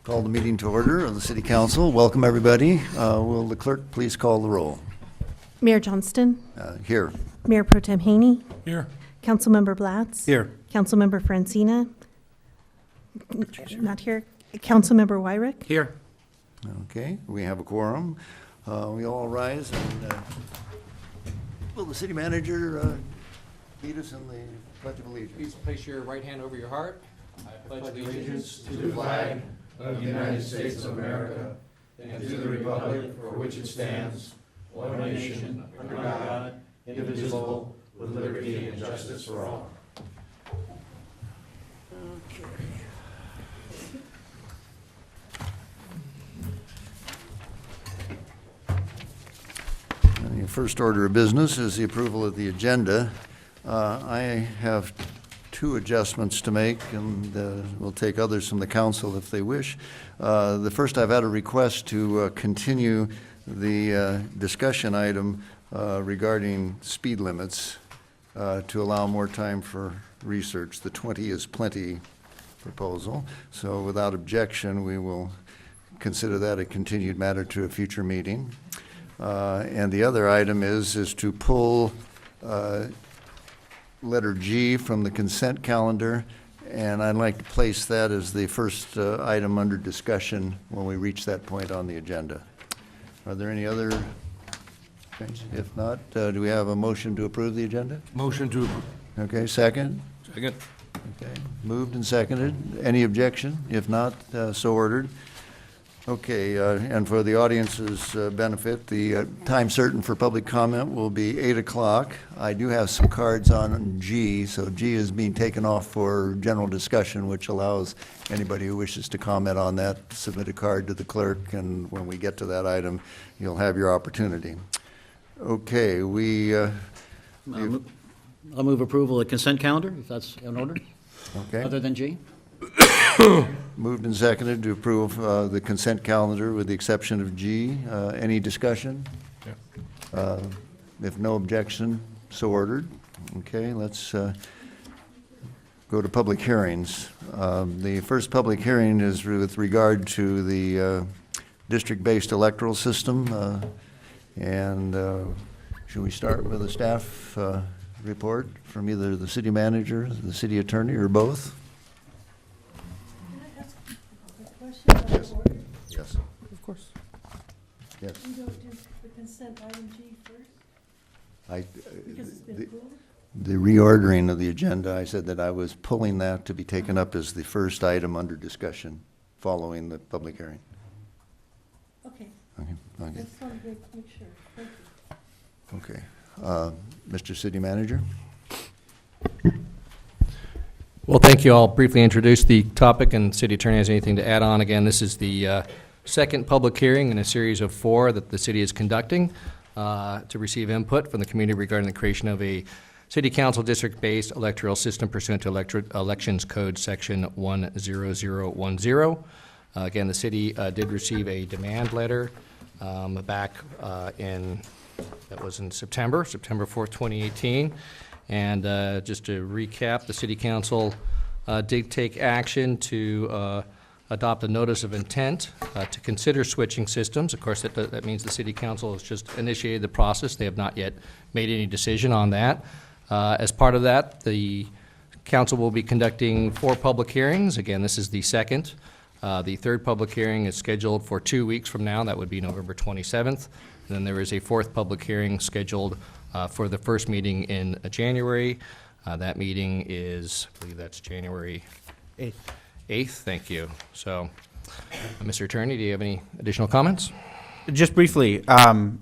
Call the meeting to order of the City Council. Welcome, everybody. Will the clerk please call the roll? Mayor Johnston. Here. Mayor Pro Tem Haney. Here. Councilmember Blatz. Here. Councilmember Francina. Not here. Councilmember Wyrick. Here. Okay, we have a quorum. We all rise and will the city manager lead us in the Pledge of Allegiance? Please place your right hand over your heart. I pledge allegiance to the flag of the United States of America and to the republic for which it stands, one nation, under God, indivisible, with liberty and justice for all. The first order of business is the approval of the agenda. I have two adjustments to make, and we'll take others from the council if they wish. The first, I've had a request to continue the discussion item regarding speed limits to allow more time for research. The 20 is plenty proposal. So without objection, we will consider that a continued matter to a future meeting. And the other item is to pull letter G from the consent calendar, and I'd like to place that as the first item under discussion when we reach that point on the agenda. Are there any other things? If not, do we have a motion to approve the agenda? Motion to approve. Okay, second? Second. Okay, moved and seconded. Any objection? If not, so ordered. Okay, and for the audience's benefit, the time certain for public comment will be 8 o'clock. I do have some cards on G, so G is being taken off for general discussion, which allows anybody who wishes to comment on that to submit a card to the clerk, and when we get to that item, you'll have your opportunity. Okay, I'll move approval of consent calendar, if that's in order, okay. other than G. Moved and seconded to approve the consent calendar with the exception of G. Any discussion? Yeah. If no objection, so ordered. Okay, let's go to public hearings. The first public hearing is with regard to the district-based electoral system. And should we start with a staff report from either the city manager, the city attorney, or both? Yes. Yes. Of course. Yes. You don't do the consent item G first, because it's been pulled? The reordering of the agenda, I said that I was pulling that to be taken up as the first item under discussion following the public hearing. Okay, Okay. I Okay. just wanted to make sure. Thank you. Okay. Mr. City Manager? Well, thank you. I'll briefly introduce the topic, and City Attorney has anything to add on. Again, this is the second public hearing in a series of 4 that the city is conducting to receive input from the community regarding the creation of a City Council district-based electoral system pursuant to Elections Code Section 10010. Again, the city did receive a demand letter back that was in September 4th, 2018. And just to recap, the City Council did take action to adopt a notice of intent to consider switching systems. Of course, that means the City Council has just initiated the process. They have not yet made any decision on that. As part of that, the Council will be conducting 4 public hearings. Again, this is the second. The third public hearing is scheduled for 2 weeks from now. That would be November 27th. And then there is a 4th public hearing scheduled for the first meeting in January. That meeting is, I believe that's January 8th. Thank you. So, Mr. Attorney, do you have any additional comments? Just briefly, thank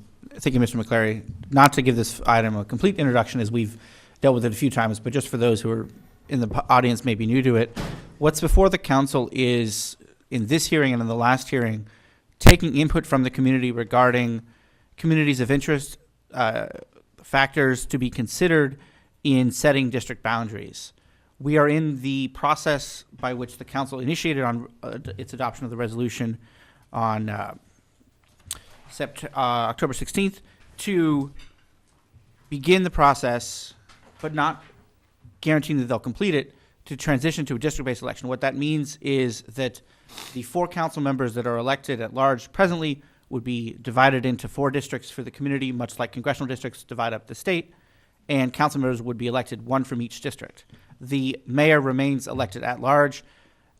you, Mr. McClary. Not to give this item a complete introduction, as we've dealt with it a few times, but just for those who are in the audience may be new to it, what's before the council is, in this hearing and in the last hearing, taking input from the community regarding communities of interest, factors to be considered in setting district boundaries. We are in the process by which the council initiated on its adoption of the resolution on October 16th to begin the process, but not guaranteeing that they'll complete it, to transition to a district-based election. What that means is that the 4 council members that are elected at large presently would be divided into 4 districts for the community, much like congressional districts divide up the state, and council members would be elected 1 from each district. The mayor remains elected at large.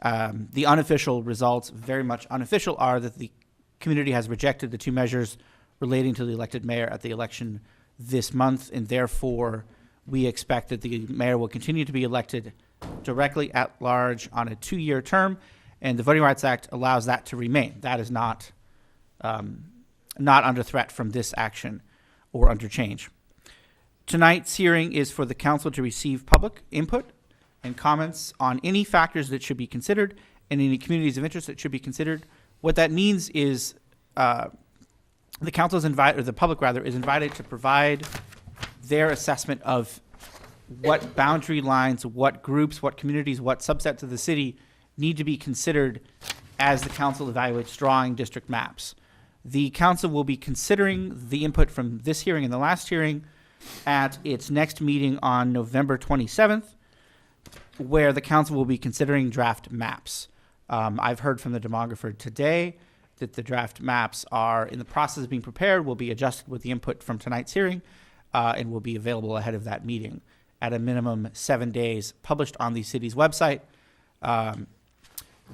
The unofficial results, very much unofficial, are that the community has rejected the 2 measures relating to the elected mayor at the election this month, and therefore we expect that the mayor will continue to be elected directly at large on a 2-year term, and the Voting Rights Act allows that to remain. That is not under threat from this action or under change. Tonight's hearing is for the council to receive public input and comments on any factors that should be considered and any communities of interest that should be considered. What that means is the council is invited, or the public rather, is invited to provide their assessment of what boundary lines, what groups, what communities, what subsets of the city need to be considered as the council evaluates drawing district maps. The council will be considering the input from this hearing and the last hearing at its next meeting on November 27th, where the council will be considering draft maps. I've heard from the demographer today that the draft maps are in the process of being prepared, will be adjusted with the input from tonight's hearing, and will be available ahead of that meeting at a minimum 7 days, published on the city's website.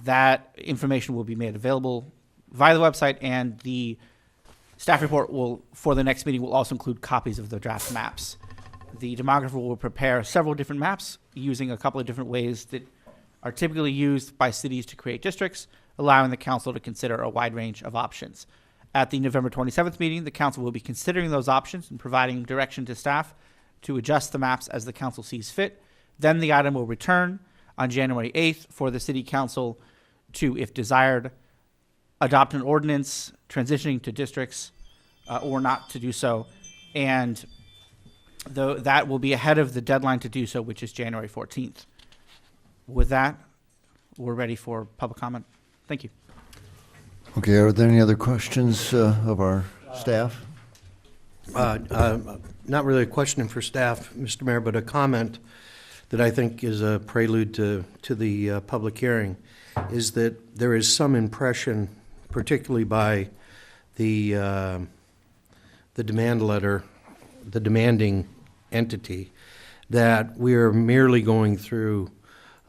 That information will be made available via the website, and the staff report for the next meeting will also include copies of the draft maps. The demographer will prepare several different maps using a couple of different ways that are typically used by cities to create districts, allowing the council to consider a wide range of options. At the November 27th meeting, the council will be considering those options and providing direction to staff to adjust the maps as the council sees fit. Then the item will return on January 8th for the city council to, if desired, adopt an ordinance transitioning to districts or not to do so. And though that will be ahead of the deadline to do so, which is January 14th. With that, we're ready for public comment. Thank you. Okay, are there any other questions of our staff? Not really a question for staff, Mr. Mayor, but a comment that I think is a prelude to the public hearing, is that there is some impression, particularly by the demand letter, the demanding entity, that we are merely going through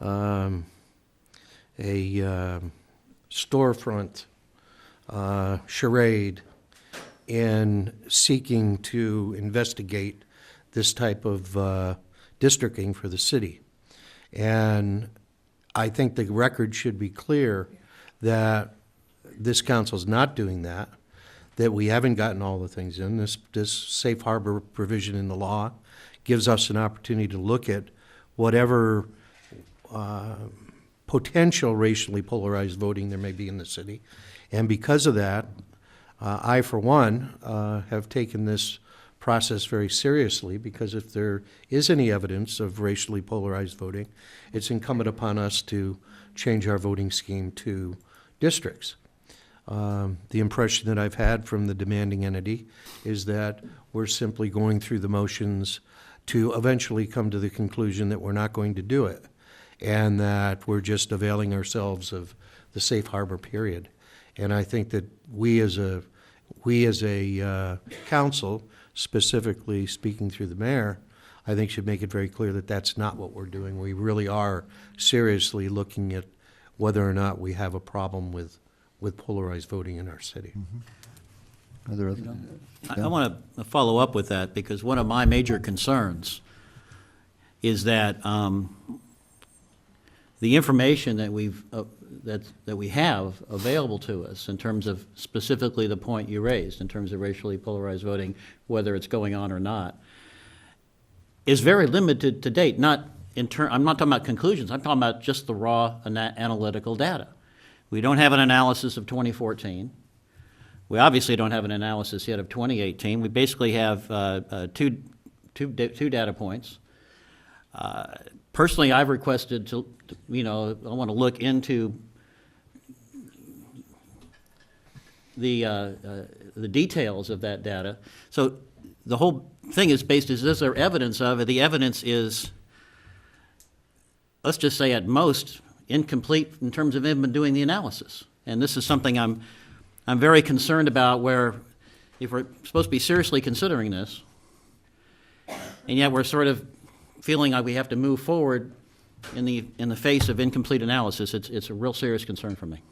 a storefront charade in seeking to investigate this type of districting for the city. And I think the record should be clear that this council's not doing that, that we haven't gotten all the things in. This safe harbor provision in the law gives us an opportunity to look at whatever potential racially polarized voting there may be in the city. And because of that, I, for one, have taken this process very seriously, because if there is any evidence of racially polarized voting, it's incumbent upon us to change our voting scheme to districts. The impression that I've had from the demanding entity is that we're simply going through the motions to eventually come to the conclusion that we're not going to do it, and that we're just availing ourselves of the safe harbor period. And I think that we as a council, specifically speaking through the mayor, I think should make it very clear that that's not what we're doing. We really are seriously looking at whether or not we have a problem with polarized voting in our city. Are there other? I want to follow up with that, because one of my major concerns is that the information that we have available to us, in terms of specifically the point you raised, in terms of racially polarized voting, whether it's going on or not, is very limited to date. I'm not talking about conclusions. I'm talking about just the raw analytical data. We don't have an analysis of 2014. We obviously don't have an analysis yet of 2018. We basically have two data points. Personally, I've requested I want to look into the details of that data. So the whole thing is there evidence of it? The evidence is let's just say at most, incomplete in terms of even doing the analysis. And this is something I'm very concerned about, where if we're supposed to be seriously considering this, and yet we're sort of feeling like we have to move forward in the face of incomplete analysis, it's a real serious concern for me.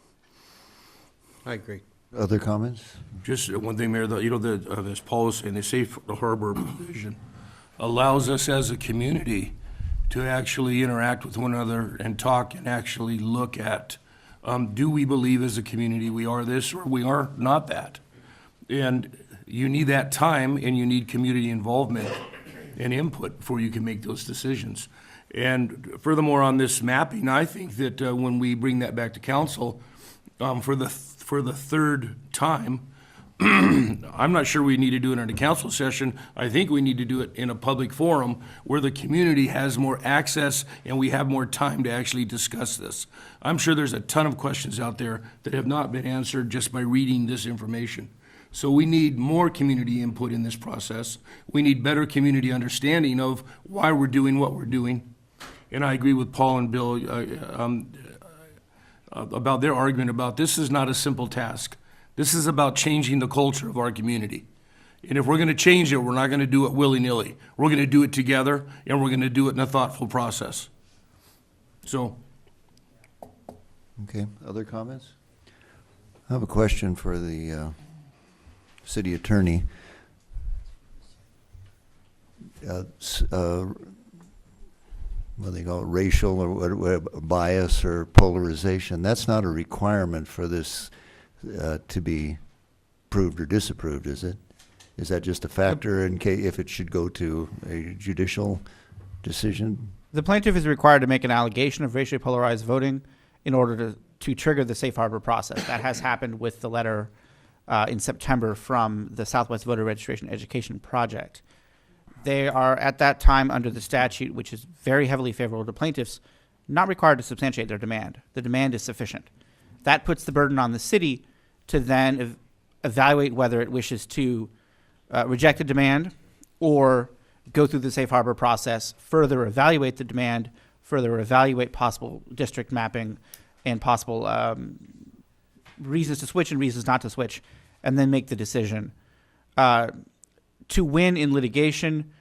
I agree. Other comments? Just one thing, Mayor, this policy and the safe harbor provision allows us as a community to actually interact with one another and talk and actually look at, do we believe as a community we are this or we are not that? And you need that time and you need community involvement and input before you can make those decisions. And furthermore, on this mapping, I think that when we bring that back to council, for the third time, I'm not sure we need to do it in a council session. I think we need to do it in a public forum where the community has more access and we have more time to actually discuss this. I'm sure there's a ton of questions out there that have not been answered just by reading this information. So we need more community input in this process. We need better community understanding of why we're doing what we're doing. And I agree with Paul and Bill about their argument about this is not a simple task. This is about changing the culture of our community. And if we're going to change it, we're not going to do it willy-nilly. We're going to do it together, and we're going to do it in a thoughtful process. So. Okay, other comments? I have a question for the city attorney. What they call it, racial or what, bias or polarization, that's not a requirement for this to be approved or disapproved, is it? Is that just a factor in case if it should go to a judicial decision? The plaintiff is required to make an allegation of racially polarized voting in order to trigger the safe harbor process. That has happened with the letter in September from the Southwest Voter Registration Education Project. They are, at that time, under the statute, which is very heavily favorable to plaintiffs, not required to substantiate their demand. The demand is sufficient. That puts the burden on the city to then evaluate whether it wishes to reject the demand or go through the safe harbor process, further evaluate the demand, further evaluate possible district mapping and possible reasons to switch and reasons not to switch, and then make the decision. To win in litigation,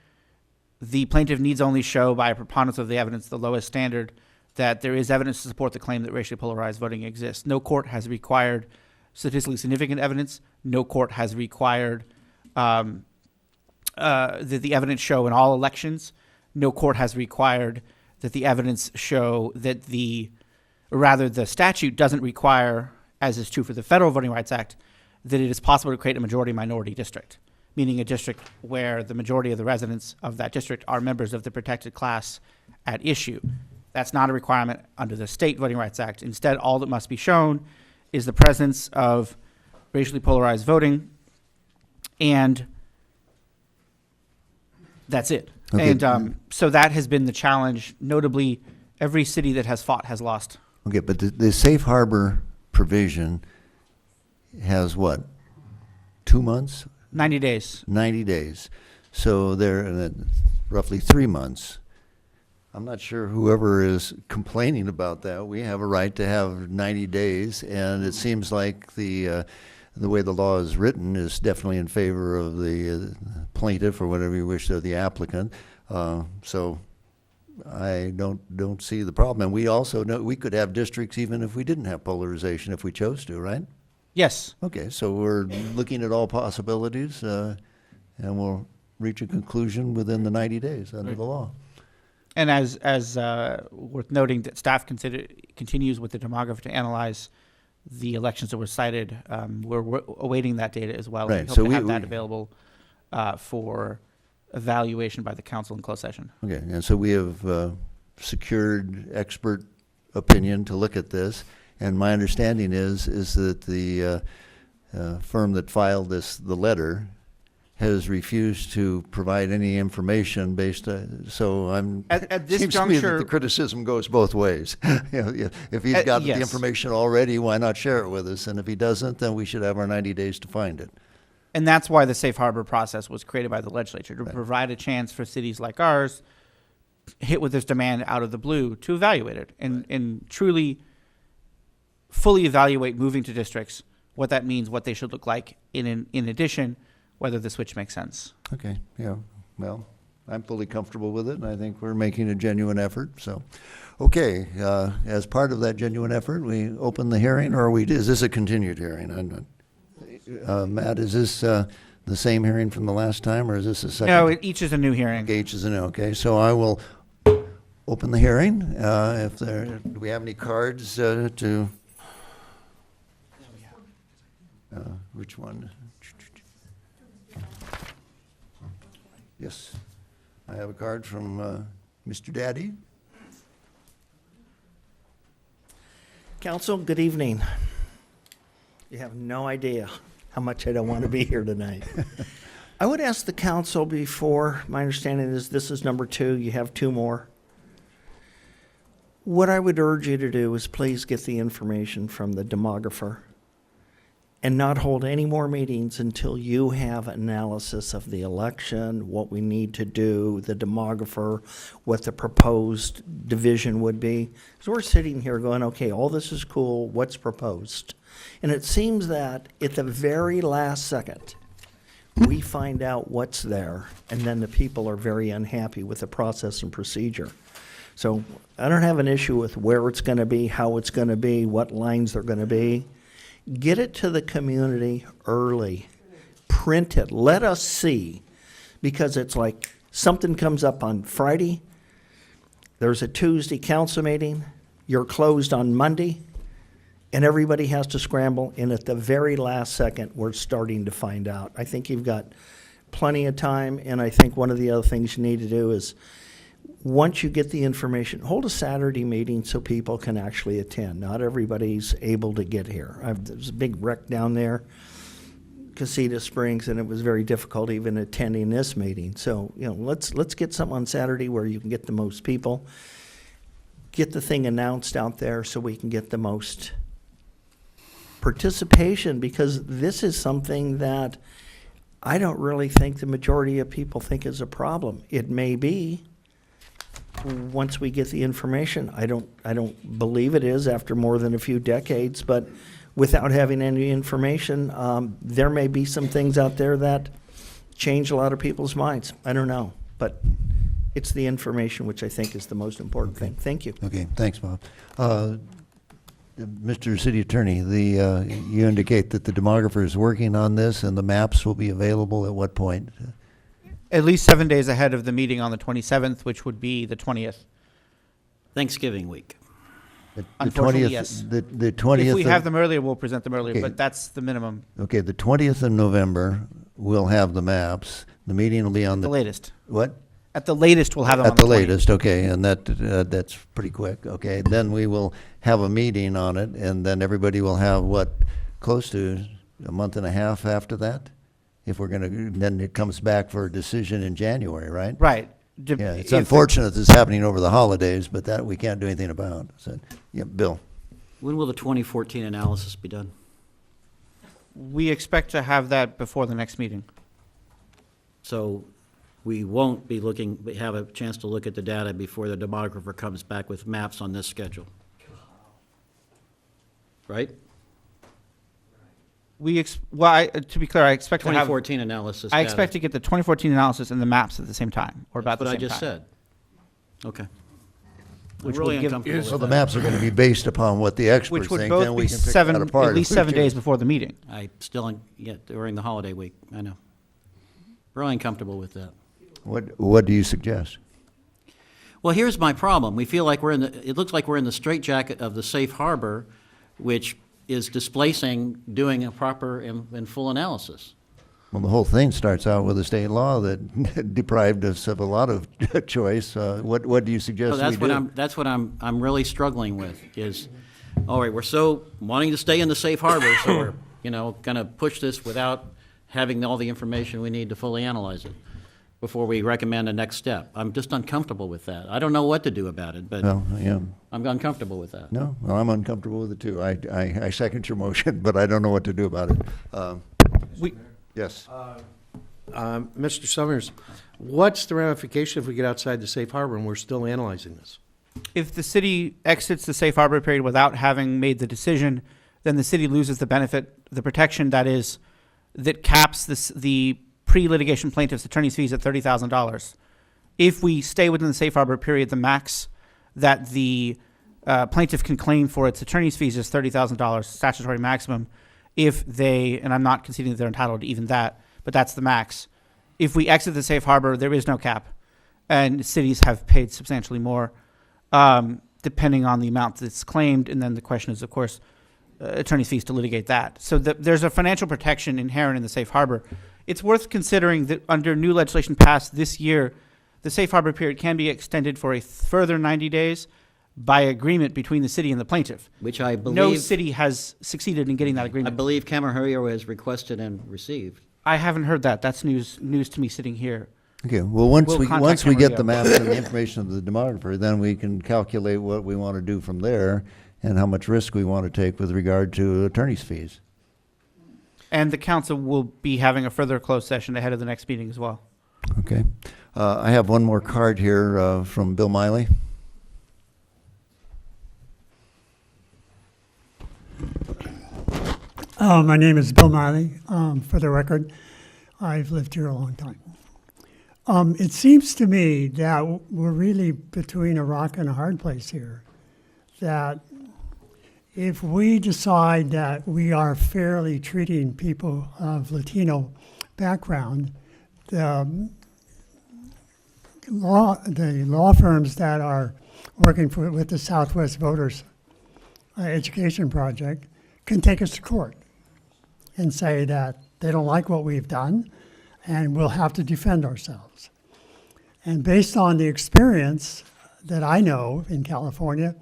the plaintiff needs only show by a preponderance of the evidence, the lowest standard, that there is evidence to support the claim that racially polarized voting exists. No court has required statistically significant evidence. No court has required that the evidence show in all elections. No court has required that the evidence show that the statute doesn't require, as is true for the Federal Voting Rights Act, that it is possible to create a majority-minority district, meaning a district where the majority of the residents of that district are members of the protected class at issue. That's not a requirement under the State Voting Rights Act. Instead, all that must be shown is the presence of racially polarized voting, and that's it. Okay. And so that has been the challenge. Notably, every city that has fought has lost. Okay, but the safe harbor provision has what, 2 months? 90 days. 90 days. So they're roughly 3 months. I'm not sure whoever is complaining about that. We have a right to have 90 days, and it seems like the way the law is written is definitely in favor of the plaintiff or whatever you wish, or the applicant. So I don't see the problem. And we also know we could have districts even if we didn't have polarization if we chose to, right? Yes. Okay, so we're looking at all possibilities, and we'll reach a conclusion within the 90 days under the law. And as worth noting, that staff continues with the demographer to analyze the elections that were cited. We're awaiting that data as well. Right, We hope so to we- have that we- available for evaluation by the council in closed session. Okay, and so we have secured expert opinion to look at this, and my understanding is that the firm that filed the letter has refused to provide any information based on, so I'm. At this seems to me that juncture- the criticism goes both ways. You know, if he's got the yes. information already, why not share it with us? And if he doesn't, then we should have our 90 days to find it. And that's why the safe harbor process was created by the legislature, to provide a chance for cities like ours hit with this demand out of the blue to evaluate it and truly fully evaluate moving to districts, what that means, what they should look like in addition, whether the switch makes sense. Okay, yeah, well, I'm fully comfortable with it, and I think we're making a genuine effort, so. Okay, as part of that genuine effort, we open the hearing, or is this a continued hearing? I'm not, Matt, is this the same hearing from the last time, or is this a second? No, each is a new hearing. Okay, each is a new, okay, so I will open the hearing. Do we have any cards to? Which one? Yes, I have a card from Mr. Daddy. Council, good evening. You have no idea how much I don't want to be here tonight. I would ask the council before, my understanding is this is number 2, you have 2 more. What I would urge you to do is please get the information from the demographer and not hold any more meetings until you have analysis of the election, what we need to do, the demographer, what the proposed division would be. So we're sitting here going, okay, all this is cool, what's proposed? And it seems that at the very last second, we find out what's there, and then the people are very unhappy with the process and procedure. So I don't have an issue with where it's gonna be, how it's gonna be, what lines they're gonna be. Get it to the community early. Print it. Let us see. Because it's like something comes up on Friday, there's a Tuesday council meeting, you're closed on Monday, and everybody has to scramble, and at the very last second, we're starting to find out. I think you've got plenty of time, and I think one of the other things you need to do is once you get the information, hold a Saturday meeting so people can actually attend. Not everybody's able to get here. There's a big wreck down there, Casita Springs, and it was very difficult even attending this meeting. So, let's get something on Saturday where you can get the most people. Get the thing announced out there so we can get the most participation, because this is something that I don't really think the majority of people think is a problem. It may be. Once we get the information, I don't believe it is after more than a few decades, but without having any information, there may be some things out there that change a lot of people's minds. I don't know, but it's the information which I think is the most important thing. Thank you. Okay, thanks, Bob. Mr. City Attorney, you indicate that the demographer is working on this, and the maps will be available at what point? At least 7 days ahead of the meeting on the 27th, which would be the 20th. Thanksgiving week. The Unfortunately, 20th, yes. The 20th. If we of- have them earlier, we'll present them earlier, Okay. but that's the minimum, Okay, the 20th of November, we'll have the maps. The meeting will be on the the, latest. what? At the latest, we'll have them on At the the 20th. latest, okay, and that's pretty quick, okay. Then we will have a meeting on it, and then everybody will have, close to a month and a half after that? If we're gonna, then it comes back for a decision in January, right? Right. Yeah, it's unfortunate this is happening over the holidays, but that we can't do anything about. So, yeah, Bill. When will the 2014 analysis be done? We expect to have that before the next meeting. So we won't be have a chance to look at the data before the demographer comes back with maps on this schedule. Right? To be clear, I expect to have, 2014 analysis I data. expect to get the 2014 analysis and the maps at the same time, or about the That's same what I time. just said. Okay. I'm Which really would give- uncomfortable So with the that. maps are gonna be based upon what the experts Which would think, both then we be can pick that apart. at least if we 7 days choose. before the meeting. I still, during the holiday week, I know. Really uncomfortable with that. What do you suggest? Well, here's my problem. We feel like it looks like we're in the straitjacket of the safe harbor, which is displacing doing a proper and full analysis. Well, the whole thing starts out with a state law that deprived us of a lot of choice. What do you suggest So we do? that's what I'm really struggling with is, all right, we're so wanting to stay in the safe harbor, so we're, gonna push this without having all the information we need to fully analyze it before we recommend a next step. I'm just uncomfortable with that. I don't know what to do about it, but Well, yeah, I'm uncomfortable with that. no, well, I'm uncomfortable with it too. I second your motion, but I don't know what to do about it. We, Yes. Mr. Summers, What's the ramification if we get outside the safe harbor and we're still analyzing this? If the city exits the safe harbor period without having made the decision, then the city loses the benefit, the protection that caps the pre-litigation plaintiff's attorney's fees at $30,000. If we stay within the safe harbor period, the max that the plaintiff can claim for its attorney's fees is $30,000, statutory maximum. If they, and I'm not conceding that they're entitled to even that, but that's the max. If we exit the safe harbor, there is no cap, and cities have paid substantially more, depending on the amount that's claimed. And then the question is, of course, attorney's fees to litigate that. So there's a financial protection inherent in the safe harbor. It's worth considering that under new legislation passed this year, the safe harbor period can be extended for a further 90 days by agreement between the city and the plaintiff. Which I believe. No city has succeeded in getting that I agreement. believe Camarillo has requested and received. I haven't heard that. That's news to me sitting here. Okay, well, once We'll we contact get the Camarillo. maps and the information of the demographer, then we can calculate what we want to do from there and how much risk we want to take with regard to attorney's fees. And the council will be having a further closed session ahead of the next meeting as well. Okay. I have one more card here from Bill Miley. My name is Bill Miley. For the record, I've lived here a long time. It seems to me that we're really between a rock and a hard place here. That if we decide that we are fairly treating people of Latino background, the law firms that are working with the Southwest Voters Education Project can take us to court and say that they don't like what we've done and we'll have to defend ourselves. And based on the experience that I know in California,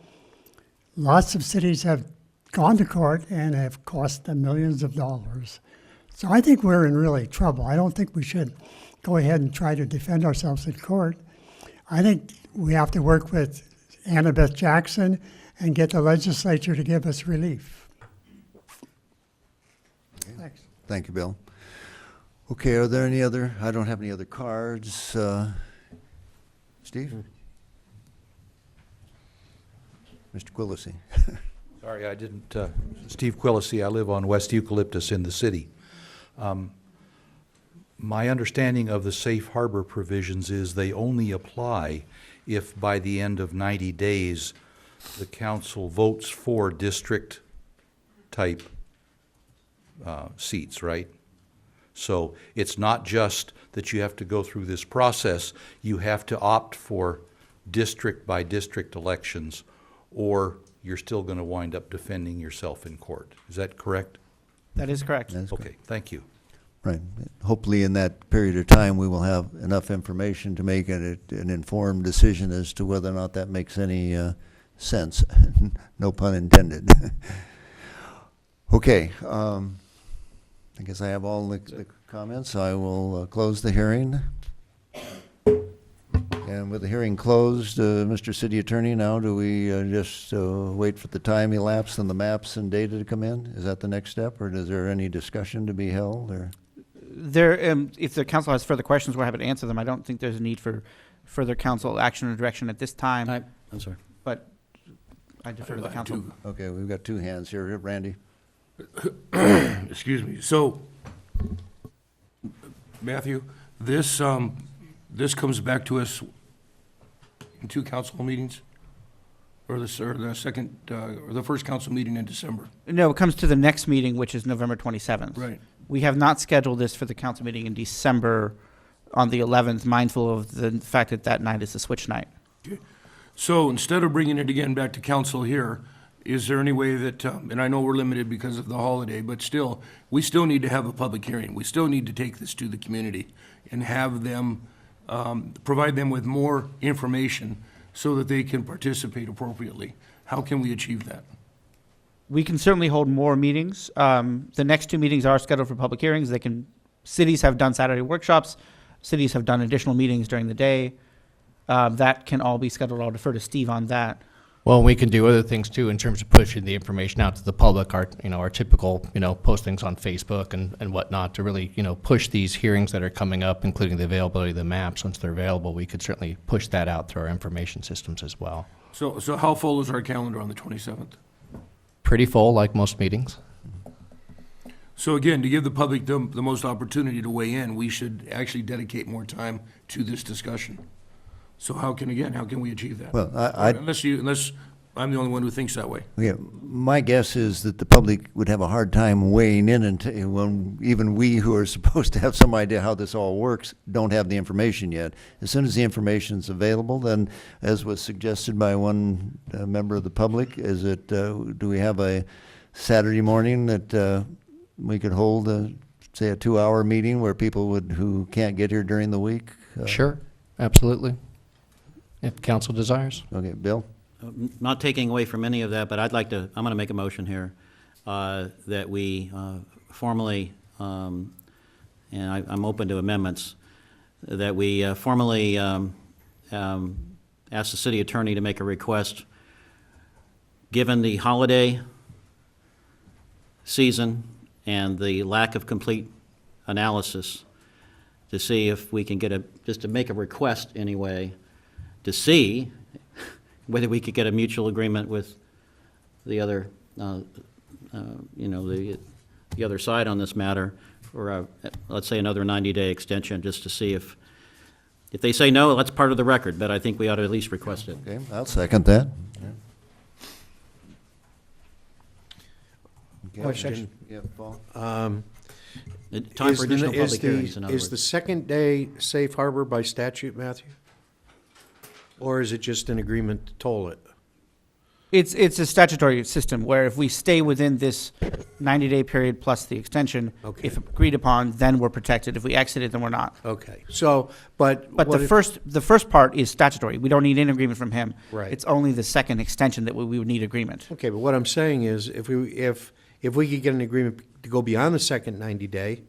lots of cities have gone to court and have cost them millions of dollars. So I think we're in really trouble. I don't think we should go ahead and try to defend ourselves in court. I think we have to work with Annabeth Jackson and get the legislature to give us relief. Thanks. Thank you, Bill. Okay, are there any other, I don't have any other cards. Steve? Mr. Quillisi. Sorry, I didn't, Steve Quillisi, I live on West Eucalyptus in the city. My understanding of the safe harbor provisions is they only apply if by the end of 90 days the council votes for district-type seats, right? So it's not just that you have to go through this process, you have to opt for district-by-district elections, or you're still going to wind up defending yourself in court. Is that correct? That is correct. That's Okay, thank you. Right. Hopefully in that period of time, we will have enough information to make an informed decision as to whether or not that makes any sense. No pun intended. Okay. I guess I have all the comments. I will close the hearing. And with the hearing closed, Mr. City Attorney, now do we just wait for the time elapsed and the maps and data to come in? Is that the next step, or is there any discussion to be held? Or If the council has further questions, we're happy to answer them. I don't think there's a need for further council action or direction at this time, I'm sorry. but I defer to the council. okay, we've got two hands here. Randy. Excuse me. So, Matthew, this comes back to us in two council meetings, or the second, or the first council meeting in December. No, it comes to the next meeting, which is November 27th. Right. We have not scheduled this for the council meeting in December on the 11th, mindful of the fact that that night is the switch night. Okay. So instead of bringing it again back to council here, is there any way that, and I know we're limited because of the holiday, but still, we still need to have a public hearing. We still need to take this to the community and have them, provide them with more information so that they can participate appropriately. How can we achieve that? We can certainly hold more meetings. The next two meetings are scheduled for public hearings. Cities have done Saturday workshops. Cities have done additional meetings during the day. That can all be scheduled. I'll defer to Steve on that. Well, we can do other things too in terms of pushing the information out to the public, our typical, postings on Facebook and whatnot to really, push these hearings that are coming up, including the availability of the maps. Once they're available, we could certainly push that out through our information systems as well. So how full is our calendar on the 27th? Pretty full, like most meetings. So again, to give the public the most opportunity to weigh in, we should actually dedicate more time to this discussion. So how can we achieve that? Well, Unless I'm the only one who thinks that way. Yeah, my guess is that the public would have a hard time weighing in when even we who are supposed to have some idea how this all works don't have the information yet. As soon as the information's available, then, as was suggested by one member of the public, do we have a Saturday morning that we could hold, say, a 2-hour meeting where people who can't get here during the week? Sure, absolutely. If council desires. Okay, Bill? Not taking away from any of that, but I'm going to make a motion here that we formally, and I'm open to amendments, that we formally ask the city attorney to make a request, given the holiday season and the lack of complete analysis, to see if we can just to make a request anyway, to see whether we could get a mutual agreement with the other, the other side on this matter for, let's say, another 90-day extension, just to see if they say no, that's part of the record, but I think we ought to at least request it. Okay, I'll second that. Okay. Question. Yeah, Paul? Time Is for the- additional is public the- hearings, in other Is words. the second day safe harbor by statute, Matthew? Or is it just an agreement to toll it? It's a statutory system where if we stay within this 90-day period plus the extension, Okay. if agreed upon, then we're protected. If we exit it, then we're not. Okay, so, but. But what the if- first part is statutory. We don't need any agreement from him. Right. It's only the second extension that we would need agreement. Okay, but what I'm saying is, if we could get an agreement to go beyond the second 90-day,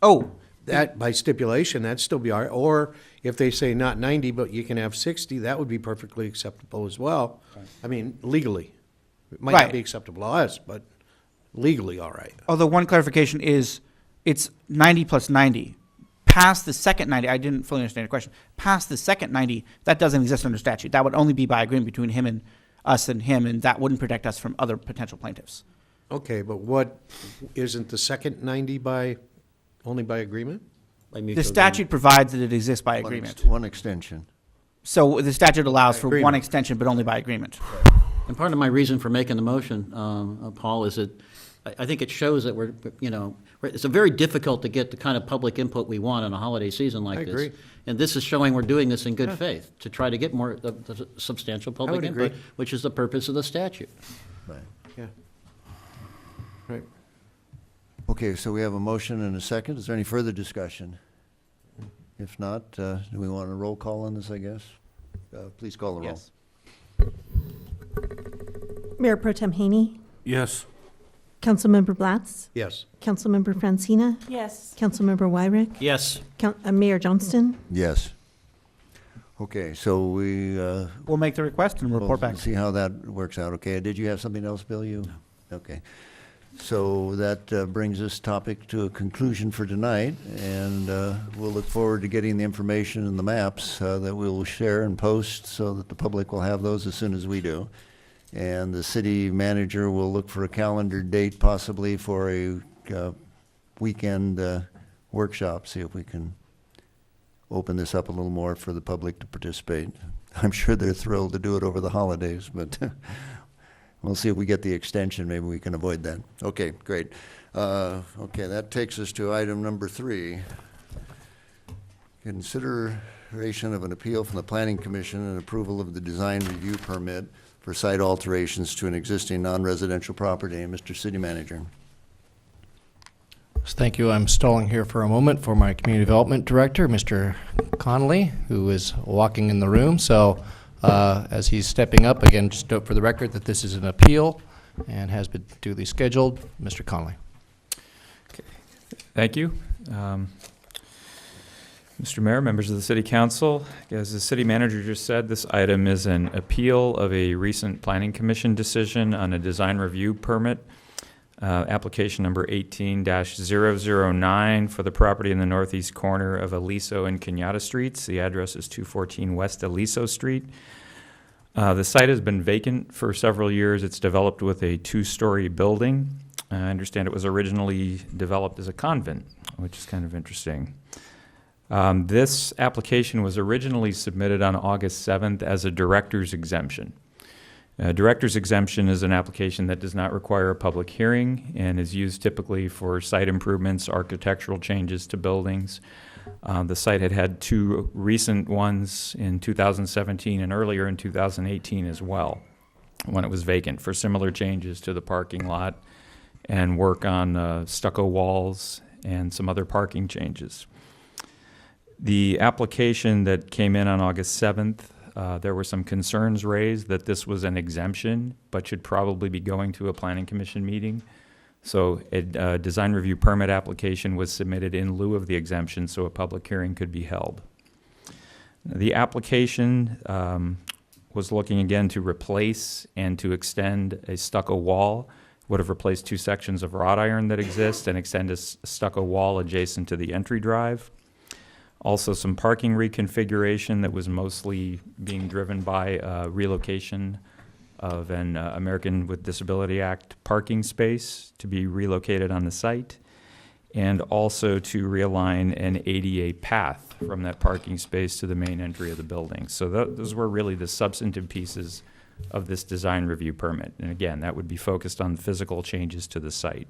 Oh, that, by stipulation, that'd still be all right. Or if they say not 90, but you can have 60, that would be perfectly acceptable as well. I mean, legally. It might not Right. be acceptable to us, but legally, all right. although one clarification is it's 90 plus 90. Past the second 90, I didn't fully understand your question. Past the second 90, that doesn't exist under statute. That would only be by agreement between him and us and him, and that wouldn't protect us from other potential plaintiffs. Okay, but isn't the second 90 only by agreement? By The mutual statute provides that it exists by agreement. One extension. So the statute allows for Agreement. one extension, but only by agreement. And part of my reason for making the motion, Paul, is that I think it shows that it's very difficult to get the kind of public input we want in a holiday season like I this. agree. And this is showing we're doing this in good faith, to try to get more the substantial public would input, agree. which is the purpose of the statute. Right. Yeah. Right. Okay, so we have a motion and a second. Is there any further discussion? If not, do we want a roll call on this, I guess? Please call the roll. Yes. Mayor Pro Tem Haney, Yes. Councilmember Blatz, Yes. Councilmember Francina, Yes. Councilmember Wyrick, Yes. Mayor Johnston. Yes. Okay, so We'll make the request and report we'll back. see how that works out. Okay, did you have something else, Bill? No. Okay. So that brings this topic to a conclusion for tonight, and we'll look forward to getting the information and the maps that we will share and post so that the public will have those as soon as we do. And the city manager will look for a calendar date possibly for a weekend workshop, see if we can open this up a little more for the public to participate. I'm sure they're thrilled to do it over the holidays, but we'll see if we get the extension. Maybe we can avoid that. Okay, great. Okay, that takes us to item number 3. Consideration of an appeal from the Planning Commission and approval of the design review permit for site alterations to an existing non-residential property. Mr. City Manager. Thank you. I'm stalling here for a moment for my Community Development Director, Mr. Connolly, who is walking in the room. So as he's stepping up, again, just note for the record that this is an appeal and has been duly scheduled. Mr. Connolly. Thank you. Mr. Mayor, members of the City Council, as the City Manager just said, this item is an appeal of a recent Planning Commission decision on a design review permit, application number 18-009 for the property in the northeast corner of Aliso and Kenyatta Streets. The address is 214 West Aliso Street. The site has been vacant for several years. It's developed with a two-story building. I understand it was originally developed as a convent, which is kind of interesting. This application was originally submitted on August 7th as a director's exemption. Director's exemption is an application that does not require a public hearing and is used typically for site improvements, architectural changes to buildings. The site had two recent ones in 2017 and earlier in 2018 as well, when it was vacant, for similar changes to the parking lot and work on stucco walls and some other parking changes. The application that came in on August 7th, there were some concerns raised that this was an exemption, but should probably be going to a planning commission meeting. So a design review permit application was submitted in lieu of the exemption, so a public hearing could be held. The application was looking again to replace and to extend a stucco wall, would have replaced two sections of wrought iron that exist and extend a stucco wall adjacent to the entry drive. Also, some parking reconfiguration that was mostly being driven by relocation of an American with Disability Act parking space to be relocated on the site, and also to realign an ADA path from that parking space to the main entry of the building. So those were really the substantive pieces of this design review permit. And again, that would be focused on physical changes to the site.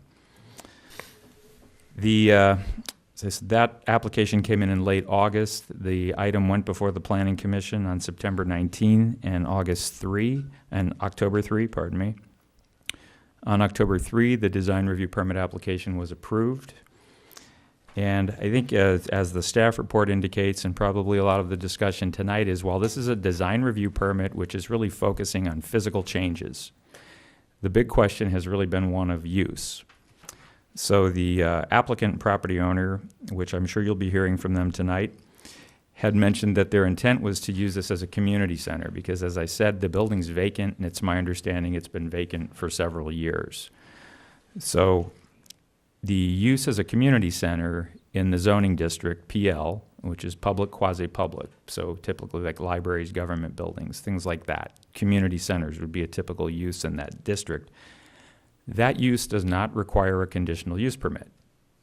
That application came in late August. The item went before the Planning Commission on September 19 and October 3, pardon me. On October 3, the design review permit application was approved. And I think as the staff report indicates, and probably a lot of the discussion tonight is, while this is a design review permit, which is really focusing on physical changes, the big question has really been one of use. So the applicant property owner, which I'm sure you'll be hearing from them tonight, had mentioned that their intent was to use this as a community center because, as I said, the building's vacant, and it's my understanding it's been vacant for several years. So the use as a community center in the zoning district, PL, which is public, quasi-public, so typically like libraries, government buildings, things like that. Community centers would be a typical use in that district. That use does not require a conditional use permit.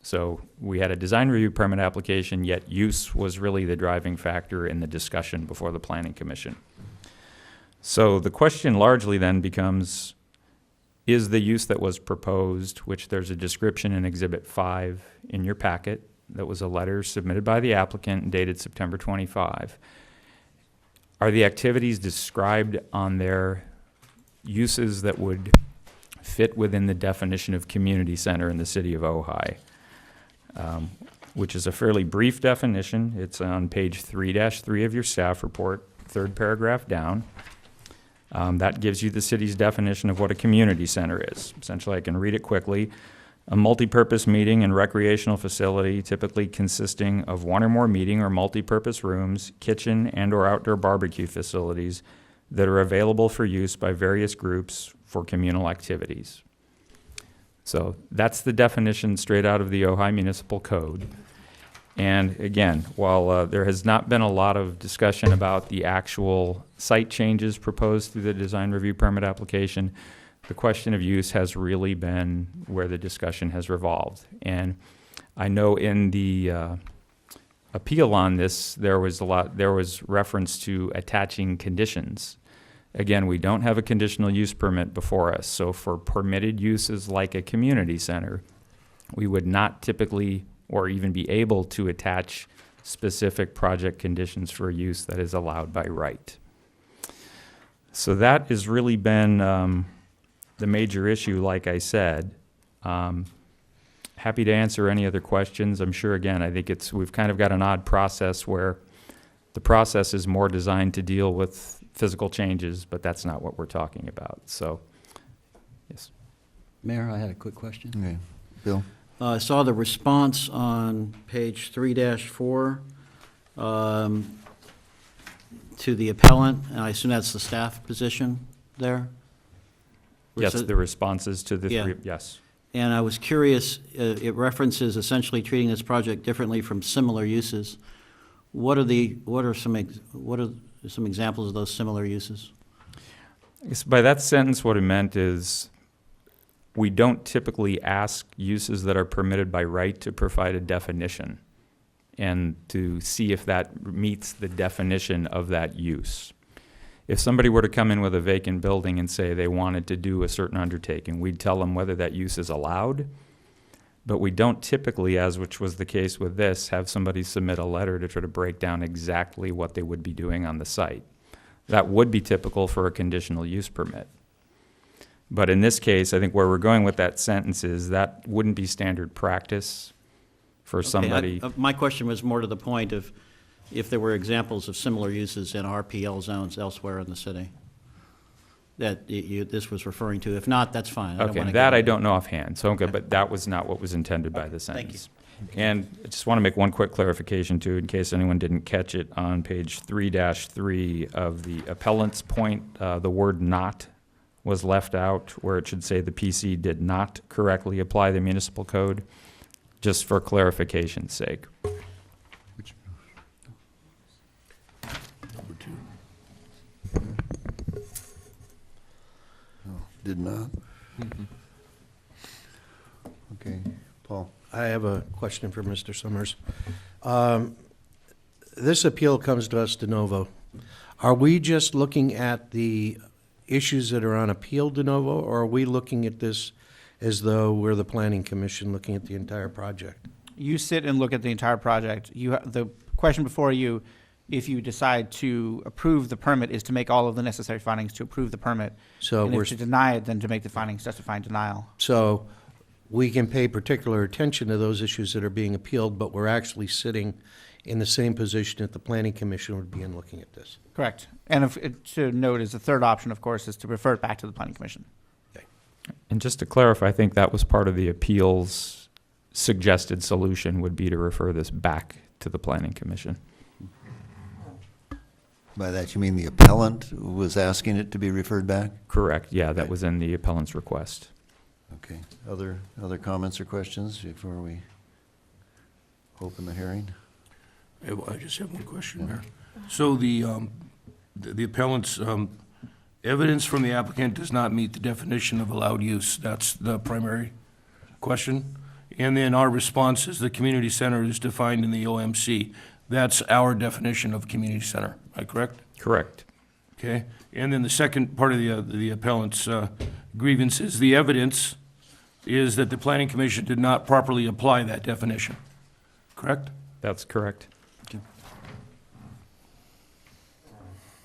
So we had a design review permit application, yet use was really the driving factor in the discussion before the Planning Commission. So the question largely then becomes, is the use that was proposed, which there's a description in Exhibit 5 in your packet, that was a letter submitted by the applicant dated September 25, are the activities described on their uses that would fit within the definition of community center in the city of Ojai, which is a fairly brief definition. It's on page 3-3 of your staff report, third paragraph down. That gives you the city's definition of what a community center is. Essentially, I can read it quickly. A multi-purpose meeting and recreational facility typically consisting of one or more meeting or multi-purpose rooms, kitchen and or outdoor barbecue facilities that are available for use by various groups for communal activities. So that's the definition straight out of the Ojai Municipal Code. And again, while there has not been a lot of discussion about the actual site changes proposed through the design review permit application, the question of use has really been where the discussion has revolved. And I know in the appeal on this, there was reference to attaching conditions. Again, we don't have a conditional use permit before us, so for permitted uses like a community center, we would not typically or even be able to attach specific project conditions for use that is allowed by right. So that has really been the major issue, like I said. Happy to answer any other questions. I'm sure, again, I think we've kind of got an odd process where the process is more designed to deal with physical changes, but that's not what we're talking about. So, yes. Mayor, I had a quick question. Okay, Bill? I saw the response on page 3-4. to the appellant, and I assume that's the staff position there? Or Yes, is it- the responses to the Yeah. three, yes. And I was curious, it references essentially treating this project differently from similar uses. What are some examples of those similar uses? I guess by that sentence, what it meant is we don't typically ask uses that are permitted by right to provide a definition and to see if that meets the definition of that use. If somebody were to come in with a vacant building and say they wanted to do a certain undertaking, we'd tell them whether that use is allowed. But we don't typically, as which was the case with this, have somebody submit a letter to try to break down exactly what they would be doing on the site. That would be typical for a conditional use permit. But in this case, I think where we're going with that sentence is that wouldn't be standard practice for somebody. Okay, my question was more to the point of if there were examples of similar uses in RPL zones elsewhere in the city that this was referring to. If not, that's fine. Okay, that I don't know offhand, so okay, but that was not what was intended by the Thank you. sentence. And I just want to make one quick clarification too, in case anyone didn't catch it, on page 3-3 of the appellant's point, the word "not" was left out where it should say the PC did not correctly apply the municipal code, just for clarification's sake. Number 2. Did not? Okay, Paul? I have a question for Mr. Summers. This appeal comes to us de novo. Are we just looking at the issues that are on appeal de novo, or are we looking at this as though we're the planning commission looking at the entire project? You sit and look at the entire project. The question before you, if you decide to approve the permit, is to make all of the necessary findings to approve the permit. So And we're, if to deny it, then to make the findings justifying denial. so we can pay particular attention to those issues that are being appealed, but we're actually sitting in the same position that the planning commission would be in looking at this. Correct. And to note is the third option, of course, is to refer it back to the planning commission. And just to clarify, I think that was part of the appeals suggested solution would be to refer this back to the planning commission. By that, you mean the appellant was asking it to be referred back? Correct, yeah, that was in the appellant's request. Okay. Other comments or questions before we open the hearing? I just have one question, Mayor. So the appellant's evidence from the applicant does not meet the definition of allowed use. That's the primary question. And then our response is the community center is defined in the OMC. That's our definition of community center. Am I correct? Correct. Okay. And then the second part of the appellant's grievance is the evidence is that the planning commission did not properly apply that definition. Correct? That's correct.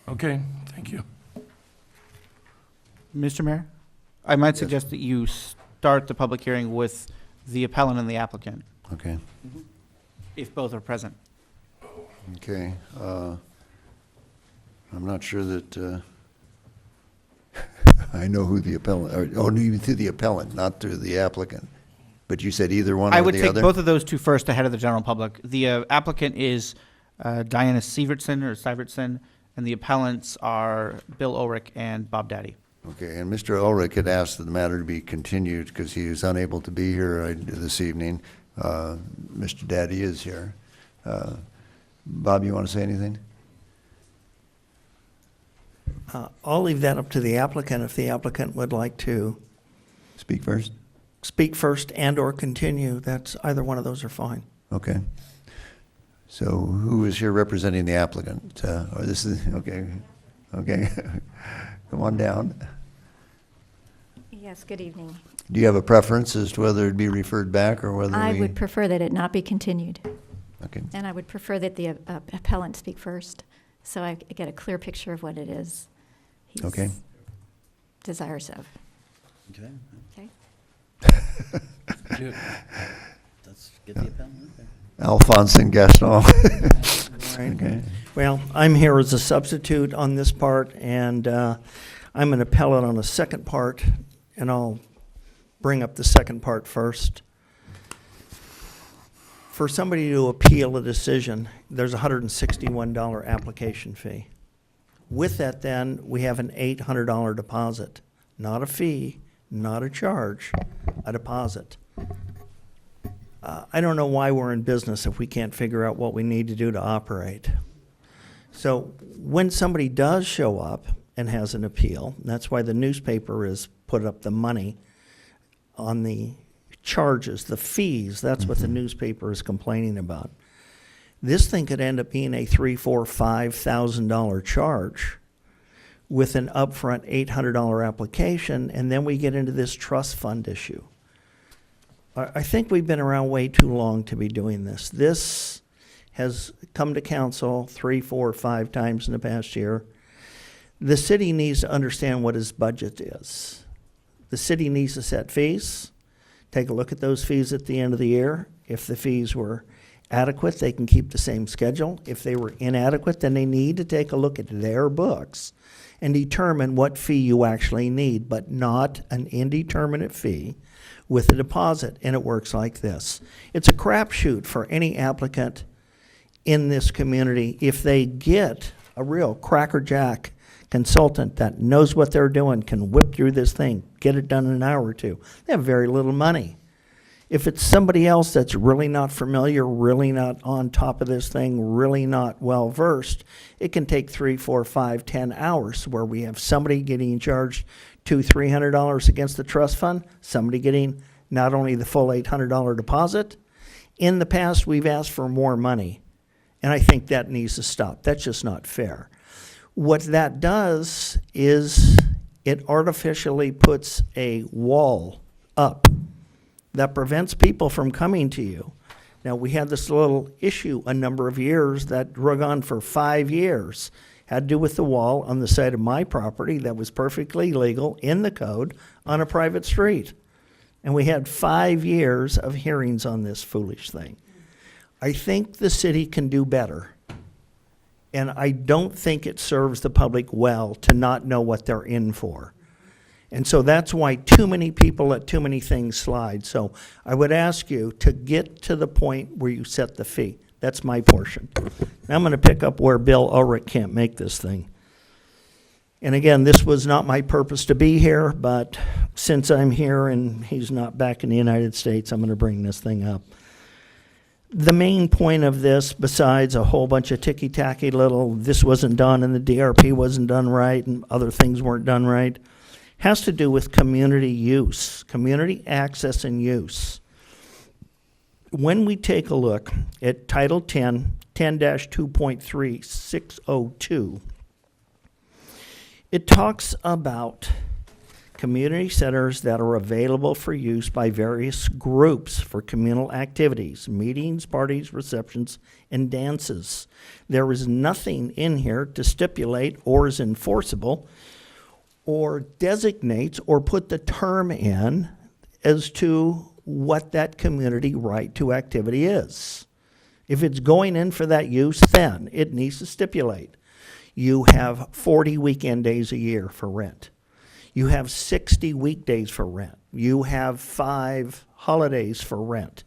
Okay, thank you. Mr. Mayor, I might suggest that you start the public hearing with the appellant and the applicant, Okay. if both are present. Okay. I'm not sure that I know who the appellant, even through the appellant, not through the applicant. But you said either one I or would the take other? both of those two first ahead of the general public. The applicant is Diana Sievertson, and the appellants are Bill Ulrich and Bob Daddy. Okay, and Mr. Ulrich had asked the matter to be continued because he was unable to be here this evening. Mr. Daddy is here. Bob, you want to say anything? I'll leave that up to the applicant if the applicant would like to Speak first? speak first and/or continue. That's, either one of those are fine. Okay. So who is here representing the applicant? Or this is, okay, okay. Come on down. Yes, good evening. Do you have a preference as to whether it be referred back or whether I we? would prefer that it not be continued, Okay, and I would prefer that the appellant speak first, so I get a clear picture of what it is he's Okay. desirous of. Okay, Okay? let's get the appellant. Okay. Alphonse and Gaston. Right. Okay, Well, I'm here as a substitute on this part, and I'm an appellate on the second part, and I'll bring up the second part first. For somebody to appeal a decision, there's a $161 application fee. With that, then, we have an $800 deposit. Not a fee, not a charge, a deposit. I don't know why we're in business if we can't figure out what we need to do to operate. So when somebody does show up and has an appeal, that's why the newspaper has put up the money on the charges, the fees. That's what the newspaper is complaining about. This thing could end up being a $3,000, $4,000, $5,000 charge with an upfront $800 application, and then we get into this trust fund issue. I think we've been around way too long to be doing this. This has come to council 3, 4, 5 times in the past year. The city needs to understand what its budget is. The city needs to set fees, take a look at those fees at the end of the year. If the fees were adequate, they can keep the same schedule. If they were inadequate, then they need to take a look at their books and determine what fee you actually need, but not an indeterminate fee with a deposit. And it works like this. It's a crapshoot for any applicant in this community if they get a real crackerjack consultant that knows what they're doing, can whip through this thing, get it done in an hour or two. They have very little money. If it's somebody else that's really not familiar, really not on top of this thing, really not well versed, it can take 3, 4, 5, 10 hours where we have somebody getting charged $200, $300 against the trust fund, somebody getting not only the full $800 deposit. In the past, we've asked for more money, and I think that needs to stop. That's just not fair. What that does is it artificially puts a wall up that prevents people from coming to you. Now, we had this little issue a number of years that drug on for 5 years. Had to do with the wall on the side of my property that was perfectly legal in the code on a private street. And we had 5 years of hearings on this foolish thing. I think the city can do better. And I don't think it serves the public well to not know what they're in for. And so that's why too many people let too many things slide. So I would ask you to get to the point where you set the fee. That's my portion. Now I'm going to pick up where Bill Ulrich can't make this thing. And again, this was not my purpose to be here, but since I'm here and he's not back in the United States, I'm going to bring this thing up. The main point of this, besides a whole bunch of ticky-tacky little, this wasn't done and the DRP wasn't done right and other things weren't done right, has to do with community use, community access and use. When we take a look at Title 10, 10-2.3602, it talks about community centers that are available for use by various groups for communal activities, meetings, parties, receptions, and dances. There is nothing in here to stipulate or is enforceable or designates or put the term in as to what that community right to activity is. If it's going in for that use, then it needs to stipulate. You have 40 weekend days a year for rent. You have 60 weekdays for rent. You have 5 holidays for rent.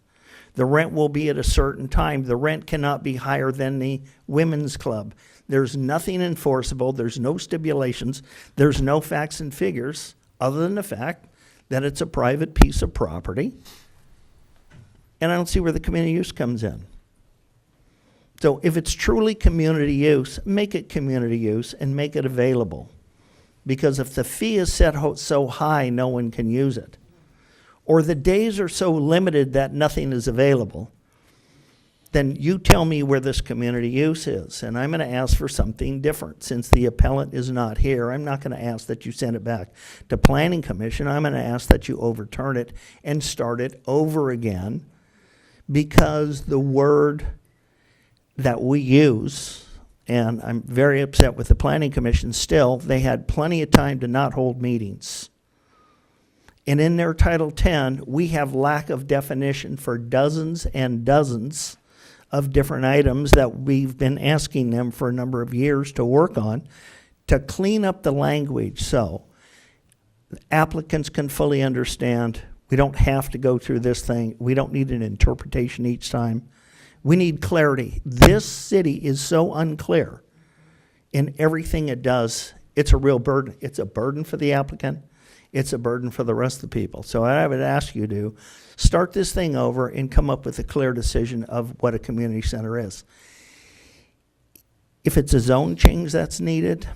The rent will be at a certain time. The rent cannot be higher than the women's club. There's nothing enforceable. There's no stipulations. There's no facts and figures other than the fact that it's a private piece of property. And I don't see where the community use comes in. So if it's truly community use, make it community use and make it available. Because if the fee is set so high, no one can use it. Or the days are so limited that nothing is available, then you tell me where this community use is. And I'm going to ask for something different. Since the appellant is not here, I'm not going to ask that you send it back to Planning Commission. I'm going to ask that you overturn it and start it over again, because the word that we use, and I'm very upset with the Planning Commission still, they had plenty of time to not hold meetings. And in their Title 10, we have lack of definition for dozens and dozens of different items that we've been asking them for a number of years to work on to clean up the language so applicants can fully understand We don't have to go through this thing. We don't need an interpretation each time. We need clarity. This city is so unclear in everything it does. It's a real burden. It's a burden for the applicant. It's a burden for the rest of the people. So I would ask you to start this thing over and come up with a clear decision of what a community center is. If it's a zone change that's needed,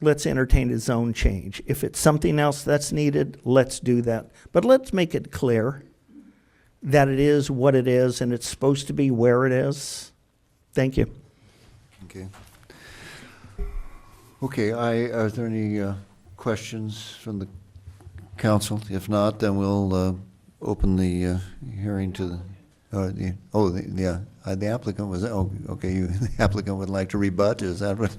let's entertain a zone change. If it's something else that's needed, let's do that. But let's make it clear that it is what it is and it's supposed to be where it is. Thank you. Okay. Okay, are there any questions from the council? If not, then we'll open the hearing to the applicant was, oh, okay, the applicant would like to rebut, is that what?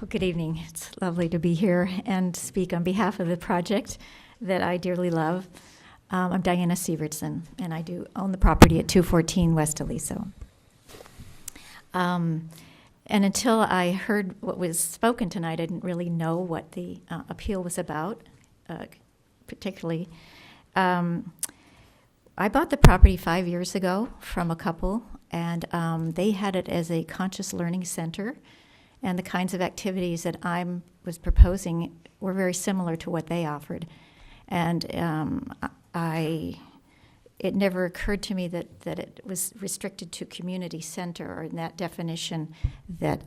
Well, good evening. It's lovely to be here and speak on behalf of the project that I dearly love. I'm Diana Sievertson, and I do own the property at 214 West Aliso. And until I heard what was spoken tonight, I didn't really know what the appeal was about, particularly. I bought the property 5 years ago from a couple, and they had it as a conscious learning center. And the kinds of activities that I was proposing were very similar to what they offered. And it never occurred to me that it was restricted to community center, or in that definition that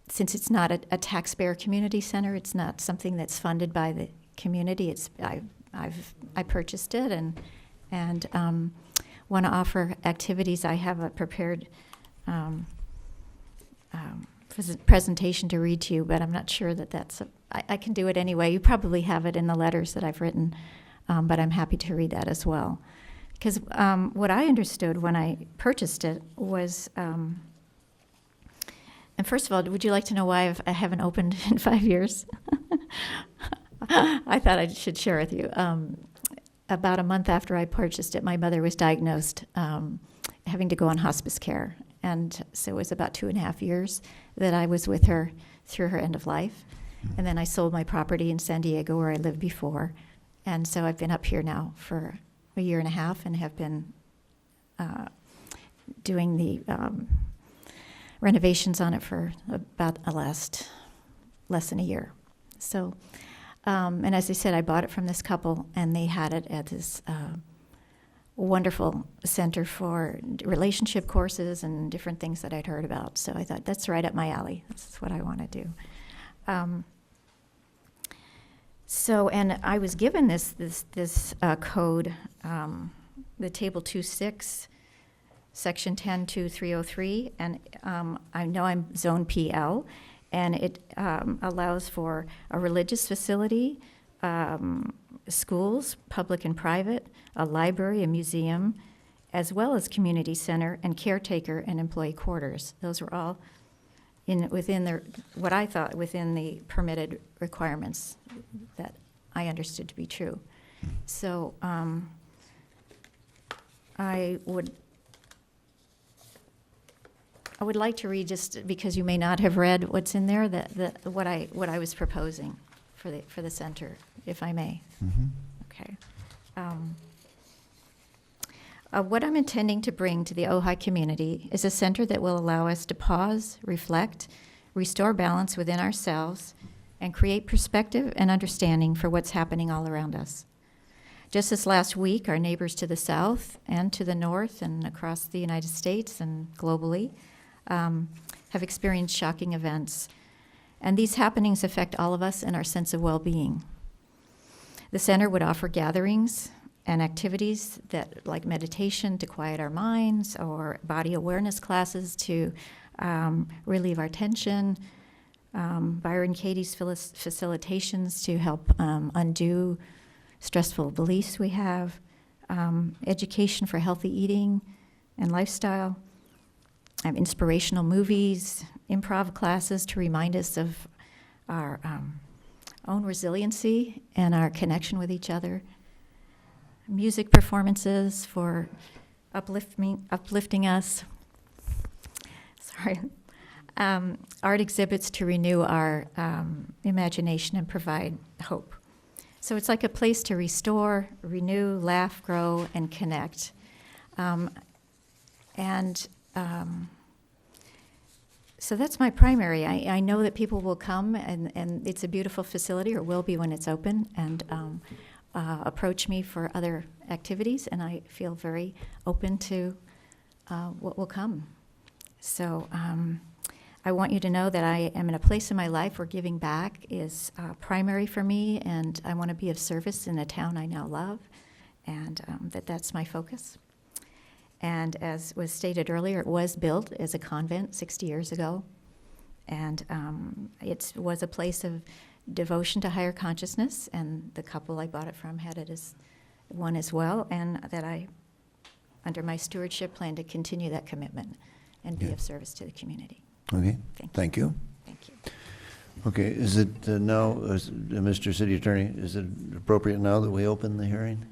since it's not a taxpayer community center, it's not something that's funded by the community. I purchased it and want to offer activities. I have a prepared presentation to read to you, but I'm not sure that I can do it anyway. You probably have it in the letters that I've written, but I'm happy to read that as well. Because what I understood when I purchased it was, and first of all, would you like to know why I haven't opened in 5 years? I thought I should share with you. About a month after I purchased it, my mother was diagnosed having to go on hospice care. And so it was about 2.5 years that I was with her through her end of life. And then I sold my property in San Diego where I lived before. And so I've been up here now for 1.5 years and have been doing the renovations on it for about less than a year. So, and as I said, I bought it from this couple, and they had it at this wonderful center for relationship courses and different things that I'd heard about. So I thought, that's right up my alley. That's what I want to do. And I was given this code, the table 2.6, section 10.2.303, and I know I'm zone PL, and it allows for a religious facility, schools, public and private, a library, a museum, as well as community center and caretaker and employee quarters. Those were all within what I thought within the permitted requirements that I understood to be true. So I would like to read, just because you may not have read what's in there, what I was proposing for the center, if I may. Mm-hmm. Okay. What I'm intending to bring to the Ojai community is a center that will allow us to pause, reflect, restore balance within ourselves, and create perspective and understanding for what's happening all around us. Just this last week, our neighbors to the south and to the north and across the United States and globally have experienced shocking events. And these happenings affect all of us and our sense of well-being. The center would offer gatherings and activities like meditation to quiet our minds, or body awareness classes to relieve our tension, Byron Katie's facilitations to help undo stressful beliefs we have, education for healthy eating and lifestyle, inspirational movies, improv classes to remind us of our own resiliency and our connection with each other, music performances for uplifting us. Sorry. art exhibits to renew our imagination and provide hope. So it's like a place to restore, renew, laugh, grow, and connect. So that's my primary. I know that people will come, and it's a beautiful facility, or will be when it's open, and approach me for other activities, and I feel very open to what will come. So I want you to know that I am in a place in my life where giving back is primary for me, and I want to be of service in a town I now love, and that's my focus. And as was stated earlier, it was built as a convent 60 years ago, and it was a place of devotion to higher consciousness, and the couple I bought it from had it as one as well, and that I, under my stewardship, plan to continue that commitment and be of service to the community. Okay, thank you. Thank you. Okay, is it now, Mr. City Attorney, is it appropriate now that we open the hearing?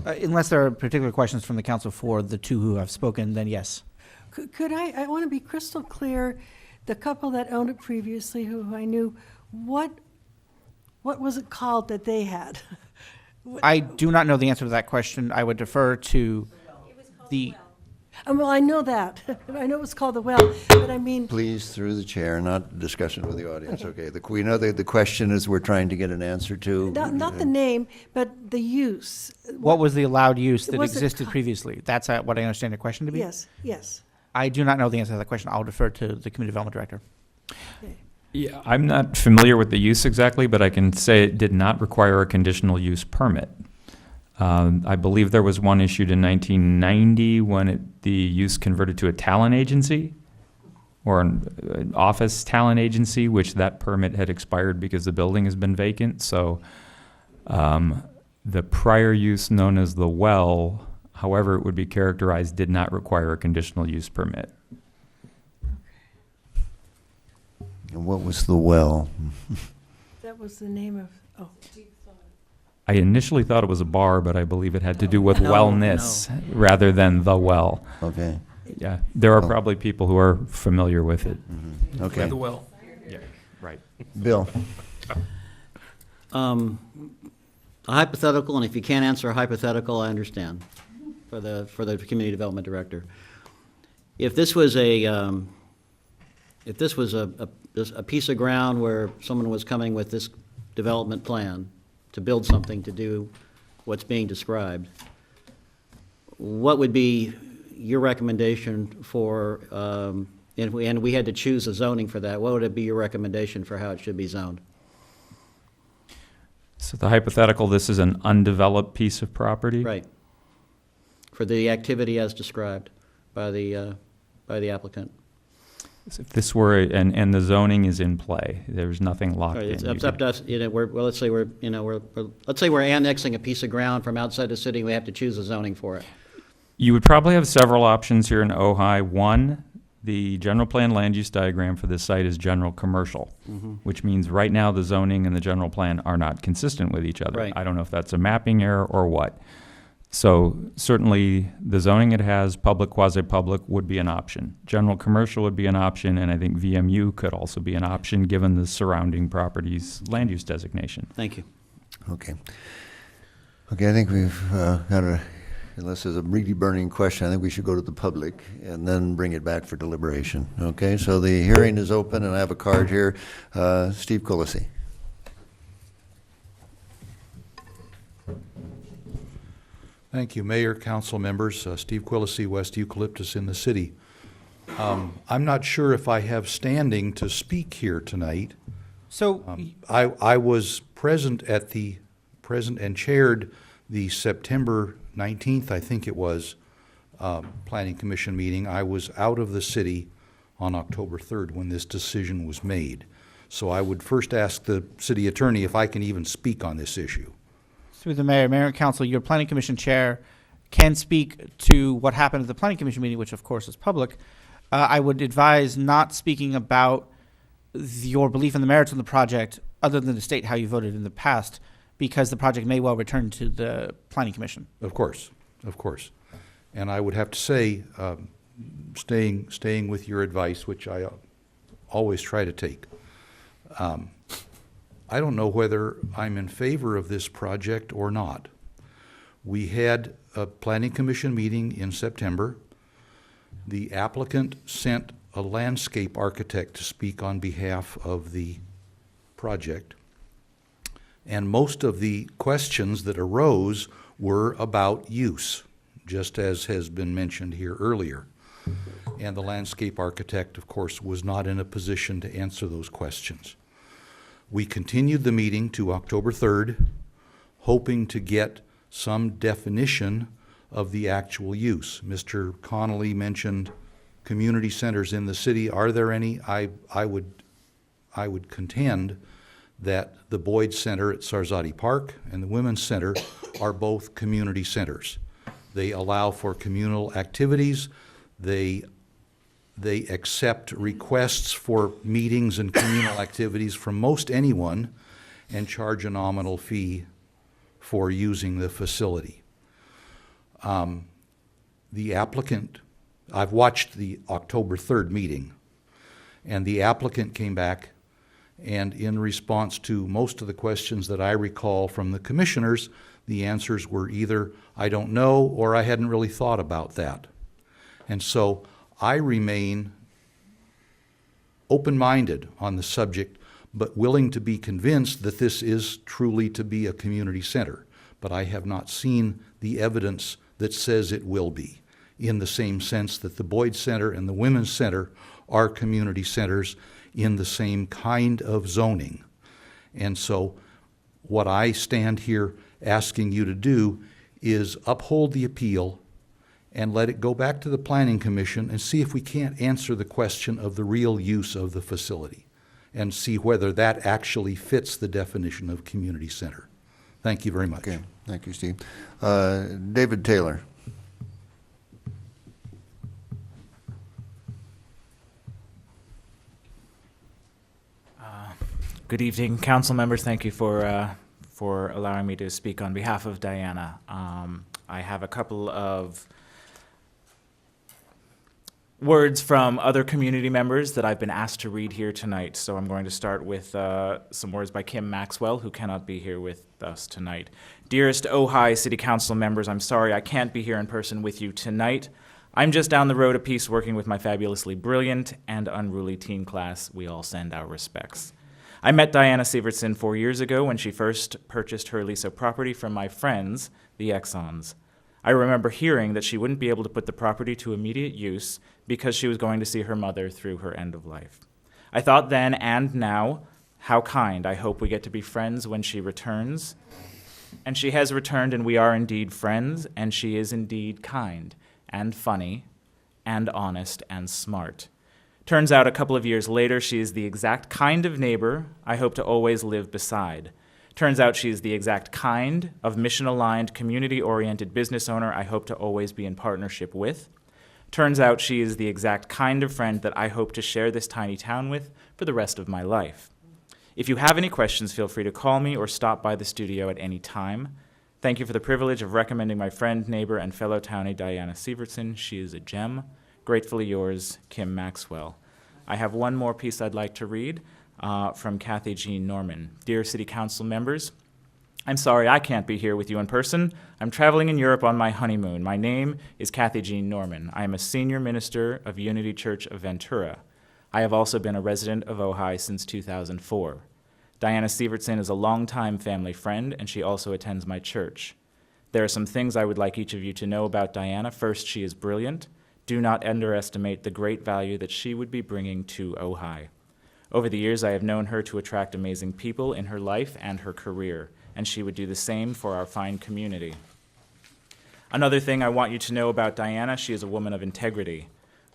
Unless there are particular questions from the council for the two who have spoken, then yes. Could I want to be crystal clear, the couple that owned it previously, who I knew, what was it called that they had? I do not know the answer to that question. I would defer to the... Well, I know that. I know it was called the well, but I mean... Please, through the chair, not discussion with the audience, okay? We know the question is we're trying to get an answer to. Not the name, but the use. What was the allowed use that Was it existed previously? That's what I understand the question to be? Yes, yes. I do not know the answer to that question. I'll defer to the community development director. Okay. Yeah, I'm not familiar with the use exactly, but I can say it did not require a conditional use permit. I believe there was one issued in 1990 when the use converted to a talent agency, or an office talent agency, which that permit had expired because the building has been vacant. So the prior use, known as the well, however it would be characterized, did not require a conditional use permit. And what was the well? That was the name of, oh. I initially thought it was a bar, but I believe it had to do with No, wellness rather than the well. Okay, Yeah, there are probably people who are familiar with it. okay. The well. Yeah, right. Bill? A hypothetical, and if you can't answer a hypothetical, I understand, for the community development director. If this was a piece of ground where someone was coming with this development plan to build something to do what's being described, what would be your recommendation for, and we had to choose a zoning for that, what would it be your recommendation for how it should be zoned? So the hypothetical, this is an undeveloped piece of property? Right. For the activity as described by the applicant. So if this were, and the zoning is in play, there's nothing locked Right, in. it's You up to could- us, let's say let's say we're annexing a piece of ground from outside the city, we have to choose a zoning for it. You would probably have several options here in Ojai. One, the general plan land use diagram for this site is general commercial, which means right now the zoning and the general plan are not consistent with each other. Right. I don't know if that's a mapping error or what. So certainly the zoning it has, public, quasi-public, would be an option. General commercial would be an option, and I think VMU could also be an option given the surrounding properties land use designation. Thank you. Okay. Okay, I think we've got unless there's a really burning question, I think we should go to the public and then bring it back for deliberation. Okay, so the hearing is open, and I have a card here. Steve Quillisi. Thank you, Mayor, council members. Steve Quillisi, West Eucalyptus in the city. I'm not sure if I have standing to speak here tonight. So, I was present and chaired the September 19th, I think it was, Planning Commission meeting. I was out of the city on October 3rd when this decision was made. So I would first ask the city attorney if I can even speak on this issue. through the mayor, mayor and council, your planning commission chair can speak to what happened at the planning commission meeting, which of course is public. I would advise not speaking about your belief in the merits of the project, other than to state how you voted in the past, because the project may well return to the planning commission. Of course. And I would have to say, staying with your advice, which I always try to take. I don't know whether I'm in favor of this project or not. We had a planning commission meeting in September. The applicant sent a landscape architect to speak on behalf of the project. And most of the questions that arose were about use, just as has been mentioned here earlier. And the landscape architect, of course, was not in a position to answer those questions. We continued the meeting to October 3rd, hoping to get some definition of the actual use. Mr. Connolly mentioned community centers in the city. Are there any? I would contend that the Boyd Center at Sarzati Park and the Women's Center are both community centers. They allow for communal activities. They accept requests for meetings and communal activities from most anyone and charge a nominal fee for using the facility. The applicant, I've watched the October 3rd meeting, and the applicant came back, and in response to most of the questions that I recall from the commissioners, the answers were either, I don't know, or I hadn't really thought about that. And so I remain open-minded on the subject, but willing to be convinced that this is truly to be a community center. But I have not seen the evidence that says it will be, in the same sense that the Boyd Center and the Women's Center are community centers in the same kind of zoning. And so what I stand here asking you to do is uphold the appeal and let it go back to the Planning Commission and see if we can't answer the question of the real use of the facility and see whether that actually fits the definition of community center. Thank you very much. Okay, thank you, Steve. David Taylor. Good evening, council members. Thank you for allowing me to speak on behalf of Diana. I have a couple of words from other community members that I've been asked to read here tonight. So I'm going to start with some words by Kim Maxwell, who cannot be here with us tonight. Dearest Ojai City Council members, I'm sorry I can't be here in person with you tonight. I'm just down the road a piece working with my fabulously brilliant and unruly teen class. We all send our respects. I met Diana Sievertson 4 years ago when she first purchased her lease of property from my friends, the Exxons. I remember hearing that she wouldn't be able to put the property to immediate use because she was going to see her mother through her end of life. I thought then and now, how kind. I hope we get to be friends when she returns. And she has returned, and we are indeed friends, and she is indeed kind and funny and honest and smart. Turns out a couple of years later, she is the exact kind of neighbor I hope to always live beside. Turns out she is the exact kind of mission-aligned, community-oriented business owner I hope to always be in partnership with. Turns out she is the exact kind of friend that I hope to share this tiny town with for the rest of my life. If you have any questions, feel free to call me or stop by the studio at any time. Thank you for the privilege of recommending my friend, neighbor, and fellow townie, Diana Sievertson. She is a gem. Gratefully yours, Kim Maxwell. I have one more piece I'd like to read from Kathy Jean Norman. Dear City Council members, I'm sorry I can't be here with you in person. I'm traveling in Europe on my honeymoon. My name is Kathy Jean Norman. I am a senior minister of Unity Church of Ventura. I have also been a resident of Ojai since 2004. Diana Sievertson is a longtime family friend, and she also attends my church. There are some things I would like each of you to know about Diana. First, she is brilliant. Do not underestimate the great value that she would be bringing to Ojai. Over the years, I have known her to attract amazing people in her life and her career, and she would do the same for our fine community. Another thing I want you to know about Diana, she is a woman of integrity.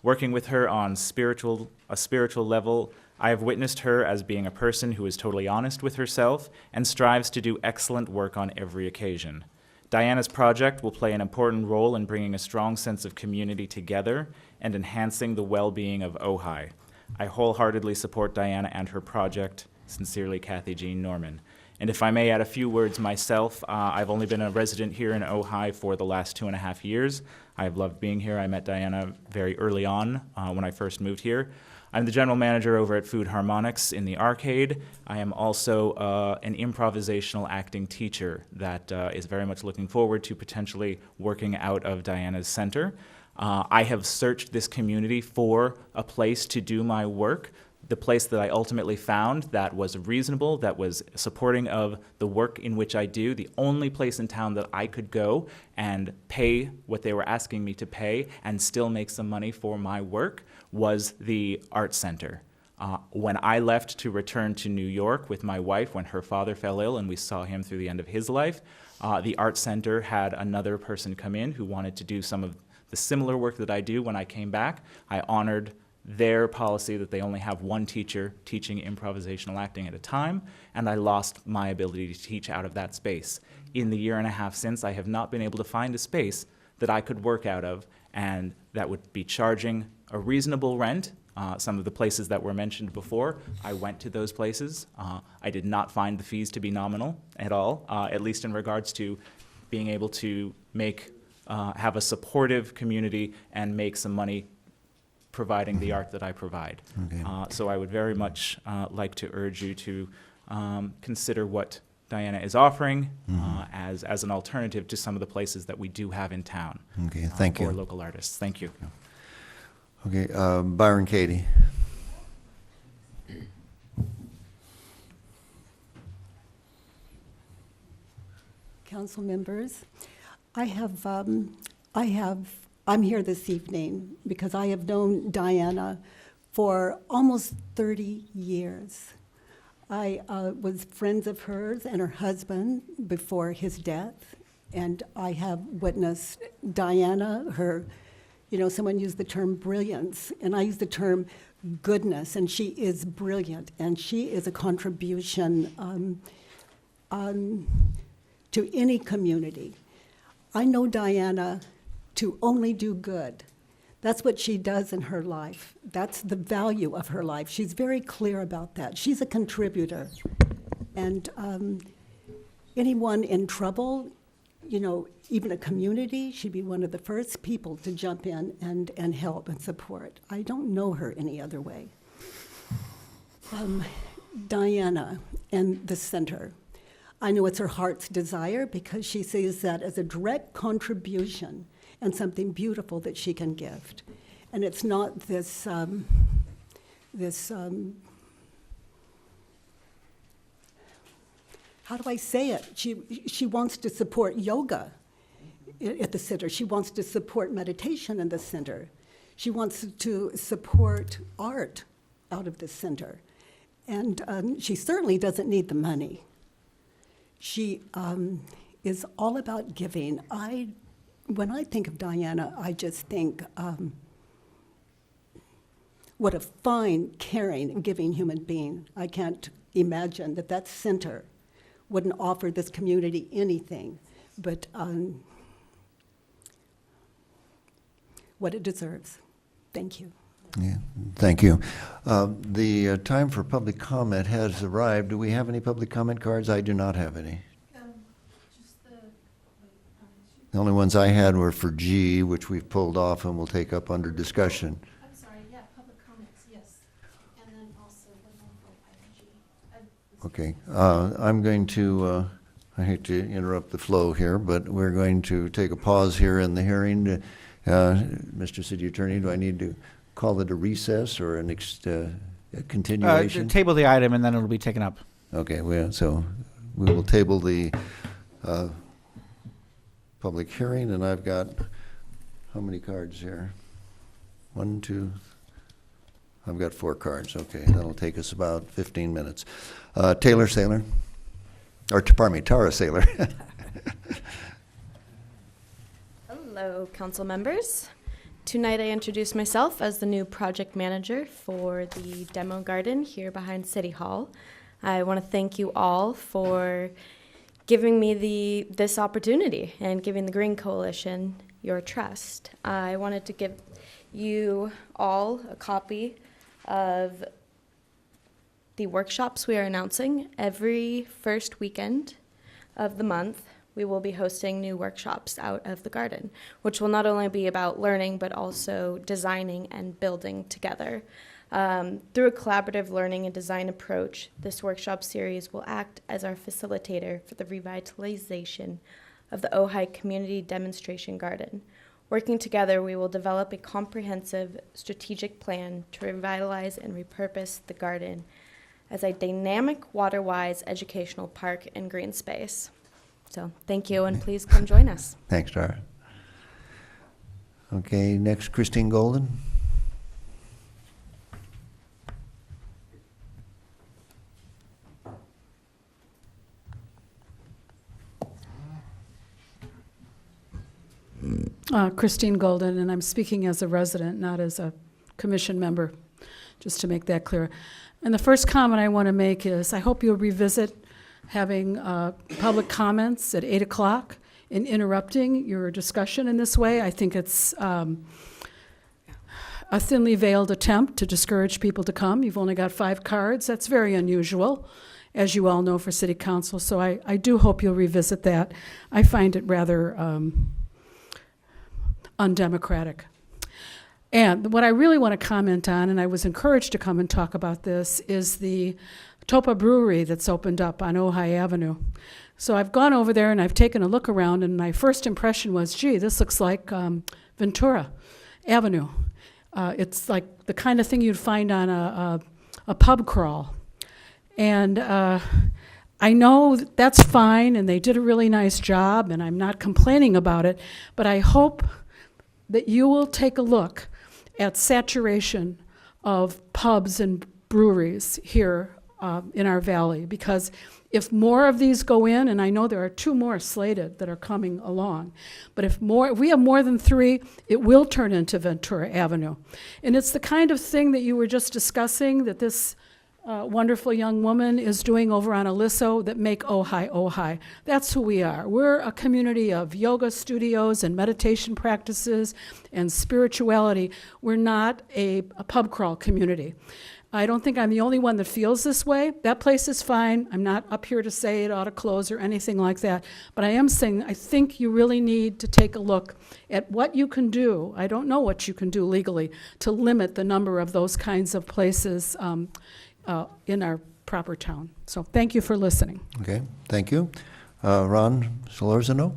Working with her on a spiritual level, I have witnessed her as being a person who is totally honest with herself and strives to do excellent work on every occasion. Diana's project will play an important role in bringing a strong sense of community together and enhancing the well-being of Ojai. I wholeheartedly support Diana and her project. Sincerely, Kathy Jean Norman. And if I may add a few words myself, I've only been a resident here in Ojai for the last 2.5 years. I've loved being here. I met Diana very early on when I first moved here. I'm the general manager over at Food Harmonics in the arcade. I am also an improvisational acting teacher that is very much looking forward to potentially working out of Diana's center. I have searched this community for a place to do my work. The place that I ultimately found that was reasonable, that was supporting of the work in which I do, the only place in town that I could go and pay what they were asking me to pay and still make some money for my work was the Art Center. When I left to return to New York with my wife when her father fell ill and we saw him through the end of his life, the Art Center had another person come in who wanted to do some of the similar work that I do. When I came back, I honored their policy that they only have one teacher teaching improvisational acting at a time, and I lost my ability to teach out of that space. In the 1.5 years since, I have not been able to find a space that I could work out of and that would be charging a reasonable rent. Some of the places that were mentioned before, I went to those places. I did not find the fees to be nominal at all, at least in regards to being able to have a supportive community and make some money providing the art that I provide. Okay. So I would very much like to urge you to consider what Diana is offering as an alternative to some of the places that we do have in town. Okay, thank you. For local artists. Thank you. Okay, Byron Katie. Council members, I'm here this evening because I have known Diana for almost 30 years. I was friends of hers and her husband before his death, and I have witnessed Diana, someone used the term brilliance, and I use the term goodness, and she is brilliant, and she is a contribution to any community. I know Diana to only do good. That's what she does in her life. That's the value of her life. She's very clear about that. She's a contributor. And anyone in trouble, even a community, she'd be one of the first people to jump in and help and support. I don't know her any other way. Diana and the center. I know it's her heart's desire because she sees that as a direct contribution and something beautiful that she can gift. And it's not this, how do I say it? She wants to support yoga at the center. She wants to support meditation in the center. She wants to support art out of the center. And she certainly doesn't need the money. She is all about giving. When I think of Diana, I just think, what a fine, caring, and giving human being. I can't imagine that center wouldn't offer this community anything but what it deserves. Thank you. Yeah, thank you. The time for public comment has arrived. Do we have any public comment cards? I do not have any. The only ones I had were for G, which we've pulled off and we'll take up under discussion. I'm sorry, yeah, public comments, yes. And then also one more for item G. Okay, I'm going to, I hate to interrupt the flow here, but we're going to take a pause here in the hearing. Mr. City Attorney, do I need to call it a recess or a continuation? Table the item and then it'll be taken up. Okay, so we will table the public hearing, and I've got, how many cards here? 1, 2, I've got 4 cards. Okay, that'll take us about 15 minutes. Tara Saylor. Hello, council members. Tonight I introduce myself as the new project manager for the demo garden here behind City Hall. I want to thank you all for giving me this opportunity and giving the Green Coalition your trust. I wanted to give you all a copy of the workshops we are announcing. Every first weekend of the month, we will be hosting new workshops out of the garden, which will not only be about learning, but also designing and building together. Through a collaborative learning and design approach, this workshop series will act as our facilitator for the revitalization of the Ojai Community Demonstration Garden. Working together, we will develop a comprehensive strategic plan to revitalize and repurpose the garden as a dynamic, water-wise educational park and green space. So thank you, and please come join us. Thanks, Tara. Okay, next, Christine Golden. Christine Golden, and I'm speaking as a resident, not as a commission member, just to make that clear. And the first comment I want to make is I hope you'll revisit having public comments at 8 o'clock and interrupting your discussion in this way. I think it's a thinly veiled attempt to discourage people to come. You've only got 5 cards. That's very unusual, as you all know, for city council. So I do hope you'll revisit that. I find it rather undemocratic. And what I really want to comment on, and I was encouraged to come and talk about this, is the Topa Brewery that's opened up on Ojai Avenue. So I've gone over there and I've taken a look around, and my first impression was, gee, this looks like Ventura Avenue. It's like the kind of thing you'd find on a pub crawl. And I know that's fine, and they did a really nice job, and I'm not complaining about it, but I hope that you will take a look at saturation of pubs and breweries here in our valley, because if more of these go in, and I know there are 2 more slated that are coming along, but if we have more than 3, it will turn into Ventura Avenue. And it's the kind of thing that you were just discussing that this wonderful young woman is doing over on Aliso that make Ojai Ojai. That's who we are. We're a community of yoga studios and meditation practices and spirituality. We're not a pub crawl community. I don't think I'm the only one that feels this way. That place is fine. I'm not up here to say it ought to close or anything like that. But I am saying I think you really need to take a look at what you can do. I don't know what you can do legally to limit the number of those kinds of places in our proper town. So thank you for listening. Okay, thank you. Ron Solorzano?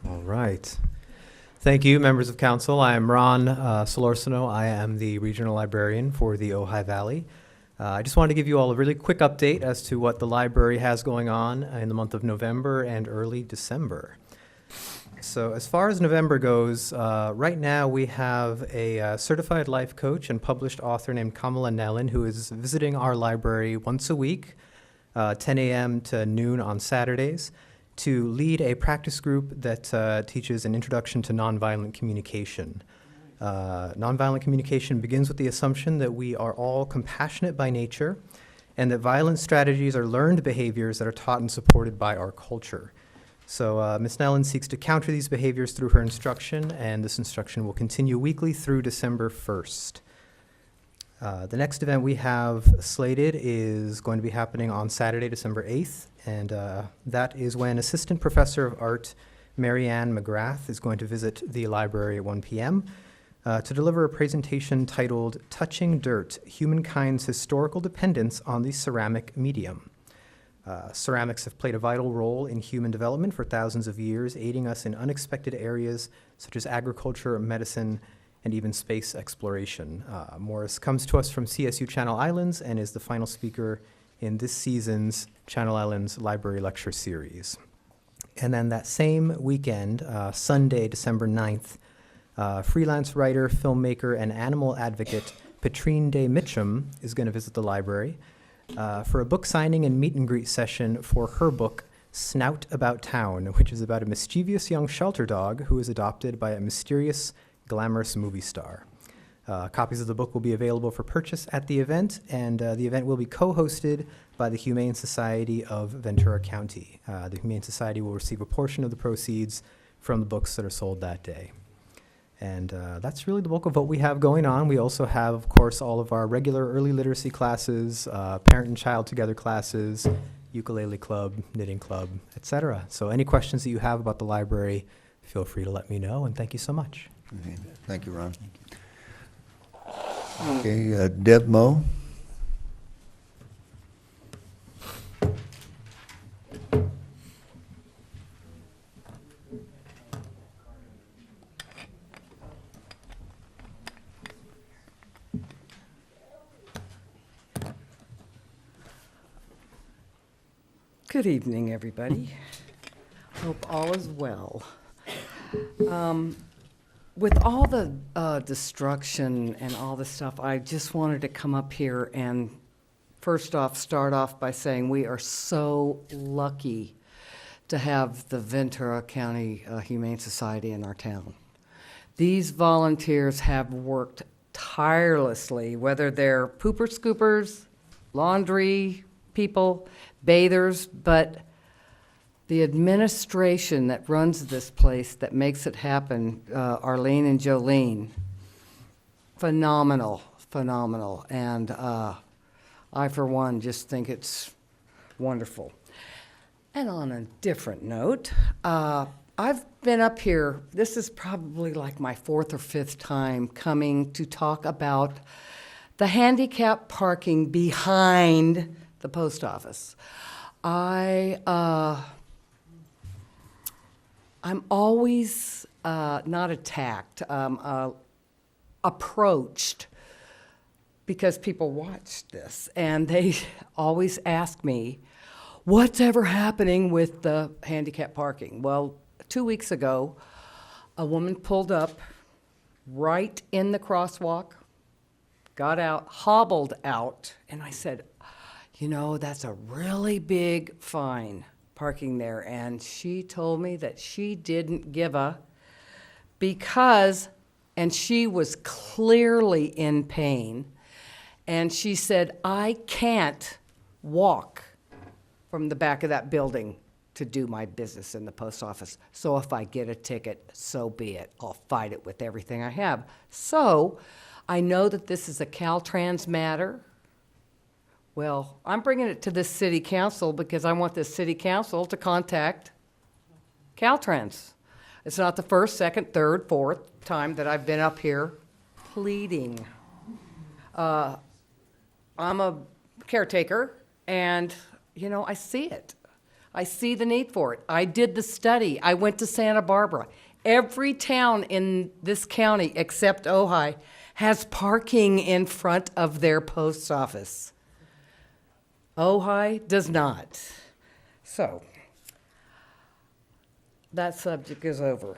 All right. Thank you, members of council. I am Ron Solorzano. I am the regional librarian for the Ojai Valley. I just wanted to give you all a really quick update as to what the library has going on in the month of November and early December. So as far as November goes, right now we have a certified life coach and published author named Kamala Nellin, who is visiting our library once a week, 10 a.m. to noon on Saturdays, to lead a practice group that teaches an introduction to nonviolent communication. Nonviolent communication begins with the assumption that we are all compassionate by nature and that violent strategies are learned behaviors that are taught and supported by our culture. So Ms. Nellin seeks to counter these behaviors through her instruction, and this instruction will continue weekly through December 1st. The next event we have slated is going to be happening on Saturday, December 8th, and that is when Assistant Professor of Art Marianne McGrath is going to visit the library at 1 p.m. To deliver a presentation titled Touching Dirt, Humankind's Historical Dependence on the Ceramic Medium. Ceramics have played a vital role in human development for thousands of years, aiding us in unexpected areas such as agriculture, medicine, and even space exploration. Morris comes to us from CSU Channel Islands and is the final speaker in this season's Channel Islands Library Lecture Series. And then that same weekend, Sunday, December 9th, freelance writer, filmmaker, and animal advocate Patrine Day Mitchum is going to visit the library for a book signing and meet and greet session for her book, Snout About Town, which is about a mischievous young shelter dog who is adopted by a mysterious, glamorous movie star. Copies of the book will be available for purchase at the event, and the event will be co-hosted by the Humane Society of Ventura County. The Humane Society will receive a portion of the proceeds from the books that are sold that day. And that's really the bulk of what we have going on. We also have, of course, all of our regular early literacy classes, parent and child together classes, ukulele club, knitting club, etc. So any questions that you have about the library, feel free to let me know, and thank you so much. Okay. Thank you, Ron. Okay, Deb Moe? Good evening, everybody. Hope all is well. With all the destruction and all the stuff, I just wanted to come up here and first off, start off by saying we are so lucky to have the Ventura County Humane Society in our town. These volunteers have worked tirelessly, whether they're pooper scoopers, laundry people, bathers, but the administration that runs this place that makes it happen, Arlene and Jolene, phenomenal. And I, for one, just think it's wonderful. And on a different note, I've been up here, this is probably like my 4th or 5th time coming to talk about the handicap parking behind the post office. I'm always not attacked, approached, because people watch this, and they always ask me, what's ever happening with the handicap parking? Well, 2 weeks ago, a woman pulled up right in the crosswalk, got out, hobbled out, and I said, you know, that's a really big fine parking there. And she told me that she didn't give a because, and she was clearly in pain, and she said, I can't walk from the back of that building to do my business in the post office. So if I get a ticket, so be it. I'll fight it with everything I have. So I know that this is a Caltrans matter. Well, I'm bringing it to this city council because I want this city council to contact Caltrans. It's not the first, second, third, fourth time that I've been up here pleading. I'm a caretaker, and, you know, I see it. I see the need for it. I did the study. I went to Santa Barbara. Every town in this county except Ojai has parking in front of their post office. Ojai does not. So, that subject is over.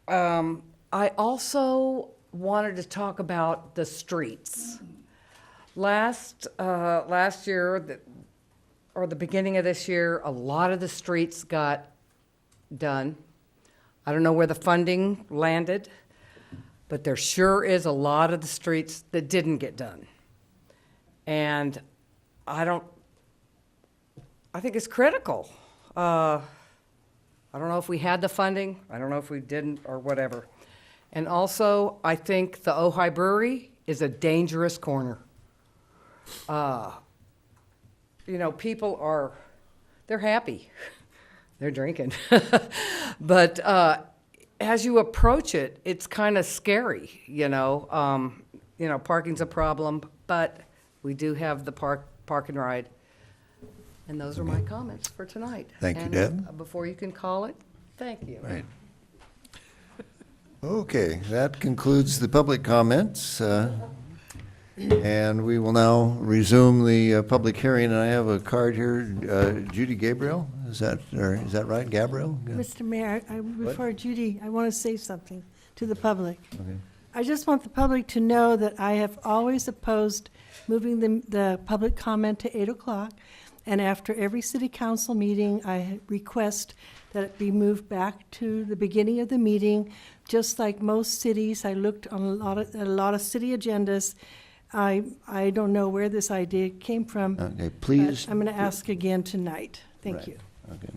I also wanted to talk about the streets. Last year, or the beginning of this year, a lot of the streets got done. I don't know where the funding landed, but there sure is a lot of the streets that didn't get done. And I think it's critical. I don't know if we had the funding. I don't know if we didn't or whatever. And also, I think the Ojai Brewery is a dangerous corner. You know, people they're happy. They're drinking. But as you approach it, it's kind of scary, you know. Parking's a problem, but we do have the park and ride. And those are my comments for tonight. Thank you, Deb. Before you can call it, thank you. Right. Okay, that concludes the public comments. And we will now resume the public hearing. And I have a card here, Judy Gabriel, is that right, Gabriel? Yeah. Mr. Mayor, before Judy, I want to say something to the public. Okay. I just want the public to know that I have always opposed moving the public comment to 8 o'clock. And after every city council meeting, I request that it be moved back to the beginning of the meeting. Just like most cities, I looked on a lot of city agendas. I don't know where this idea came from. Okay, please. I'm going to ask again tonight. Thank Right. you. Okay.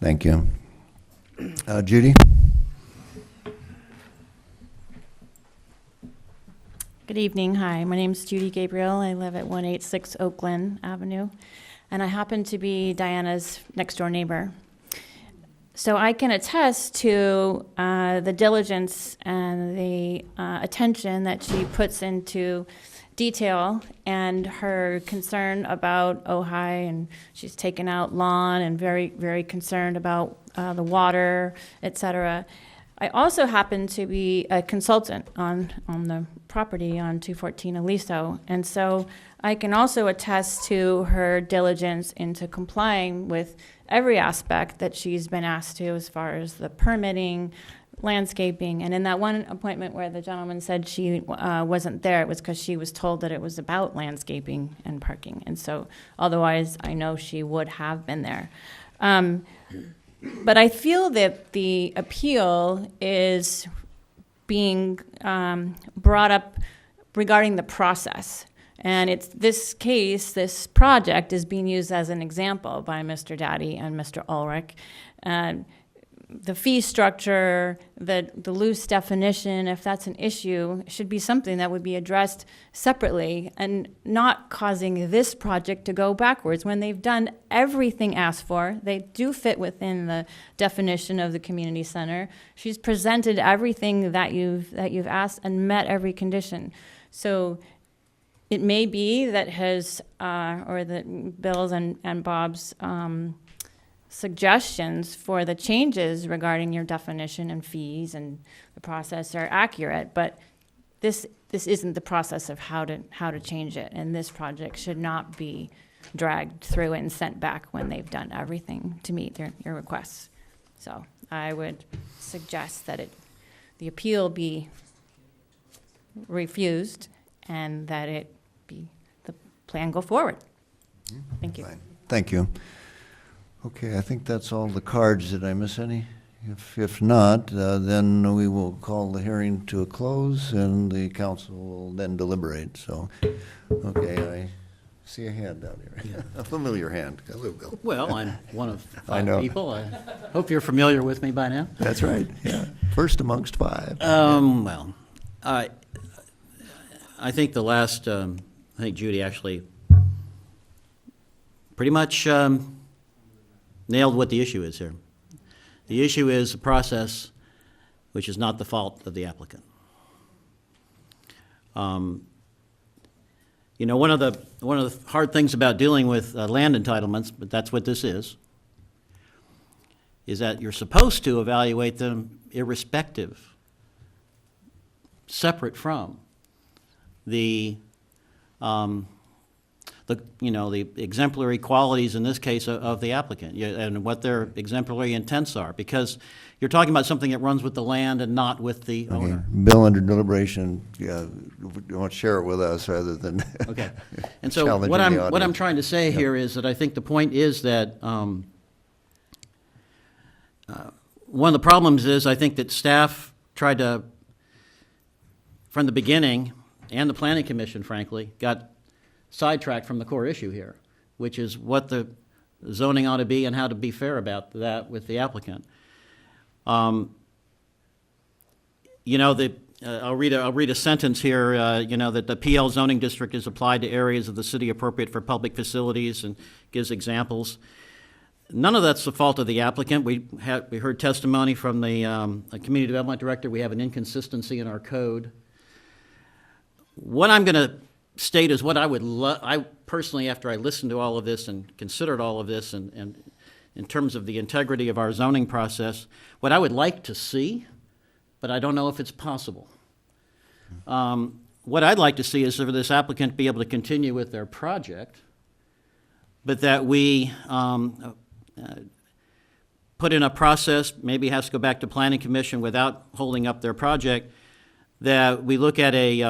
Thank you. Judy? Good evening. Hi, my name is Judy Gabriel. I live at 186 Oakland Avenue, and I happen to be Diana's next door neighbor. So I can attest to the diligence and the attention that she puts into detail and her concern about Ojai, and she's taken out lawn and very, very concerned about the water, etc. I also happen to be a consultant on the property on 214 Aliso, and so I can also attest to her diligence into complying with every aspect that she's been asked to as far as the permitting, landscaping, and in that one appointment where the gentleman said she wasn't there, it was because she was told that it was about landscaping and parking, and so otherwise I know she would have been there. But I feel that the appeal is being brought up regarding the process. And it's this case, this project is being used as an example by Mr. Daddy and Mr. Ulrich. The fee structure, the loose definition, if that's an issue, should be something that would be addressed separately and not causing this project to go backwards when they've done everything asked for. They do fit within the definition of the community center. She's presented everything that you've asked and met every condition. So it may be that his or that Bill's and Bob's suggestions for the changes regarding your definition and fees and the process are accurate, but this isn't the process of how to change it, and this project should not be dragged through and sent back when they've done everything to meet your requests. So I would suggest that the appeal be refused and that the plan go forward. Thank you. Fine. Thank you. Okay, I think that's all the cards. Did I miss any? If not, then we will call the hearing to a close, and the council will then deliberate. So, okay, I see a hand down here. A familiar hand. Hello, Bill. Well, I'm one of I 5 know. people. I hope you're familiar with me by now. That's right, yeah. First amongst 5. Well, I think the last, I think Judy actually pretty much nailed what the issue is here. The issue is the process, which is not the fault of the applicant. You know, one of the hard things about dealing with land entitlements, but that's what this is that you're supposed to evaluate them irrespective, separate from the exemplary qualities in this case of the applicant and what their exemplary intents are, because you're talking about something that runs with the land and not with the owner. Bill, under deliberation, you want to share it with us rather than Okay. And so challenging what the I'm audience. trying to say here is that I think the point is that one of the problems is I think that staff tried to, from the beginning, and the Planning Commission, frankly, got sidetracked from the core issue here, which is what the zoning ought to be and how to be fair about that with the applicant. You know, I'll read a sentence here. That the PL zoning district is applied to areas of the city appropriate for public facilities, and gives examples. None of that's the fault of the applicant. We heard testimony from the community development director. We have an inconsistency in our code. What I'm going to state is what I would I personally, after I listened to all of this and considered all of this, and in terms of the integrity of our zoning process, what I would like to see, but I don't know if it's possible. What I'd like to see is for this applicant to be able to continue with their project, but that we put in a process, maybe has to go back to Planning Commission without holding up their project, that we look at a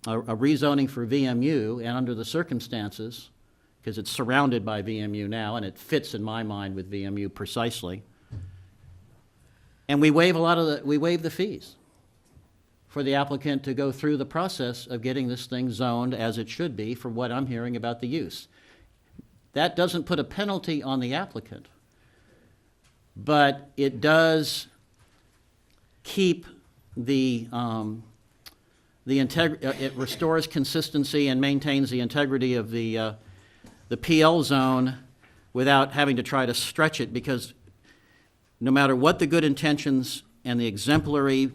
rezoning for VMU, and under the circumstances, because it's surrounded by VMU now, and it fits in my mind with VMU precisely, and we waive the fees for the applicant to go through the process of getting this thing zoned as it should be for what I'm hearing about the use. That doesn't put a penalty on the applicant, but it does keep the it restores consistency and maintains the integrity of the PL zone without having to try to stretch it, because no matter what the good intentions and the exemplary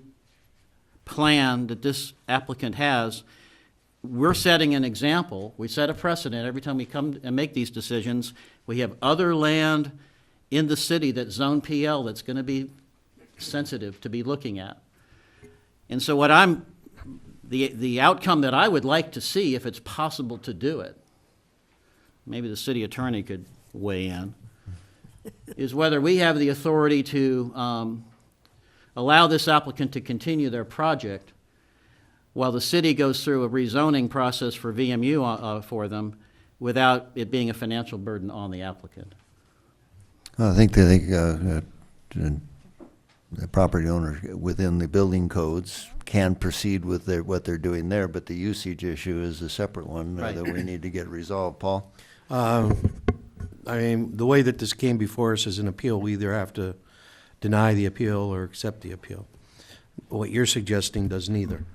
plan that this applicant has, we're setting an example. We set a precedent every time we come and make these decisions. We have other land in the city that's zone PL that's going to be sensitive to be looking at. And so the outcome that I would like to see, if it's possible to do it, maybe the city attorney could weigh in, is whether we have the authority to allow this applicant to continue their project while the city goes through a rezoning process for VMU for them without it being a financial burden on the applicant. I think the property owner within the building codes can proceed with what they're doing there, but the usage issue is a separate one that we need to get resolved. Paul? I mean, the way that this came before us as an appeal, we either have to deny the appeal or accept the appeal. What you're suggesting does neither.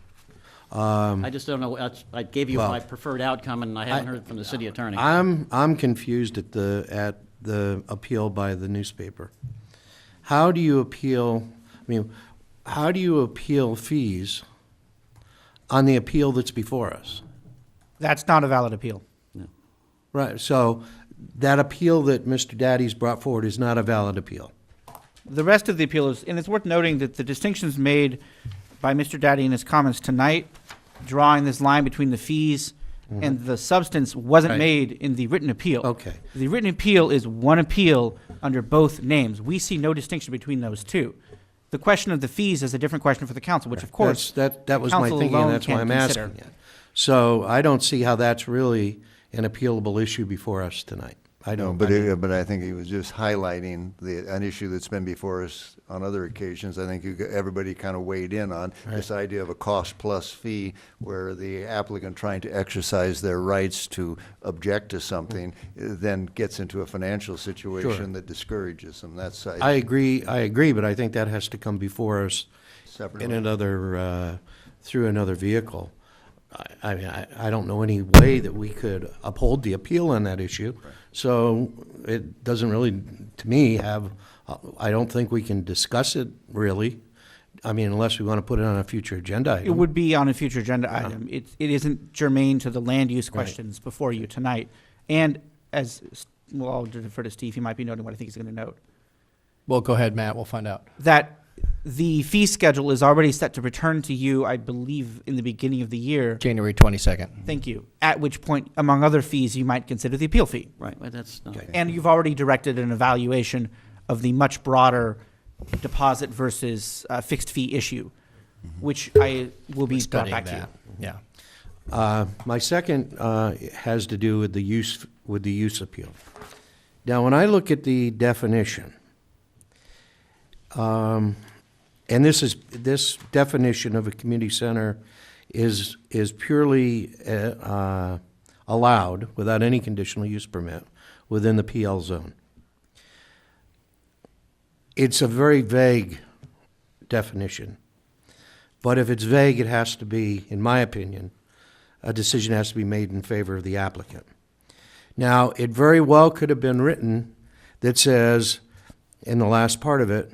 I just don't know. I gave you well, my preferred outcome, and I haven't heard from the city attorney. I'm confused at the appeal by the newspaper. How do you appeal? I mean, how do you appeal fees on the appeal that's before us? That's not a valid appeal. No. Right. So that appeal that Mr. Daddy's brought forward is not a valid appeal. The rest of the appeal is, and it's worth noting that the distinctions made by Mr. Daddy in his comments tonight, drawing this line between the fees and the substance, wasn't Right. made in the written appeal. Okay. The written appeal is one appeal under both names. We see no distinction between those two. The question of the fees is a different question for the council, which of course that was the my council thinking, alone and that's why can I'm consider. asking it. So I don't see how that's really an appealable issue before us tonight. I don't. But I think he was just highlighting an issue that's been before us on other occasions. I think everybody kind of weighed in on this idea of a cost-plus fee, where the applicant trying to exercise their rights to object to something then gets into a financial situation that discourages them. That's I agree, but I think that has to come before us separately. in another, through another vehicle. I mean, I don't know any way that we could uphold the appeal on that issue. So it doesn't really, to me, I don't think we can discuss it really. I mean, unless we want to put it on a future agenda item. It would be on a future agenda item. It isn't germane to the land use questions before you tonight. And well, I'll defer to Steve. He might be noting what I think he's going to note. Well, go ahead, Matt, we'll find out. That the fee schedule is already set to return to you, I believe, in the beginning of the year. January 22nd. Thank you. At which point, among other fees, you might consider the appeal fee. Right, well, that's not. And you've already directed an evaluation of the much broader deposit versus fixed fee issue, which I will be brought back to you. Yeah. My second has to do with the use appeal. Now, when I look at the definition, and this definition of a community center is purely allowed without any conditional use permit within the PL zone. It's a very vague definition, but if it's vague, it has to be, in my opinion, a decision has to be made in favor of the applicant. Now, it very well could have been written that says, in the last part of it,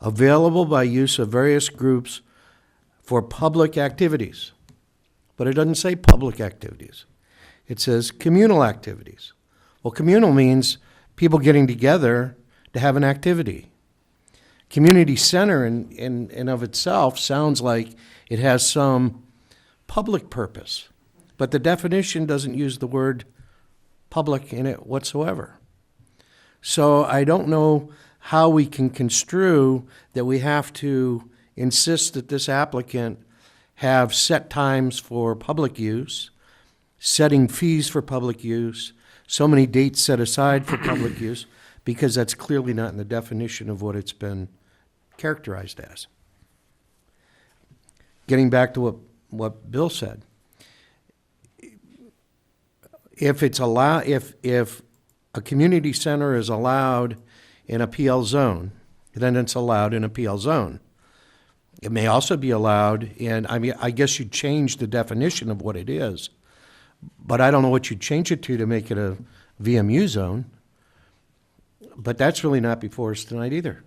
available by use of various groups for public activities. But it doesn't say public activities. It says communal activities. Well, communal means people getting together to have an activity. Community center in of itself sounds like it has some public purpose, but the definition doesn't use the word public in it whatsoever. So I don't know how we can construe that we have to insist that this applicant have set times for public use, setting fees for public use, so many dates set aside for public use, because that's clearly not in the definition of what it's been characterized as. Getting back to what Bill said, if a community center is allowed in a PL zone, then it's allowed in a PL zone. It may also be allowed, and I mean, I guess you'd change the definition of what it is, but I don't know what you'd change it to make it a VMU zone. But that's really not before us tonight either.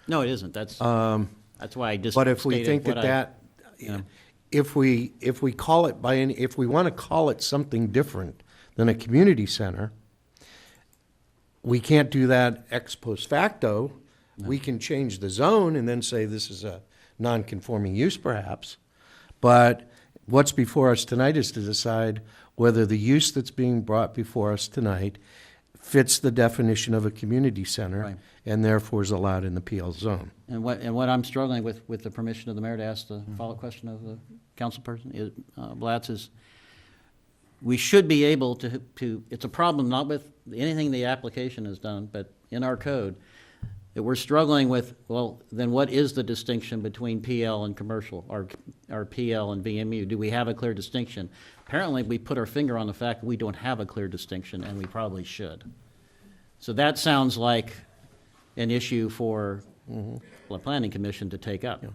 No, it isn't. That's why I just But if we stated think what you know, if we call it if we want to call it something different than a community center, we can't do that ex post facto. No. We can change the zone and then say this is a non-conforming use perhaps. But what's before us tonight is to decide whether the use that's being brought before us tonight fits the definition of a community center, right, and therefore is allowed in the PL zone. And what I'm struggling with the permission of the mayor to ask the follow-up question of the council person, is, Blatz, is we should be able to, it's a problem not with anything the application has done, but in our code, that we're struggling with, well, then what is the distinction between PL and commercial, or PL and VMU? Do we have a clear distinction? Apparently, we put our finger on the fact that we don't have a clear distinction, and we probably should. So that sounds like an issue for the Planning Commission to take up. Yeah.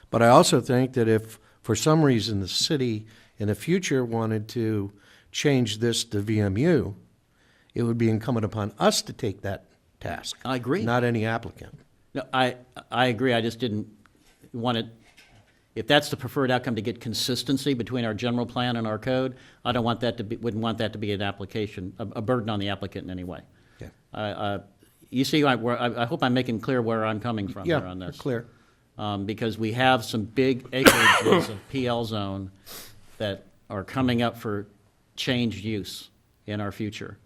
But I also think that if, for some reason, the city in the future wanted to change this to VMU, it would be incumbent upon us to take that task. I agree. Not any applicant. No, I agree. I just didn't want it. If that's the preferred outcome, to get consistency between our general plan and our code, I don't want that to be. Wouldn't want that to be an application, a burden on the applicant in any way. Yeah. You see, I hope I'm making clear where I'm coming from here on this. Clear. Because we have some big acreages of PL zone that are coming up for changed use in our future.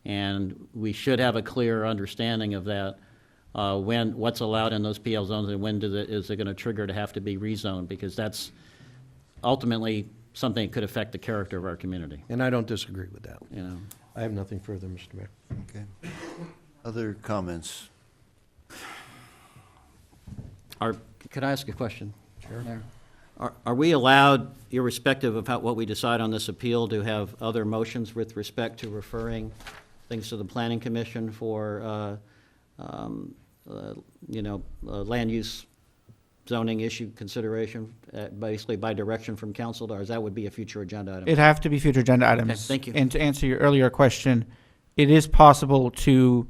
And we should have a clear understanding of that, what's allowed in those PL zones and when is it going to trigger to have to be rezoned, because that's ultimately something that could affect the character of our community. And I don't disagree with that. You know, I have nothing further, Mr. Mayor. Okay. Other comments? Could I ask a question? Sure. Mayor? Are we allowed, irrespective of what we decide on this appeal, to have other motions with respect to referring things to the Planning Commission for, land use zoning issue consideration, basically by direction from council, or that would be a future agenda item? It'd have to be future agenda items. Okay, thank you. And to answer your earlier question, it is possible to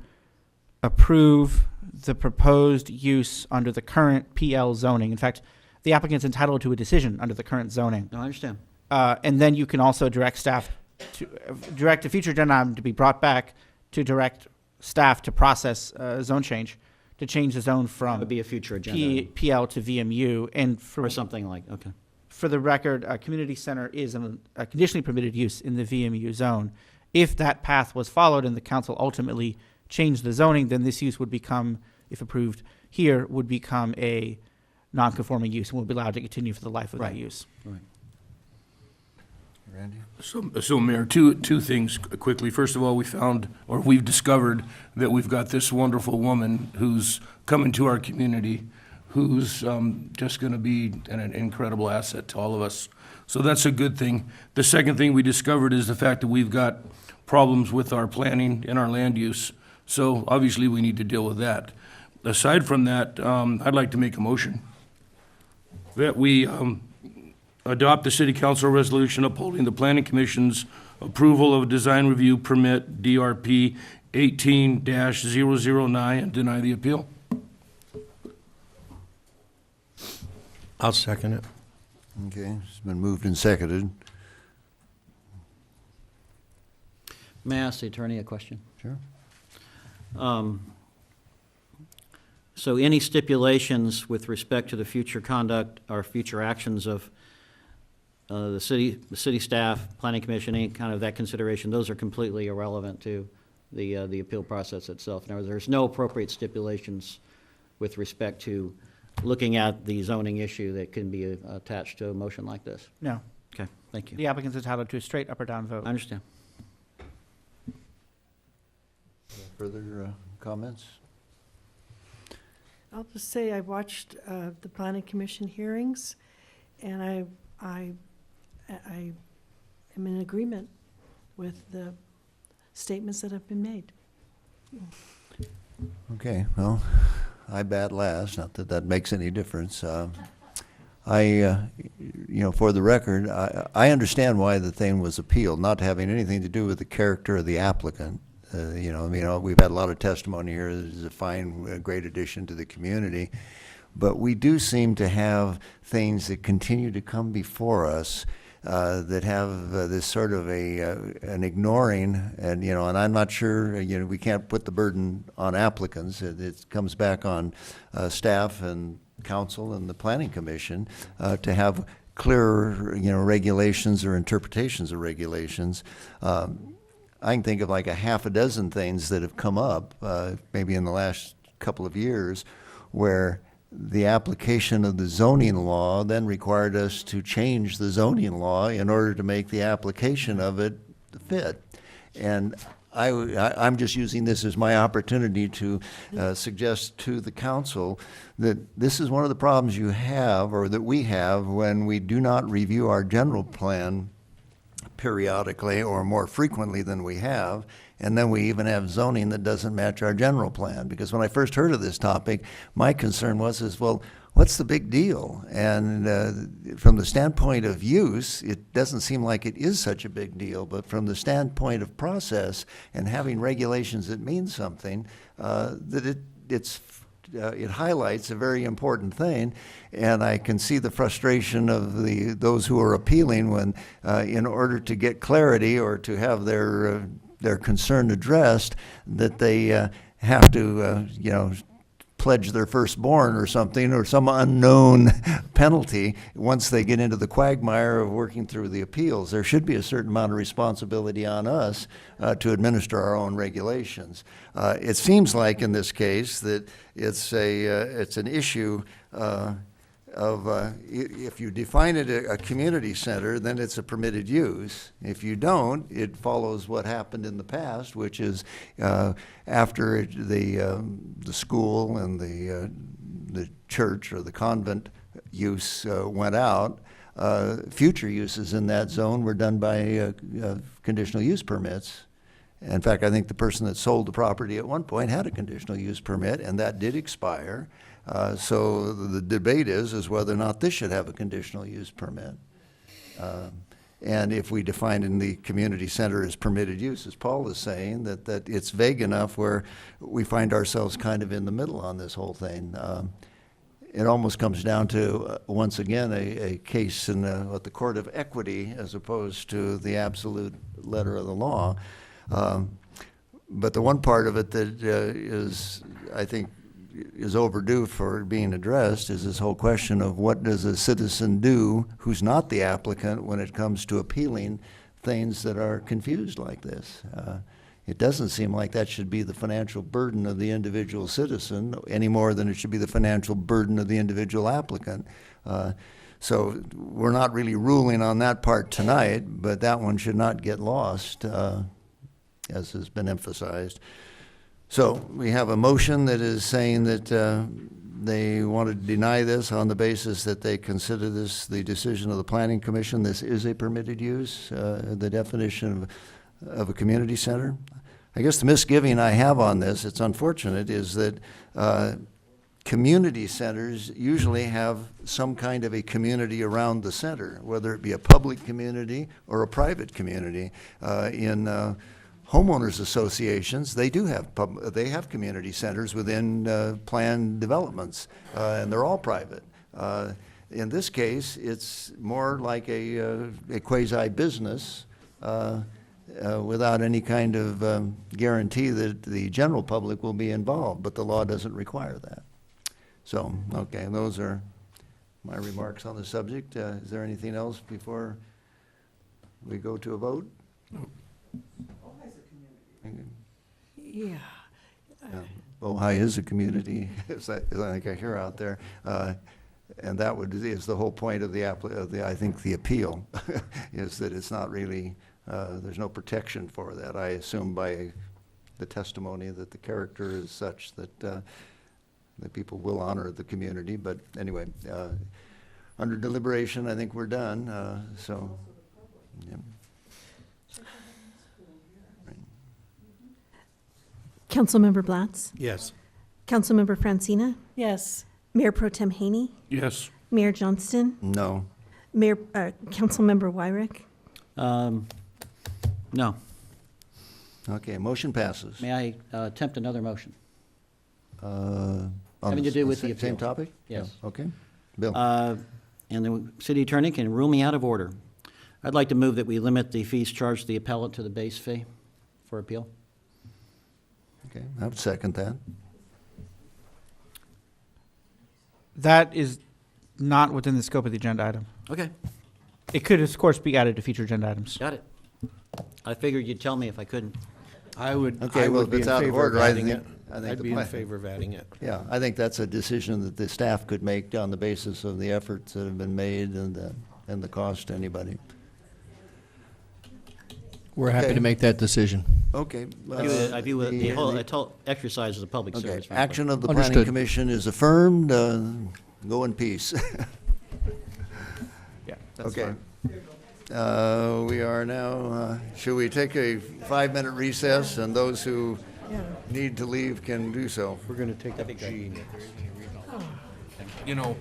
approve the proposed use under the current PL zoning. In fact, the applicant's entitled to a decision under the current zoning. No, I understand. And then you can also direct staff to direct a future agenda item to be brought back to direct staff to process zone change, to change the zone That from would be a future agenda item. PL to VMU. And Or something like, okay. for the record, a community center is a conditionally permitted use in the VMU zone. If that path was followed and the council ultimately changed the zoning, then this use would become, if approved here, would become a non-conforming use and will be allowed to continue for the life of that use. Right. Randy? So Mayor, two things quickly. First of all, we've discovered that we've got this wonderful woman who's coming to our community, who's just going to be an incredible asset to all of us. So that's a good thing. The second thing we discovered is the fact that we've got problems with our planning and our land use. So obviously we need to deal with that. Aside from that, I'd like to make a motion that we adopt the City Council resolution upholding the Planning Commission's approval of a design review permit DRP 18-009 and deny the appeal. I'll second it. Okay, it's been moved and seconded. May I ask the attorney a question? Sure. So any stipulations with respect to the future conduct or future actions of the city staff, planning commission, any kind of that consideration, those are completely irrelevant to the appeal process itself. Now, there's no appropriate stipulations with respect to looking at the zoning issue that can be attached to a motion like this. No. Okay, thank you. The applicant's entitled to a straight up or down vote. I understand. Further comments? I'll just say I watched the Planning Commission hearings, and I am in agreement with the statements that have been made. Okay, well, I bat last, not that that makes any difference. For the record, I understand why the thing was appealed, not having anything to do with the character of the applicant. We've had a lot of testimony here. This is a fine, great addition to the community. But we do seem to have things that continue to come before us that have this sort of an ignoring, and I'm not sure, we can't put the burden on applicants. It comes back on staff and council and the planning commission to have clearer, regulations or interpretations of regulations. I can think of like a half a dozen things that have come up, maybe in the last couple of years, where the application of the zoning law then required us to change the zoning law in order to make the application of it fit. And I'm just using this as my opportunity to suggest to the council that this is one of the problems you have, or that we have, when we do not review our general plan periodically or more frequently than we have, and then we even have zoning that doesn't match our general plan. Because when I first heard of this topic, my concern was, well, what's the big deal? And from the standpoint of use, it doesn't seem like it is such a big deal, but from the standpoint of process and having regulations that mean something, that it highlights a very important thing. And I can see the frustration of those who are appealing when, in order to get clarity or to have their concern addressed, that they have to, pledge their firstborn or something, or some unknown penalty once they get into the quagmire of working through the appeals. There should be a certain amount of responsibility on us to administer our own regulations. It seems like in this case that it's an issue of if you define it a community center, then it's a permitted use. If you don't, it follows what happened in the past, which is after the school and the church or the convent use went out, future uses in that zone were done by conditional use permits. In fact, I think the person that sold the property at one point had a conditional use permit, and that did expire. So the debate is whether or not this should have a conditional use permit. And if we define in the community center as permitted use, as Paul is saying, that it's vague enough where we find ourselves kind of in the middle on this whole thing. It almost comes down to, once again, a case in the court of equity as opposed to the absolute letter of the law. But the one part of it that is, I think, is overdue for being addressed is this whole question of what does a citizen do who's not the applicant when it comes to appealing things that are confused like this. It doesn't seem like that should be the financial burden of the individual citizen any more than it should be the financial burden of the individual applicant. So we're not really ruling on that part tonight, but that one should not get lost, as has been emphasized. So we have a motion that is saying that they want to deny this on the basis that they consider this the decision of the Planning Commission. This is a permitted use, the definition of a community center. I guess the misgiving I have on this, it's unfortunate, is that community centers usually have some kind of a community around the center, whether it be a public community or a private community. In homeowners associations, they do have community centers within planned developments, and they're all private. In this case, it's more like a quasi-business without any kind of guarantee that the general public will be involved, but the law doesn't require that. So, okay, those are my remarks on the subject. Is there anything else before we go to a vote? Yeah. Ojai is a community, as I think I hear out there, and that is the whole point of I think the appeal, is that it's not really, there's no protection for that. I assume by the testimony that the character is such that that people will honor the community. But anyway, under deliberation, I think we're done. Yeah. Councilmember Blatz? Yes. Councilmember Francina? Yes. Mayor Pro Tem Haney? Yes. Mayor Johnston, No. Councilmember Wyrick. No. Okay, motion passes. May I attempt another motion? On Having to do with the appeal. Same topic? Yes. Yeah, okay. Bill? And the city attorney can rule me out of order. I'd like to move that we limit the fees charged to the appellate to the base fee for appeal. Okay, I would second that. That is not within the scope of the agenda item. Okay, It could, of course, be added to future agenda items. got it. I figured you'd tell me if I couldn't. I would, Okay, I well, would if be in it's out of favor of order, I adding think- it. I think I'd the be in plan- favor of adding it. Yeah, I think that's a decision that the staff could make on the basis of the efforts that have been made and the cost to anybody. We're happy Okay. to make that decision. Okay. I view the whole exercise as a public Okay, service. frankly. action of the planning Understood. commission is affirmed. Go in peace. Yeah, that's Okay. fine. We are now, should we take a 5-minute recess, and those who need to leave can do so? We're going to take up G. You know,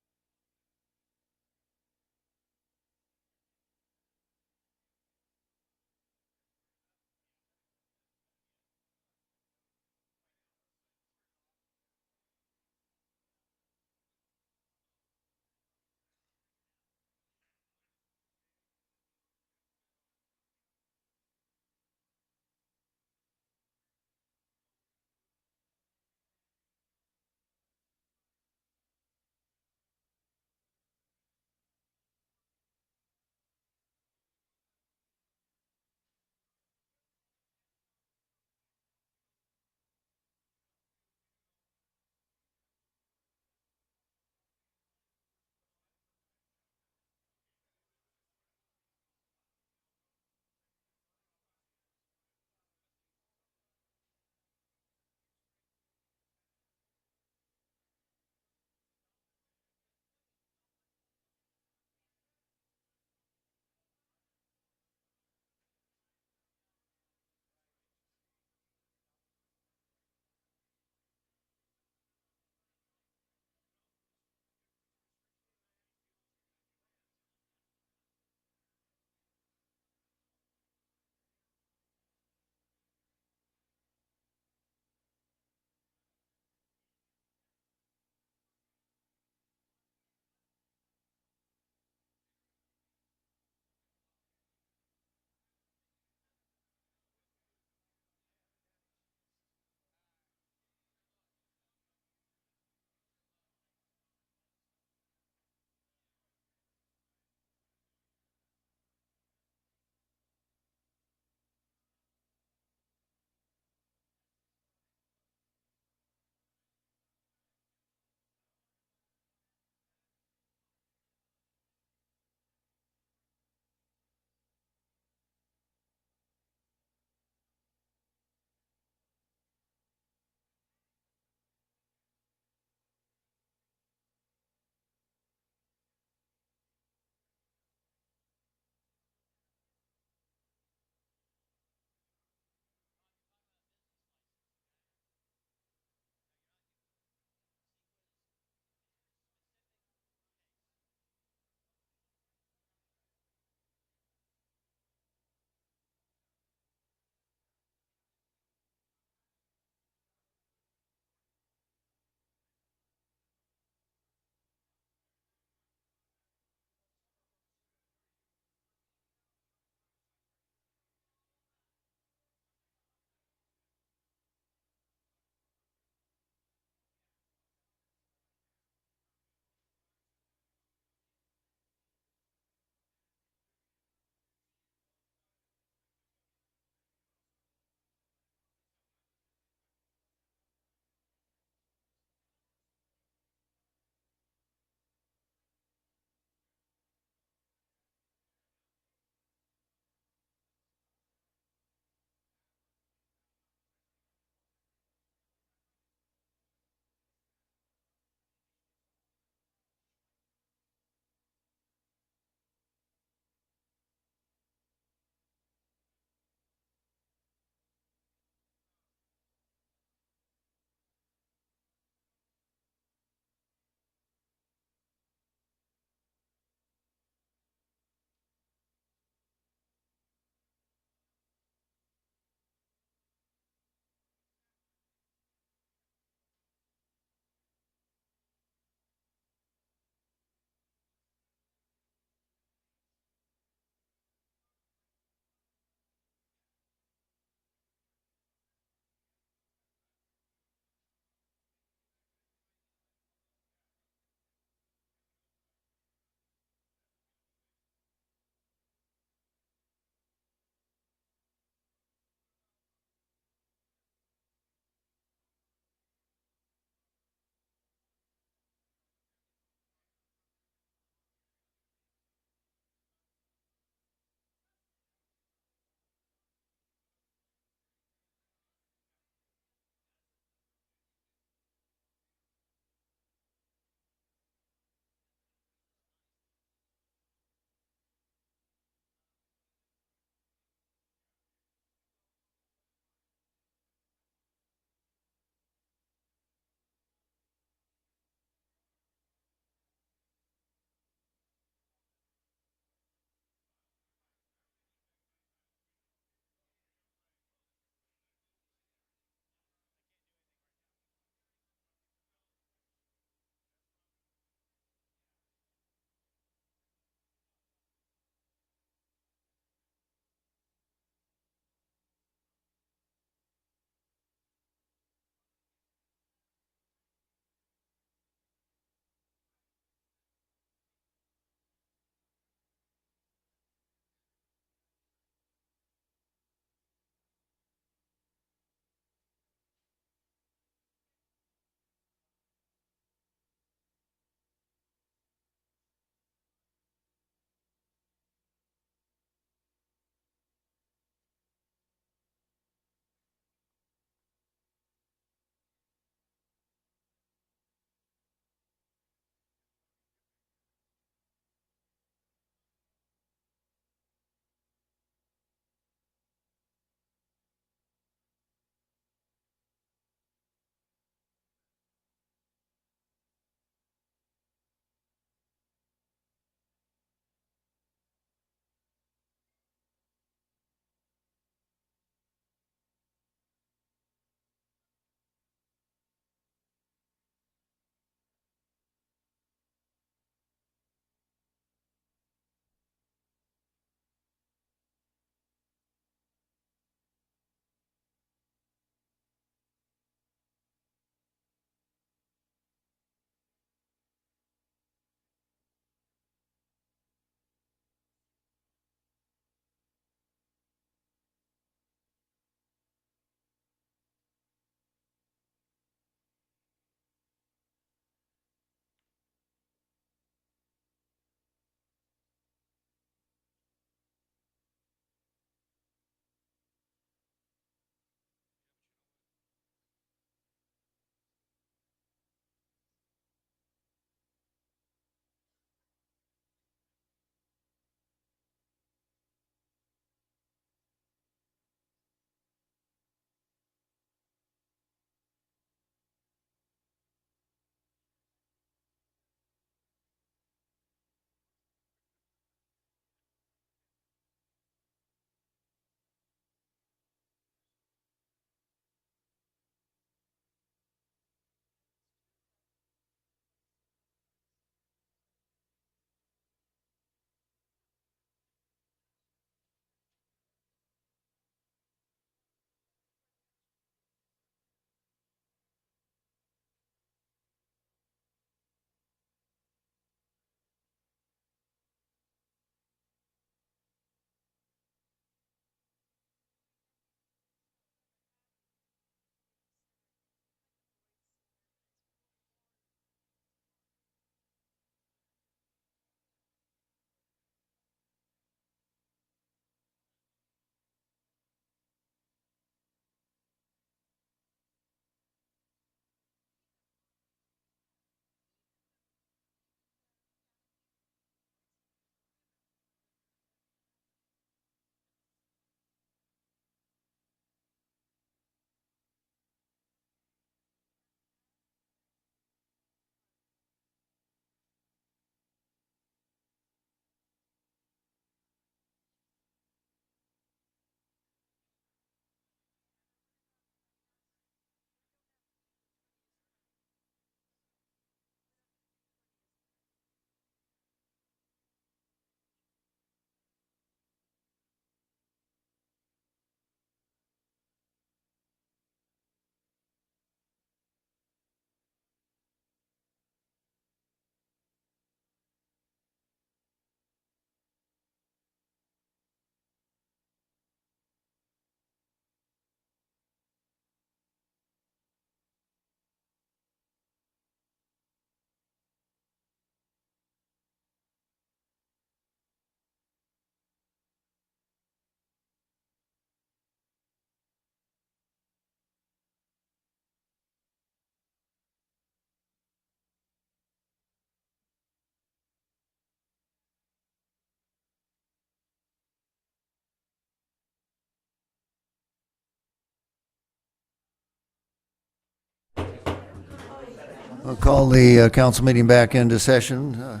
I'll call the council meeting back into session.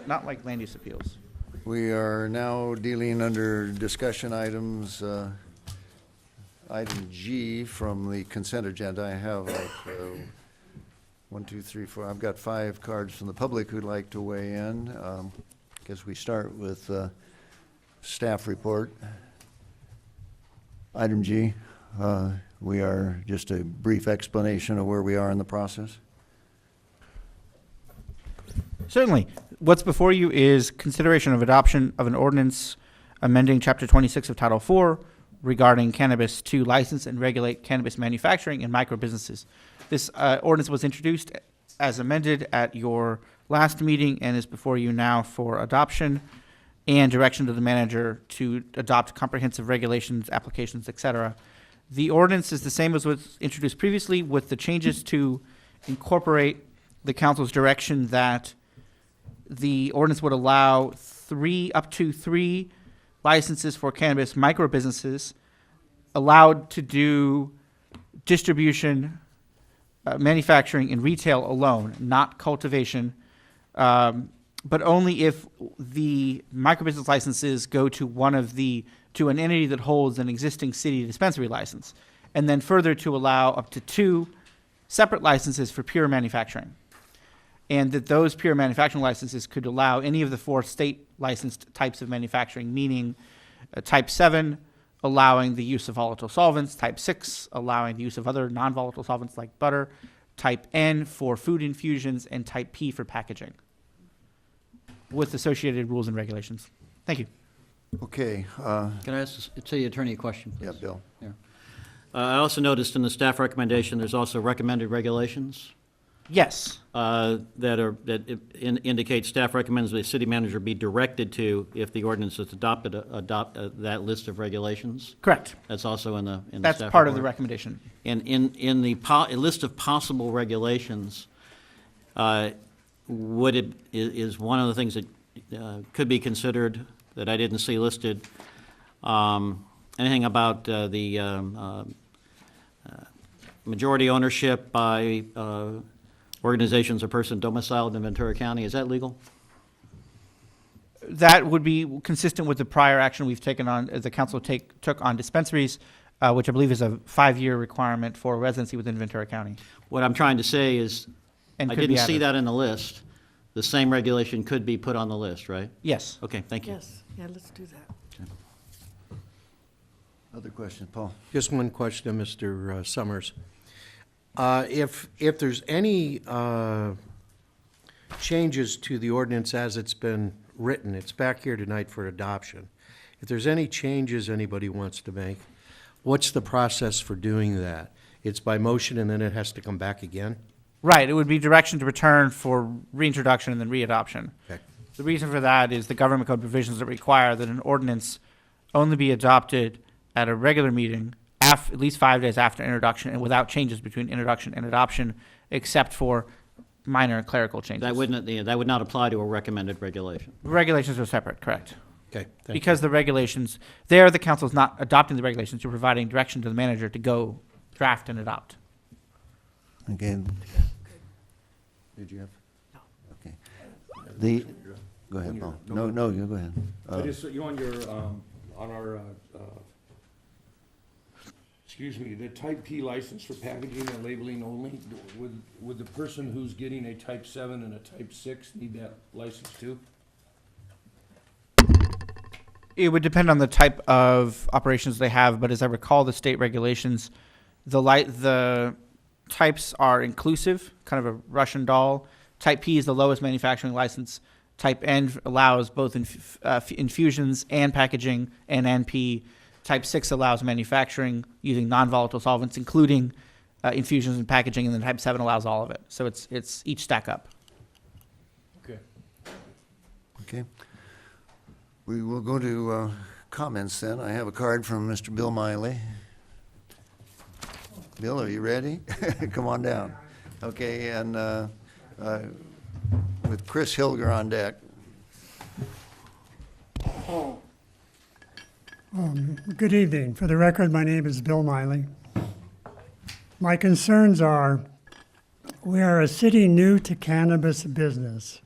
Not like land use appeals. We are now dealing under discussion items, item G from the consent agenda. I have like 1, 2, 3, 4. I've got 5 cards from the public who'd like to weigh in. Guess we start with staff report. Item G, we are just a brief explanation of where we are in the process. Certainly. What's before you is consideration of adoption of an ordinance amending Chapter 26 of Title 4 regarding cannabis to license and regulate cannabis manufacturing and micro businesses. This ordinance was introduced as amended at your last meeting and is before you now for adoption and direction to the manager to adopt comprehensive regulations, applications, etc. The ordinance is the same as was introduced previously, with the changes to incorporate the council's direction that the ordinance would allow up to three licenses for cannabis micro businesses allowed to do distribution, manufacturing, and retail alone, not cultivation, but only if the micro business licenses go to to an entity that holds an existing city dispensary license, and then further to allow up to 2 separate licenses for pure manufacturing. And that those pure manufacturing licenses could allow any of the 4 state licensed types of manufacturing, meaning type 7 allowing the use of volatile solvents, type 6 allowing the use of other non-volatile solvents like butter, type N for food infusions, and type P for packaging, with associated rules and regulations. Thank you. Okay. Can I ask the city attorney a question, please? Yeah, Bill. Yeah. I also noticed in the staff recommendation, there's also recommended regulations. Yes. Indicate staff recommends the city manager be directed to, if the ordinance is adopted, adopt that list of regulations. Correct. That's also in the That's staff part of the report. recommendation. And in the list of possible regulations, is one of the things that could be considered that I didn't see listed, anything about the majority ownership by organizations or person domiciled in Ventura County. Is that legal? That would be consistent with the prior action we've taken on, the council took on dispensaries, which I believe is a 5-year requirement for residency within Ventura County. What I'm trying to say is, And I could be didn't see added. that in the list. The same regulation could be put on the list, right? Yes. Okay, thank you. Yes, yeah, let's do that. Other questions, Paul? Just one question, Mr. Summers. If there's any changes to the ordinance as it's been written, it's back here tonight for adoption. If there's any changes anybody wants to make, what's the process for doing that? It's by motion and then it has to come back again? Right, it would be direction to return for reintroduction and then readoption. Okay. The reason for that is the government code provisions that require that an ordinance only be adopted at a regular meeting at least 5 days after introduction and without changes between introduction and adoption, except for minor clerical changes. That would not apply to a recommended regulation. Regulations are separate, correct? Okay, thank Because the regulations, there the council is not adopting the regulations, you're providing direction to the manager to go draft and adopt. Again. Did you have? No. Okay. Go ahead, Paul. No, you go ahead. I just, on your, on our, excuse me, the type P license for packaging and labeling only, would the person who's getting a type 7 and a type 6 need that license too? It would depend on the type of operations they have, but as I recall, the state regulations, the types are inclusive, kind of a Russian doll. Type P is the lowest manufacturing license. Type N allows both infusions and packaging, and NP. Type 6 allows manufacturing using non-volatile solvents, including infusions and packaging, and then Type 7 allows all of it. So it's each stack up. Okay. Okay. We will go to comments then. I have a card from Mr. Bill Miley. Bill, are you ready? Come on down. Okay, and with Chris Hilger on deck. Good evening. For the record, my name is Bill Miley. My concerns are We are a city new to cannabis business,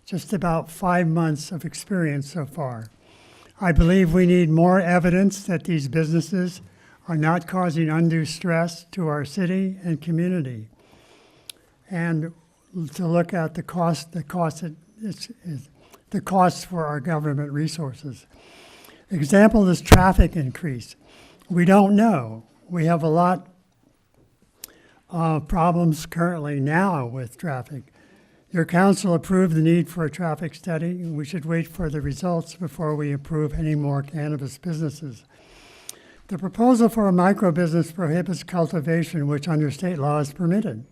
just about 5 months of experience so far. I believe we need more evidence that these businesses are not causing undue stress to our city and community, and to look at the costs for our government resources. Example is traffic increase. We don't know. We have a lot of problems currently now with traffic. Your council approved the need for a traffic study. We should wait for the results before we approve any more cannabis businesses. The proposal for a micro-business prohibits cultivation, which under state law is permitted.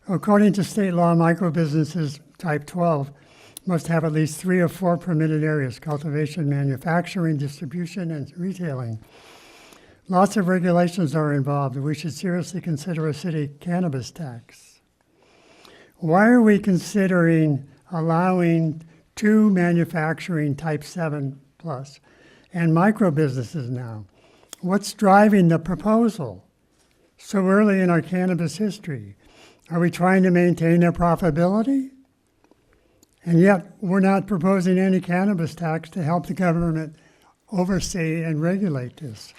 According to state law, micro-businesses type 12 must have at least 3 or 4 permitted areas: cultivation, manufacturing, distribution, and retailing. Lots of regulations are involved, and we should seriously consider a city cannabis tax. Why are we considering allowing 2 manufacturing type 7 plus and micro businesses now? What's driving the proposal so early in our cannabis history? Are we trying to maintain their profitability? And yet, we're not proposing any cannabis tax to help the government oversee and regulate this.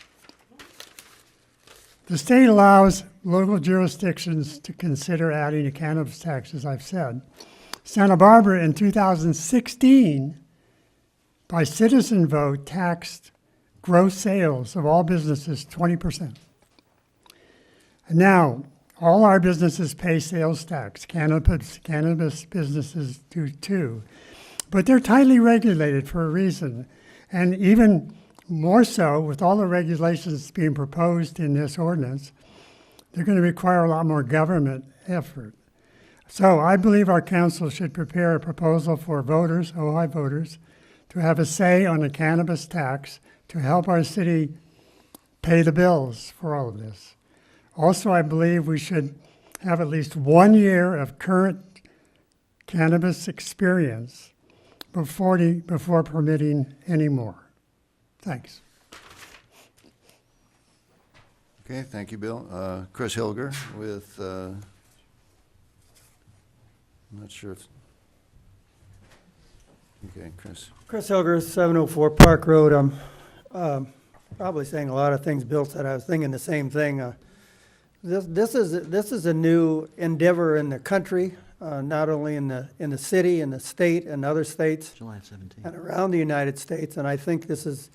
The state allows local jurisdictions to consider adding a cannabis tax, as I've said. Santa Barbara in 2016, by citizen vote, taxed gross sales of all businesses 20%. And now, all our businesses pay sales tax. Cannabis businesses do too. But they're tightly regulated for a reason. And even more so, with all the regulations being proposed in this ordinance, they're going to require a lot more government effort. So I believe our council should prepare a proposal for voters, Ojai voters, to have a say on a cannabis tax to help our city pay the bills for all of this. Also, I believe we should have at least 1 year of current cannabis experience before permitting any more. Thanks. Okay, thank you, Bill. Chris Hilger with, I'm not sure if, okay, Chris. Chris Hilger, 704 Park Road. I'm probably saying a lot of things Bill said. I was thinking the same thing. This is a new endeavor in the country, not only in the city, in the state, and other states, July 17th. and around the United States. And I think this is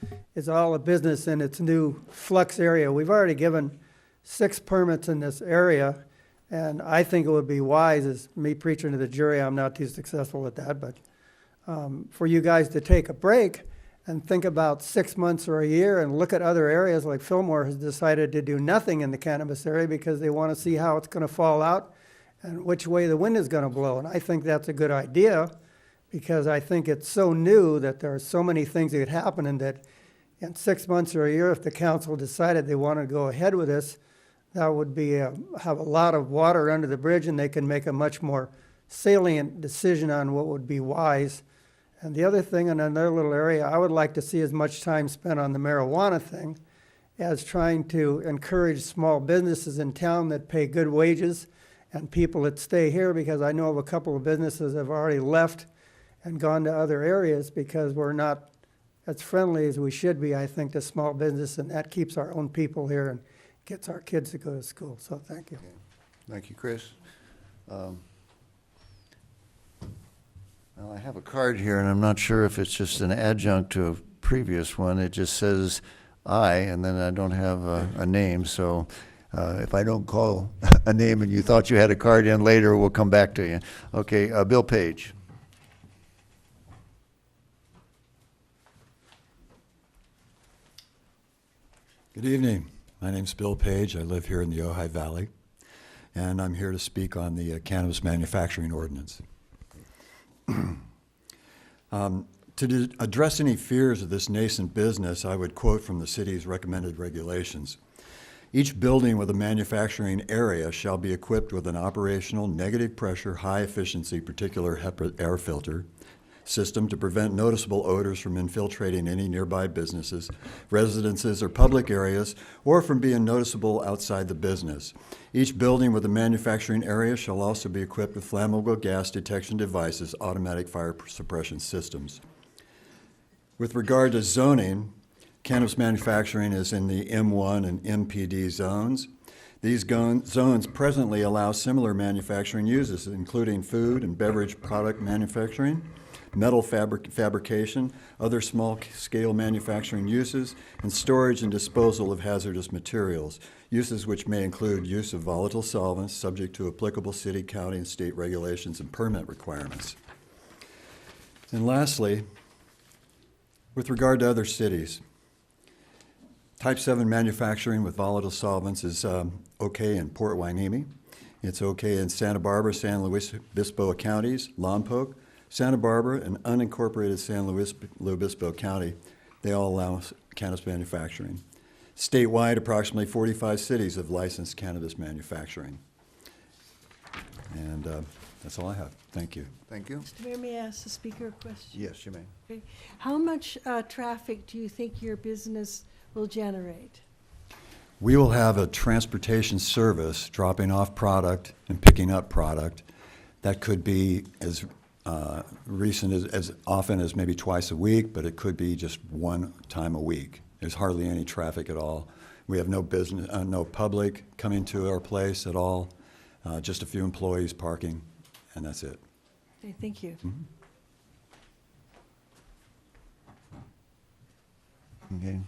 all a business in its new flux area. We've already given 6 permits in this area, and I think it would be wise, as me preaching to the jury, I'm not too successful at that, but for you guys to take a break and think about 6 months or a year and look at other areas. Like Fillmore has decided to do nothing in the cannabis area because they want to see how it's going to fall out and which way the wind is going to blow. And I think that's a good idea, because I think it's so new that there are so many things that could happen, and that in 6 months or a year, if the council decided they want to go ahead with this, that would be have a lot of water under the bridge, and they can make a much more salient decision on what would be wise. And the other thing, in another little area, I would like to see as much time spent on the marijuana thing as trying to encourage small businesses in town that pay good wages and people that stay here, because I know of a couple of businesses that have already left and gone to other areas because we're not as friendly as we should be, I think, to small business, and that keeps our own people here and gets our kids to go to school. So thank you. Okay. Thank you, Chris. Well, I have a card here, and I'm not sure if it's just an adjunct to a previous one. It just says I, and then I don't have a name. So if I don't call a name and you thought you had a card in later, we'll come back to you. Okay, Bill Page. Good evening. My name's Bill Page. I live here in the Ojai Valley, and I'm here to speak on the cannabis manufacturing ordinance. To address any fears of this nascent business, I would quote from the city's recommended regulations. Each building with a manufacturing area shall be equipped with an operational negative pressure, high efficiency particulate air filter, system to prevent noticeable odors from infiltrating any nearby businesses, residences, or public areas, or from being noticeable outside the business. Each building with a manufacturing area shall also be equipped with flammable gas detection devices, automatic fire suppression systems. With regard to zoning, cannabis manufacturing is in the M1 and MPD zones. These zones presently allow similar manufacturing uses, including food and beverage product manufacturing, metal fabrication, other small-scale manufacturing uses, and storage and disposal of hazardous materials, uses which may include use of volatile solvents subject to applicable city, county, and state regulations and permit requirements. And lastly, with regard to other cities, Type 7 manufacturing with volatile solvents is okay in Port Hueneme. It's okay in Santa Barbara, San Luis Obispo counties, Lompoc, Santa Barbara, and unincorporated San Luis Obispo County. They all allow cannabis manufacturing. Statewide, approximately 45 cities have licensed cannabis manufacturing. And that's all I have. Thank you. Thank you. Mr. Mayor, may I ask the speaker a question? Yes, you may. Okay. How much traffic do you think your business will generate? We will have a transportation service dropping off product and picking up product that could be as recent as often as maybe twice a week, but it could be just one time a week. There's hardly any traffic at all. We have no business, no public coming to our place at all, just a few employees parking, and that's it. Okay, thank you. Okay.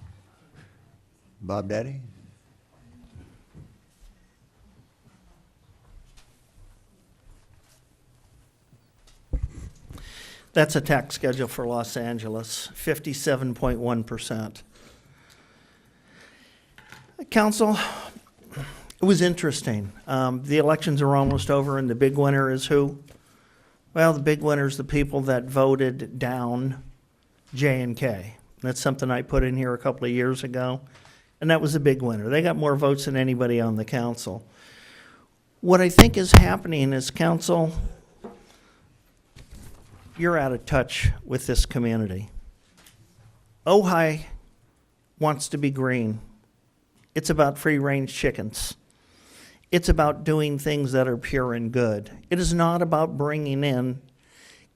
Bob Daddy? That's a tax schedule for Los Angeles, 57.1%. Council, it was interesting. The elections are almost over, and the big winner is who? Well, the big winner is the people that voted down J&K. That's something I put in here a couple of years ago, and that was a big winner. They got more votes than anybody on the council. What I think is happening is, council, you're out of touch with this community. Ojai wants to be green. It's about free-range chickens. It's about doing things that are pure and good. It is not about bringing in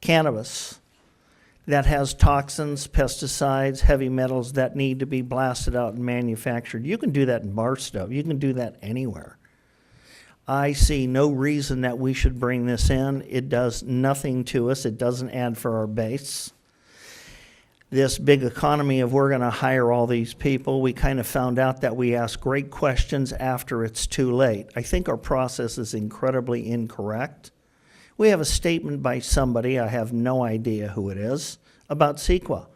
cannabis that has toxins, pesticides, heavy metals that need to be blasted out and manufactured. You can do that in Barstow. You can do that anywhere. I see no reason that we should bring this in. It does nothing to us. It doesn't add for our base. This big economy of we're going to hire all these people, we kind of found out that we ask great questions after it's too late. I think our process is incredibly incorrect. We have a statement by somebody, I have no idea who it is, about CEQA.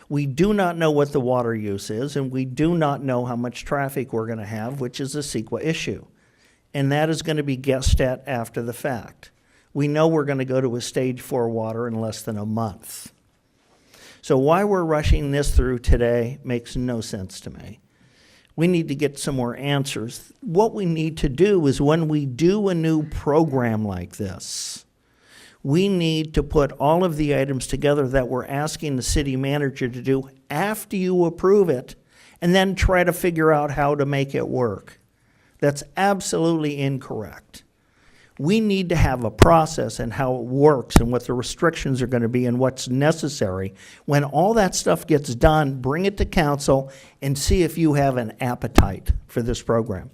We do not know what the water use is, and we do not know how much traffic we're going to have, which is a CEQA issue. And that is going to be guessed at after the fact. We know we're going to go to a stage 4 water in less than a month. So why we're rushing this through today makes no sense to me. We need to get some more answers. What we need to do is when we do a new program like this, we need to put all of the items together that we're asking the city manager to do after you approve it, and then try to figure out how to make it work. That's absolutely incorrect. We need to have a process and how it works and what the restrictions are going to be and what's necessary. When all that stuff gets done, bring it to council and see if you have an appetite for this program.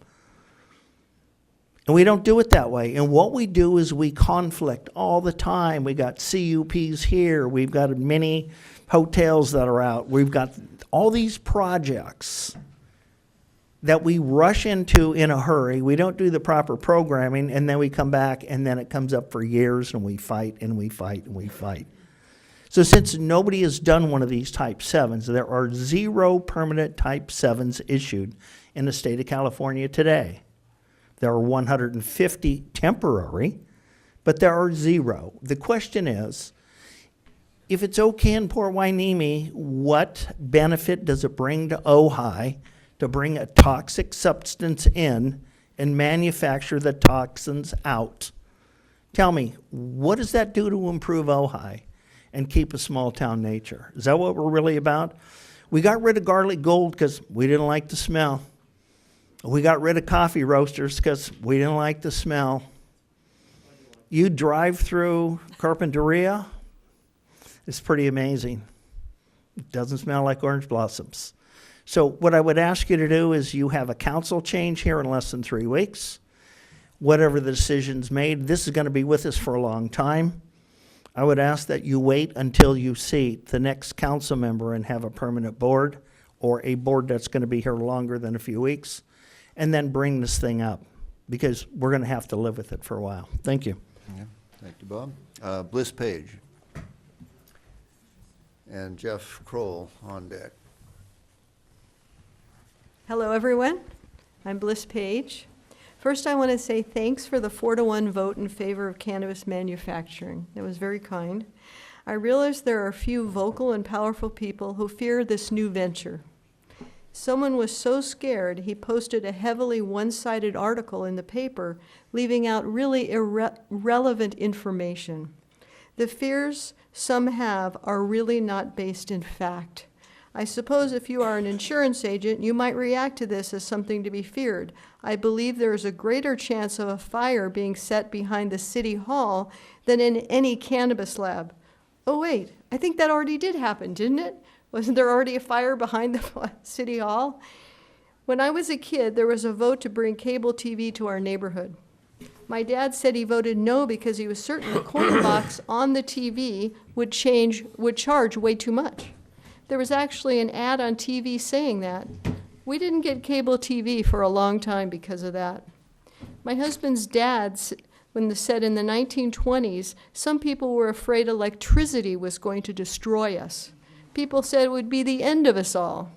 And we don't do it that way. And what we do is we conflict all the time. We got CUPs here. We've got many hotels that are out. We've got all these projects that we rush into in a hurry. We don't do the proper programming, and then we come back, and then it comes up for years, and we fight, and we fight, and we fight. So since nobody has done one of these Type 7s, there are 0 permanent Type 7s issued in the state of California today. There are 150 temporary, but there are 0. The question is, if it's okay in Port Hueneme, what benefit does it bring to Ojai to bring a toxic substance in and manufacture the toxins out? Tell me, what does that do to improve Ojai? and keep a small town nature. Is that what we're really about? We got rid of garlic gold because we didn't like the smell. We got rid of coffee roasters because we didn't like the smell. You drive through Carpinteria, it's pretty amazing. It doesn't smell like orange blossoms. So what I would ask you to do is you have a council change here in less than 3 weeks. Whatever the decision's made, this is going to be with us for a long time. I would ask that you wait until you seat the next council member and have a permanent board or a board that's going to be here longer than a few weeks, and then bring this thing up because we're going to have to live with it for a while. Thank you. Yeah, thank you, Bob. Bliss Page. And Jeff Kroll on deck. Hello, everyone. I'm Bliss Page. First, I want to say thanks for the 4-to-1 vote in favor of cannabis manufacturing. That was very kind. I realize there are a few vocal and powerful people who fear this new venture. Someone was so scared he posted a heavily one-sided article in the paper, leaving out really irrelevant information. The fears some have are really not based in fact. I suppose if you are an insurance agent, you might react to this as something to be feared. I believe there is a greater chance of a fire being set behind the city hall than in any cannabis lab. Oh wait, I think that already did happen, didn't it? Wasn't there already a fire behind the city hall? When I was a kid, there was a vote to bring cable TV to our neighborhood. My dad said he voted no because he was certain the corner box on the TV would charge way too much. There was actually an ad on TV saying that. We didn't get cable TV for a long time because of that. My husband's dad, when said in the 1920s, some people were afraid electricity was going to destroy us. People said it would be the end of us all.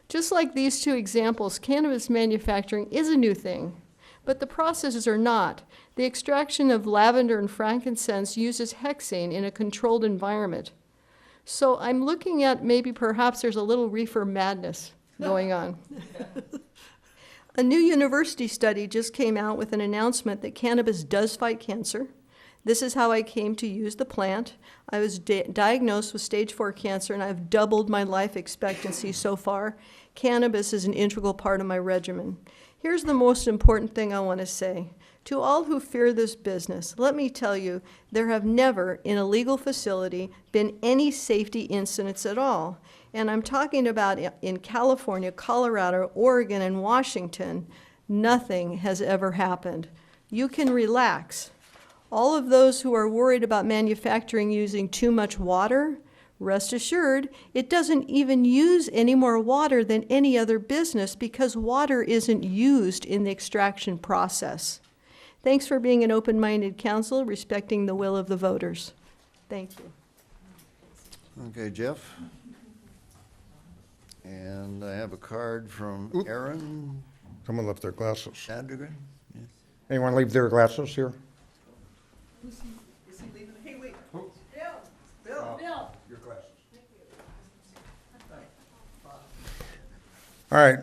Just like these two examples, cannabis manufacturing is a new thing, but the processes are not. The extraction of lavender and frankincense uses hexane in a controlled environment. So I'm looking at maybe perhaps there's a little reefer madness going on. A new university study just came out with an announcement that cannabis does fight cancer. This is how I came to use the plant. I was diagnosed with stage 4 cancer, and I've doubled my life expectancy so far. Cannabis is an integral part of my regimen. Here's the most important thing I want to say. To all who fear this business, let me tell you, there have never, in a legal facility, been any safety incidents at all. And I'm talking about in California, Colorado, Oregon, and Washington, nothing has ever happened. You can relax. All of those who are worried about manufacturing using too much water, rest assured, it doesn't even use any more water than any other business because water isn't used in the extraction process. Thanks for being an open-minded council, respecting the will of the voters. Thank you. Okay, Jeff. And I have a card from Aaron. Someone left their glasses. Shadrigan. Yeah. Anyone leave their glasses here? Is he leaving? Hey, wait. Bill. Bill. Your glasses. All right.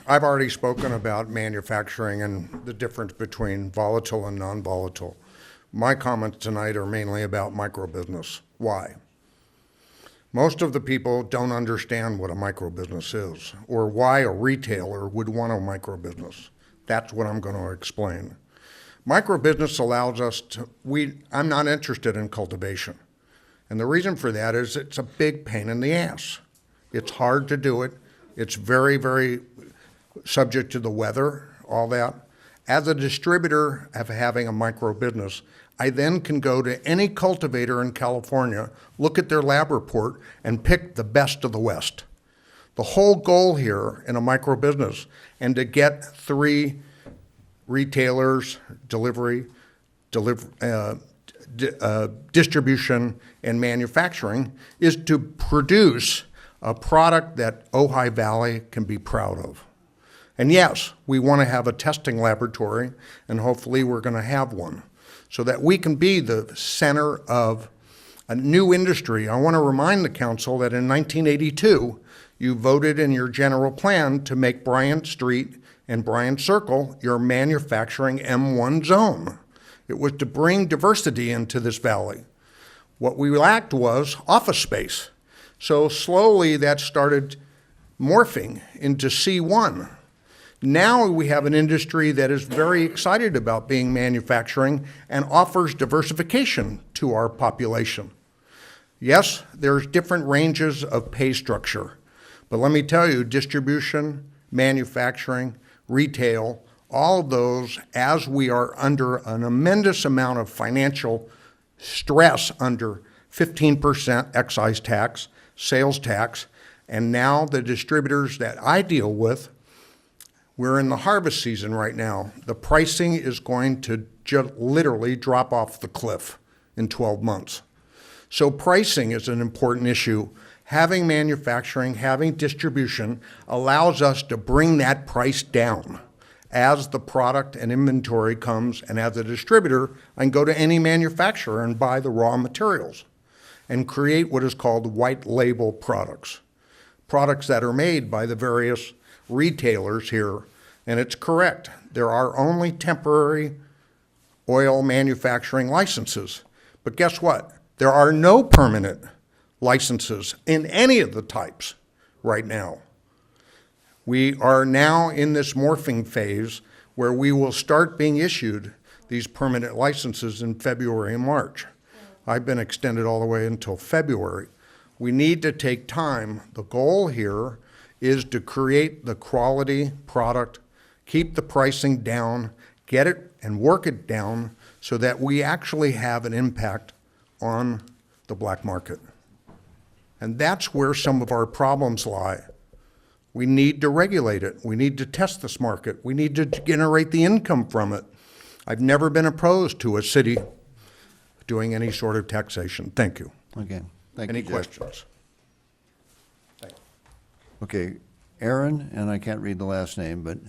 I've already spoken about manufacturing and the difference between volatile and non-volatile. My comments tonight are mainly about microbusiness. Why? Most of the people don't understand what a microbusiness is or why a retailer would want a microbusiness. That's what I'm going to explain. Microbusiness allows us to, I'm not interested in cultivation. And the reason for that is it's a big pain in the ass. It's hard to do it. It's very, very subject to the weather, all that. As a distributor of having a micro business, I then can go to any cultivator in California, look at their lab report, and pick the best of the West. The whole goal here in a micro business, and to get 3 retailers, distribution, and manufacturing, is to produce a product that Ojai Valley can be proud of. And yes, we want to have a testing laboratory, and hopefully we're going to have one, so that we can be the center of a new industry. I want to remind the council that in 1982, you voted in your general plan to make Bryant Street and Bryant Circle your manufacturing M1 zone. It was to bring diversity into this valley. What we lacked was office space. So slowly that started morphing into C1. Now we have an industry that is very excited about being manufacturing and offers diversification to our population. Yes, there's different ranges of pay structure, but let me tell you, distribution, manufacturing, retail, all of those, as we are under an immense amount of financial stress under 15% excise tax, sales tax, and now the distributors that I deal with, we're in the harvest season right now. The pricing is going to literally drop off the cliff in 12 months. So pricing is an important issue. Having manufacturing, having distribution allows us to bring that price down as the product and inventory comes, and as a distributor, I can go to any manufacturer and buy the raw materials and create what is called white label products. Products that are made by the various retailers here, and it's correct. There are only temporary oil manufacturing licenses. But guess what? There are no permanent licenses in any of the types right now. We are now in this morphing phase where we will start being issued these permanent licenses in February and March. I've been extended all the way until February. We need to take time. The goal here is to create the quality product, keep the pricing down, get it and work it down so that we actually have an impact on the black market. And that's where some of our problems lie. We need to regulate it. We need to test this market. We need to generate the income from it. I've never been opposed to a city doing any sort of taxation. Thank you. Okay, thank you, Any Jeff. questions? Okay, Aaron, and I can't read the last name, but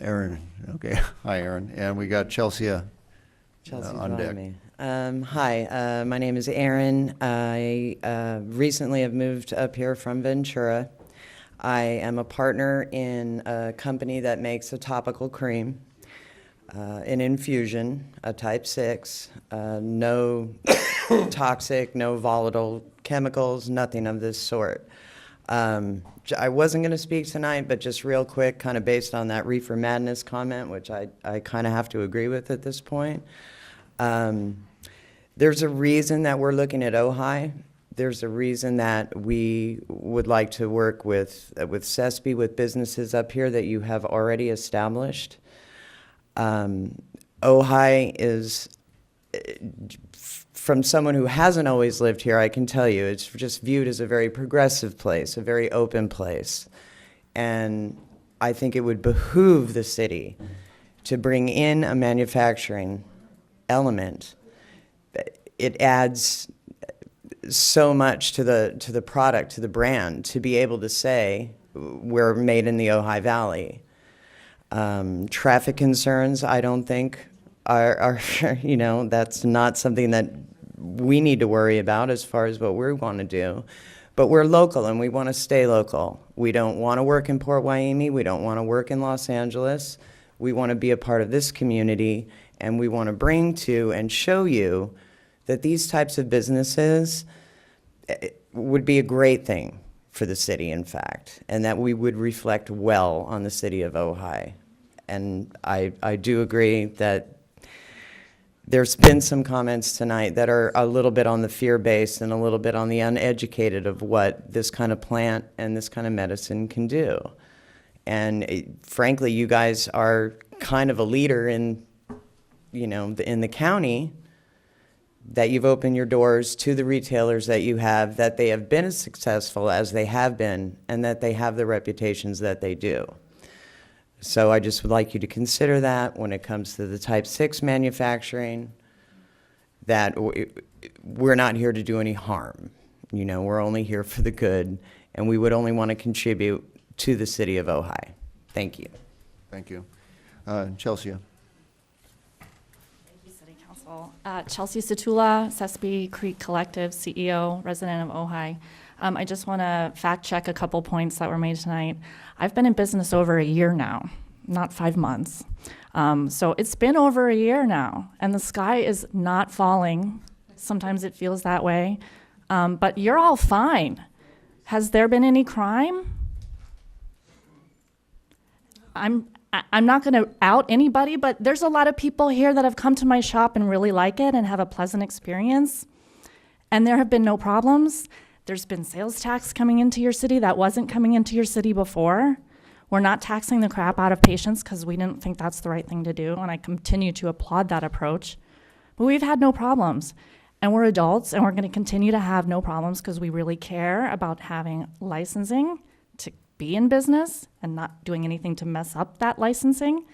Aaron, okay, hi Aaron. And we got Chelsea on deck. Hi, my name is Aaron. I recently have moved up here from Ventura. I am a partner in a company that makes a topical cream, an infusion, a type 6, no toxic, no volatile chemicals, nothing of this sort. I wasn't going to speak tonight, but just real quick, kind of based on that reefer madness comment, which I kind of have to agree with at this point. There's a reason that we're looking at Ojai. There's a reason that we would like to work with CESP, with businesses up here that you have already established. Ojai is, from someone who hasn't always lived here, I can tell you, it's just viewed as a very progressive place, a very open place. And I think it would behoove the city to bring in a manufacturing element. It adds so much to the product, to the brand, to be able to say we're made in the Ojai Valley. Traffic concerns, I don't think are you know, that's not something that we need to worry about as far as what we want to do. But we're local and we want to stay local. We don't want to work in Port Hueneme. We don't want to work in Los Angeles. We want to be a part of this community, and we want to bring to and show you that these types of businesses would be a great thing for the city, in fact, and that we would reflect well on the city of Ojai. And I do agree that there's been some comments tonight that are a little bit on the fear-based and a little bit on the uneducated of what this kind of plant and this kind of medicine can do. And frankly, you guys are kind of a leader in, you know, in the county, that you've opened your doors to the retailers that you have, that they have been as successful as they have been, and that they have the reputations that they do. So I just would like you to consider that when it comes to the Type 6 manufacturing, that we're not here to do any harm. You know, we're only here for the good, and we would only want to contribute to the city of Ojai. Thank you. Thank you. Chelsea. Chelsea Satula, Sespe Creek Collective CEO, resident of Ojai. I just want to fact check a couple points that were made tonight. I've been in business over a year now, not 5 months. So it's been over a year now, and the sky is not falling Sometimes it feels that way. But you're all fine. Has there been any crime? I'm not going to out anybody, but there's a lot of people here that have come to my shop and really like it and have a pleasant experience. And there have been no problems. There's been sales tax coming into your city that wasn't coming into your city before. We're not taxing the crap out of patients because we didn't think that's the right thing to do, and I continue to applaud that approach. But we've had no problems. And we're adults, and we're going to continue to have no problems because we really care about having licensing to be in business and not doing anything to mess up that licensing.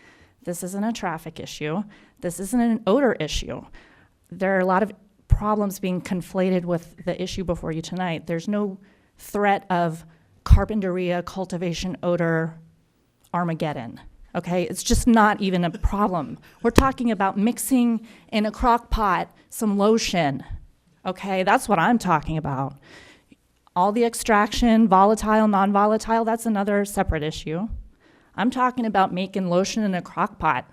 This isn't a traffic issue. This isn't an odor issue. There are a lot of problems being conflated with the issue before you tonight. There's no threat of carpinteria, cultivation, odor, Armageddon. Okay, it's just not even a problem. We're talking about mixing in a crock pot some lotion. Okay, that's what I'm talking about. All the extraction, volatile, non-volatile, that's another separate issue. I'm talking about making lotion in a crock pot.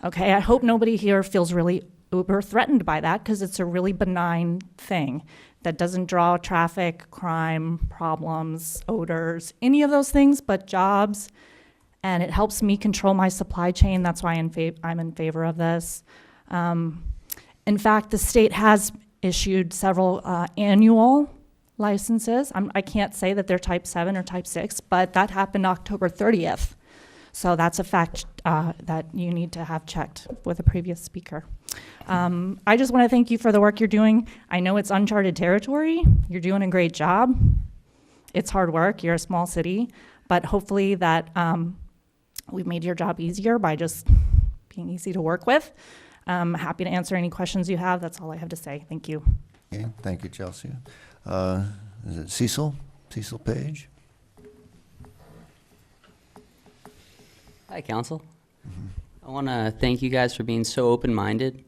Okay, I hope nobody here feels really uber threatened by that because it's a really benign thing that doesn't draw traffic, crime, problems, odors, any of those things, but jobs. And it helps me control my supply chain. That's why I'm in favor of this. In fact, the state has issued several annual licenses. I can't say that they're type 7 or type 6, but that happened October 30th. So that's a fact that you need to have checked with a previous speaker. I just want to thank you for the work you're doing. I know it's uncharted territory. You're doing a great job. It's hard work. You're a small city. But hopefully that we've made your job easier by just being easy to work with. I'm happy to answer any questions you have. That's all I have to say. Thank you. Okay, thank you, Chelsea. Is it Cecil? Cecil Page? Hi, Council. I want to thank you guys for being so open-minded.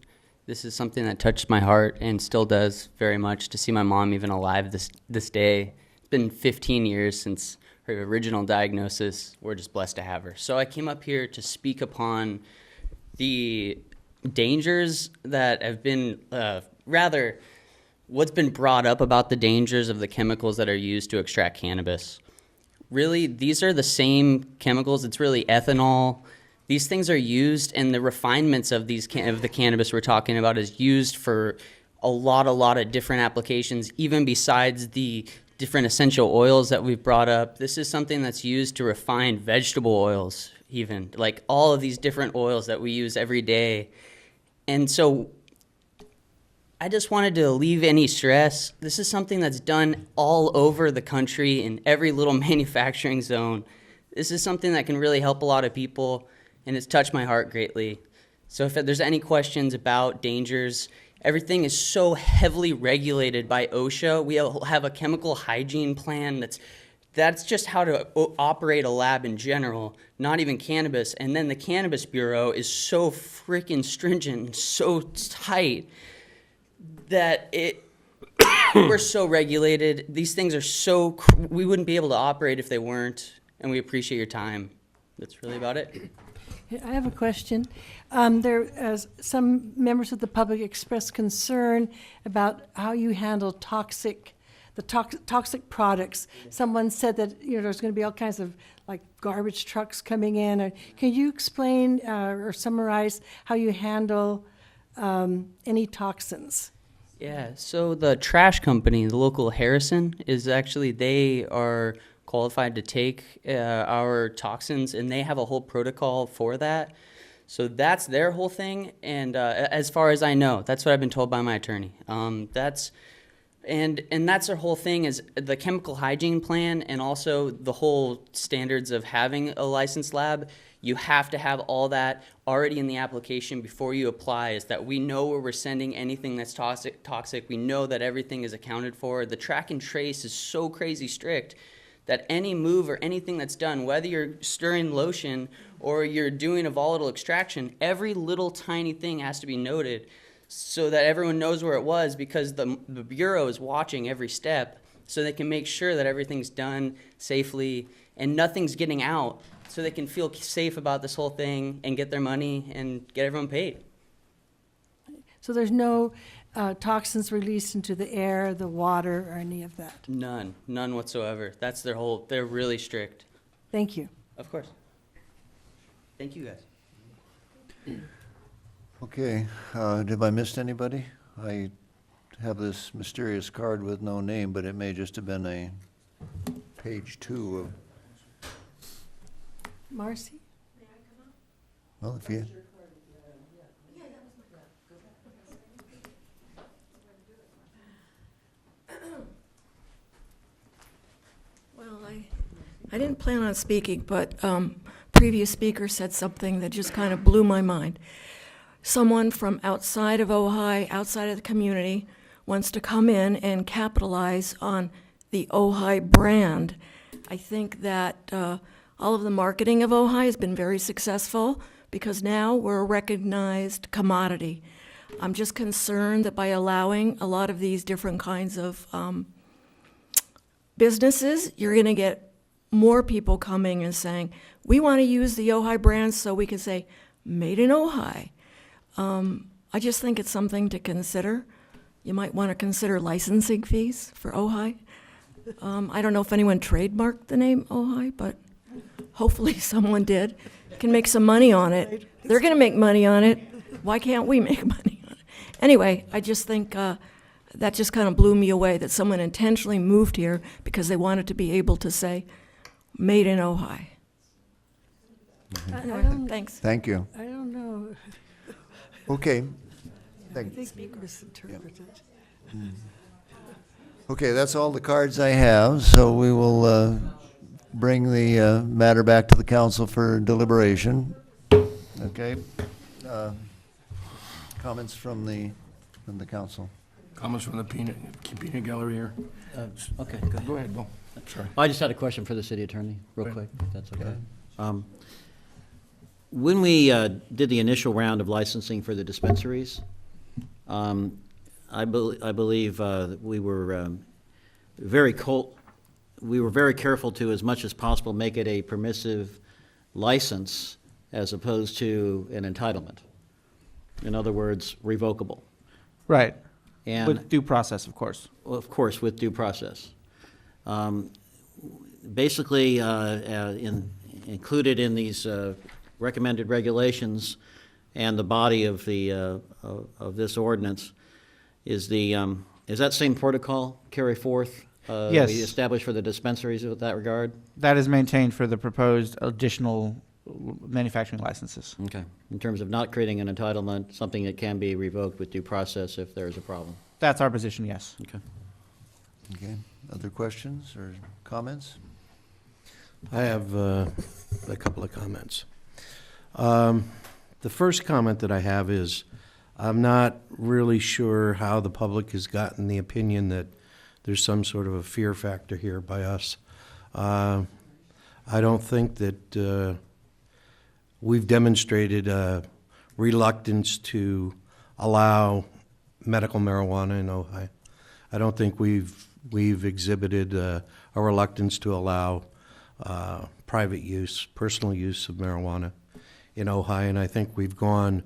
This is something that touched my heart and still does very much to see my mom even alive this day. It's been 15 years since her original diagnosis. We're just blessed to have her. So I came up here to speak upon the dangers that have been, what's been brought up about the dangers of the chemicals that are used to extract cannabis. Really, these are the same chemicals. It's really ethanol. These things are used, and the refinements of the cannabis we're talking about is used for a lot of different applications, even besides the different essential oils that we've brought up. This is something that's used to refine vegetable oils, even, like all of these different oils that we use every day. And so I just wanted to alleviate any stress. This is something that's done all over the country in every little manufacturing zone. This is something that can really help a lot of people, and it's touched my heart greatly. So if there's any questions about dangers, everything is so heavily regulated by OSHA. We have a chemical hygiene plan that's just how to operate a lab in general, not even cannabis. And then the Cannabis Bureau is so freaking stringent and so tight that we're so regulated. These things are we wouldn't be able to operate if they weren't, and we appreciate your time. That's really about it. I have a question. Some members of the public expressed concern about how you handle toxic products. Someone said that there's going to be all kinds of like garbage trucks coming in. Can you explain or summarize how you handle any toxins? Yeah, so the trash company, the local Harrison, they are qualified to take our toxins, and they have a whole protocol for that. So that's their whole thing, and as far as I know, that's what I've been told by my attorney. That's their whole thing is the chemical hygiene plan, and also the whole standards of having a licensed lab. You have to have all that already in the application before you apply, is that we know where we're sending anything that's toxic. We know that everything is accounted for. The track and trace is so crazy strict that any move or anything that's done, whether you're stirring lotion or you're doing a volatile extraction, every little tiny thing has to be noted so that everyone knows where it was, because the Bureau is watching every step so they can make sure that everything's done safely and nothing's getting out, so they can feel safe about this whole thing and get their money and get everyone paid. So there's no toxins released into the air, the water, or any of that? None whatsoever. That's they're really strict. Thank you. Of course. Thank you, guys. Okay, have I missed anybody? I have this mysterious card with no name, but it may just have been a page 2 of, Marcy? well, if you, Well, I didn't plan on speaking, but previous speaker said something that just kind of blew my mind. Someone from outside of Ojai, outside of the community, wants to come in and capitalize on the Ojai brand. I think that all of the marketing of Ojai has been very successful because now we're a recognized commodity. I'm just concerned that by allowing a lot of these different kinds of businesses, you're going to get more people coming and saying, we want to use the Ojai brand so we can say, made in Ojai. I just think it's something to consider. You might want to consider licensing fees for Ojai. I don't know if anyone trademarked the name Ojai, but hopefully someone did. Can make some money on it. They're going to make money on it. Why can't we make money on it? Anyway, I just think that just kind of blew me away that someone intentionally moved here because they wanted to be able to say, made in Ojai. Anyway, thanks. thank you. I don't know. Okay. I think you misinterpreted. Okay, that's all the cards I have, so we will bring the matter back to the council for deliberation. Okay. Comments from the council? Comments from the peanut gallery here? Okay, Go ahead, Bill. Sorry. I just had a question for the city attorney, real quick, if that's okay. When we did the initial round of licensing for the dispensaries, I believe that we were very careful to, as much as possible, make it a permissive license as opposed to an entitlement. In other words, revocable. Right. And With due process, of course. well, of course, with due process. Basically, included in these recommended regulations and the body of the of this ordinance is that same protocol carry forth? Yes. We established for the dispensaries with that regard? That is maintained for the proposed additional manufacturing licenses. Okay. In terms of not creating an entitlement, something that can be revoked with due process if there is a problem? That's our position, yes. Okay. Okay, other questions or comments? I have a couple of comments. The first comment that I have is I'm not really sure how the public has gotten the opinion that there's some sort of a fear factor here by us. I don't think that we've demonstrated a reluctance to allow medical marijuana in Ojai. I don't think we've exhibited a reluctance to allow private use, personal use of marijuana in Ojai, and I think we've gone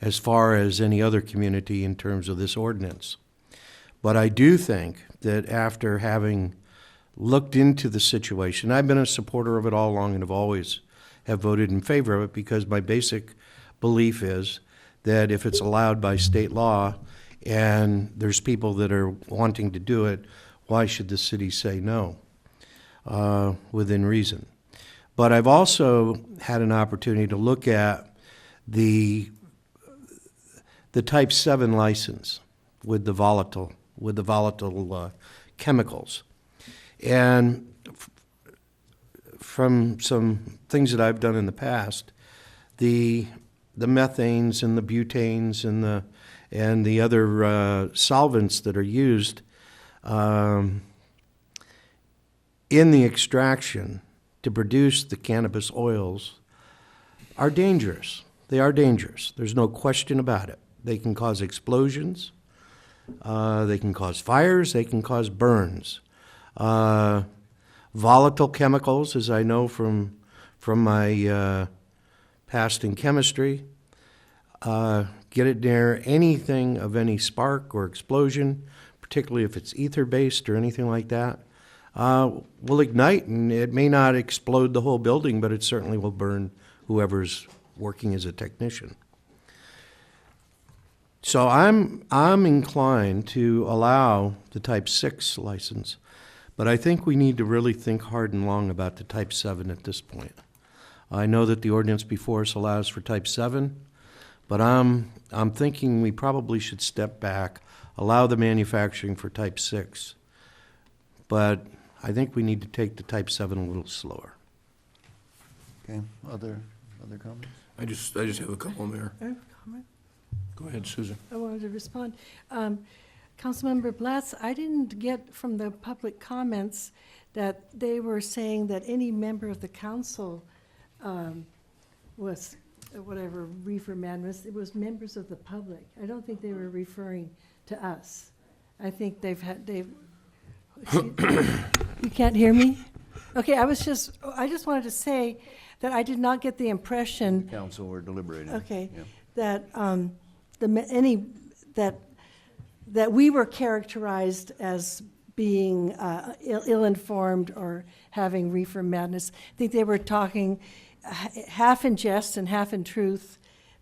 as far as any other community in terms of this ordinance. But I do think that after having looked into the situation, I've been a supporter of it all along and have always have voted in favor of it because my basic belief is that if it's allowed by state law and there's people that are wanting to do it, why should the city say no within reason? But I've also had an opportunity to look at the Type 7 license with the volatile chemicals. And from some things that I've done in the past, the methanes and the butanes and the other solvents that are used in the extraction to produce the cannabis oils are dangerous. They are dangerous. There's no question about it. They can cause explosions. They can cause fires. They can cause burns. Volatile chemicals, as I know from my past in chemistry, get it near anything of any spark or explosion, particularly if it's ether-based or anything like that, will ignite, and it may not explode the whole building, but it certainly will burn whoever's working as a technician. So I'm inclined to allow the Type 6 license, but I think we need to really think hard and long about the Type 7 at this point. I know that the ordinance before us allows for Type 7, but I'm thinking we probably should step back, allow the manufacturing for Type 6, but I think we need to take the Type 7 a little slower. Okay, other comments? I just have a couple, Mayor. I have a comment. Go ahead, Susan. I wanted to respond. Councilmember Blatz, I didn't get from the public comments that they were saying that any member of the council was, whatever, reefer madness. It was members of the public. I don't think they were referring to us. I think they've, you can't hear me? Okay, I just wanted to say that I did not get the impression. Council, we're deliberating. Okay, Yeah. that that we were characterized as being ill-informed or having reefer madness. I think they were talking half in jest and half in truth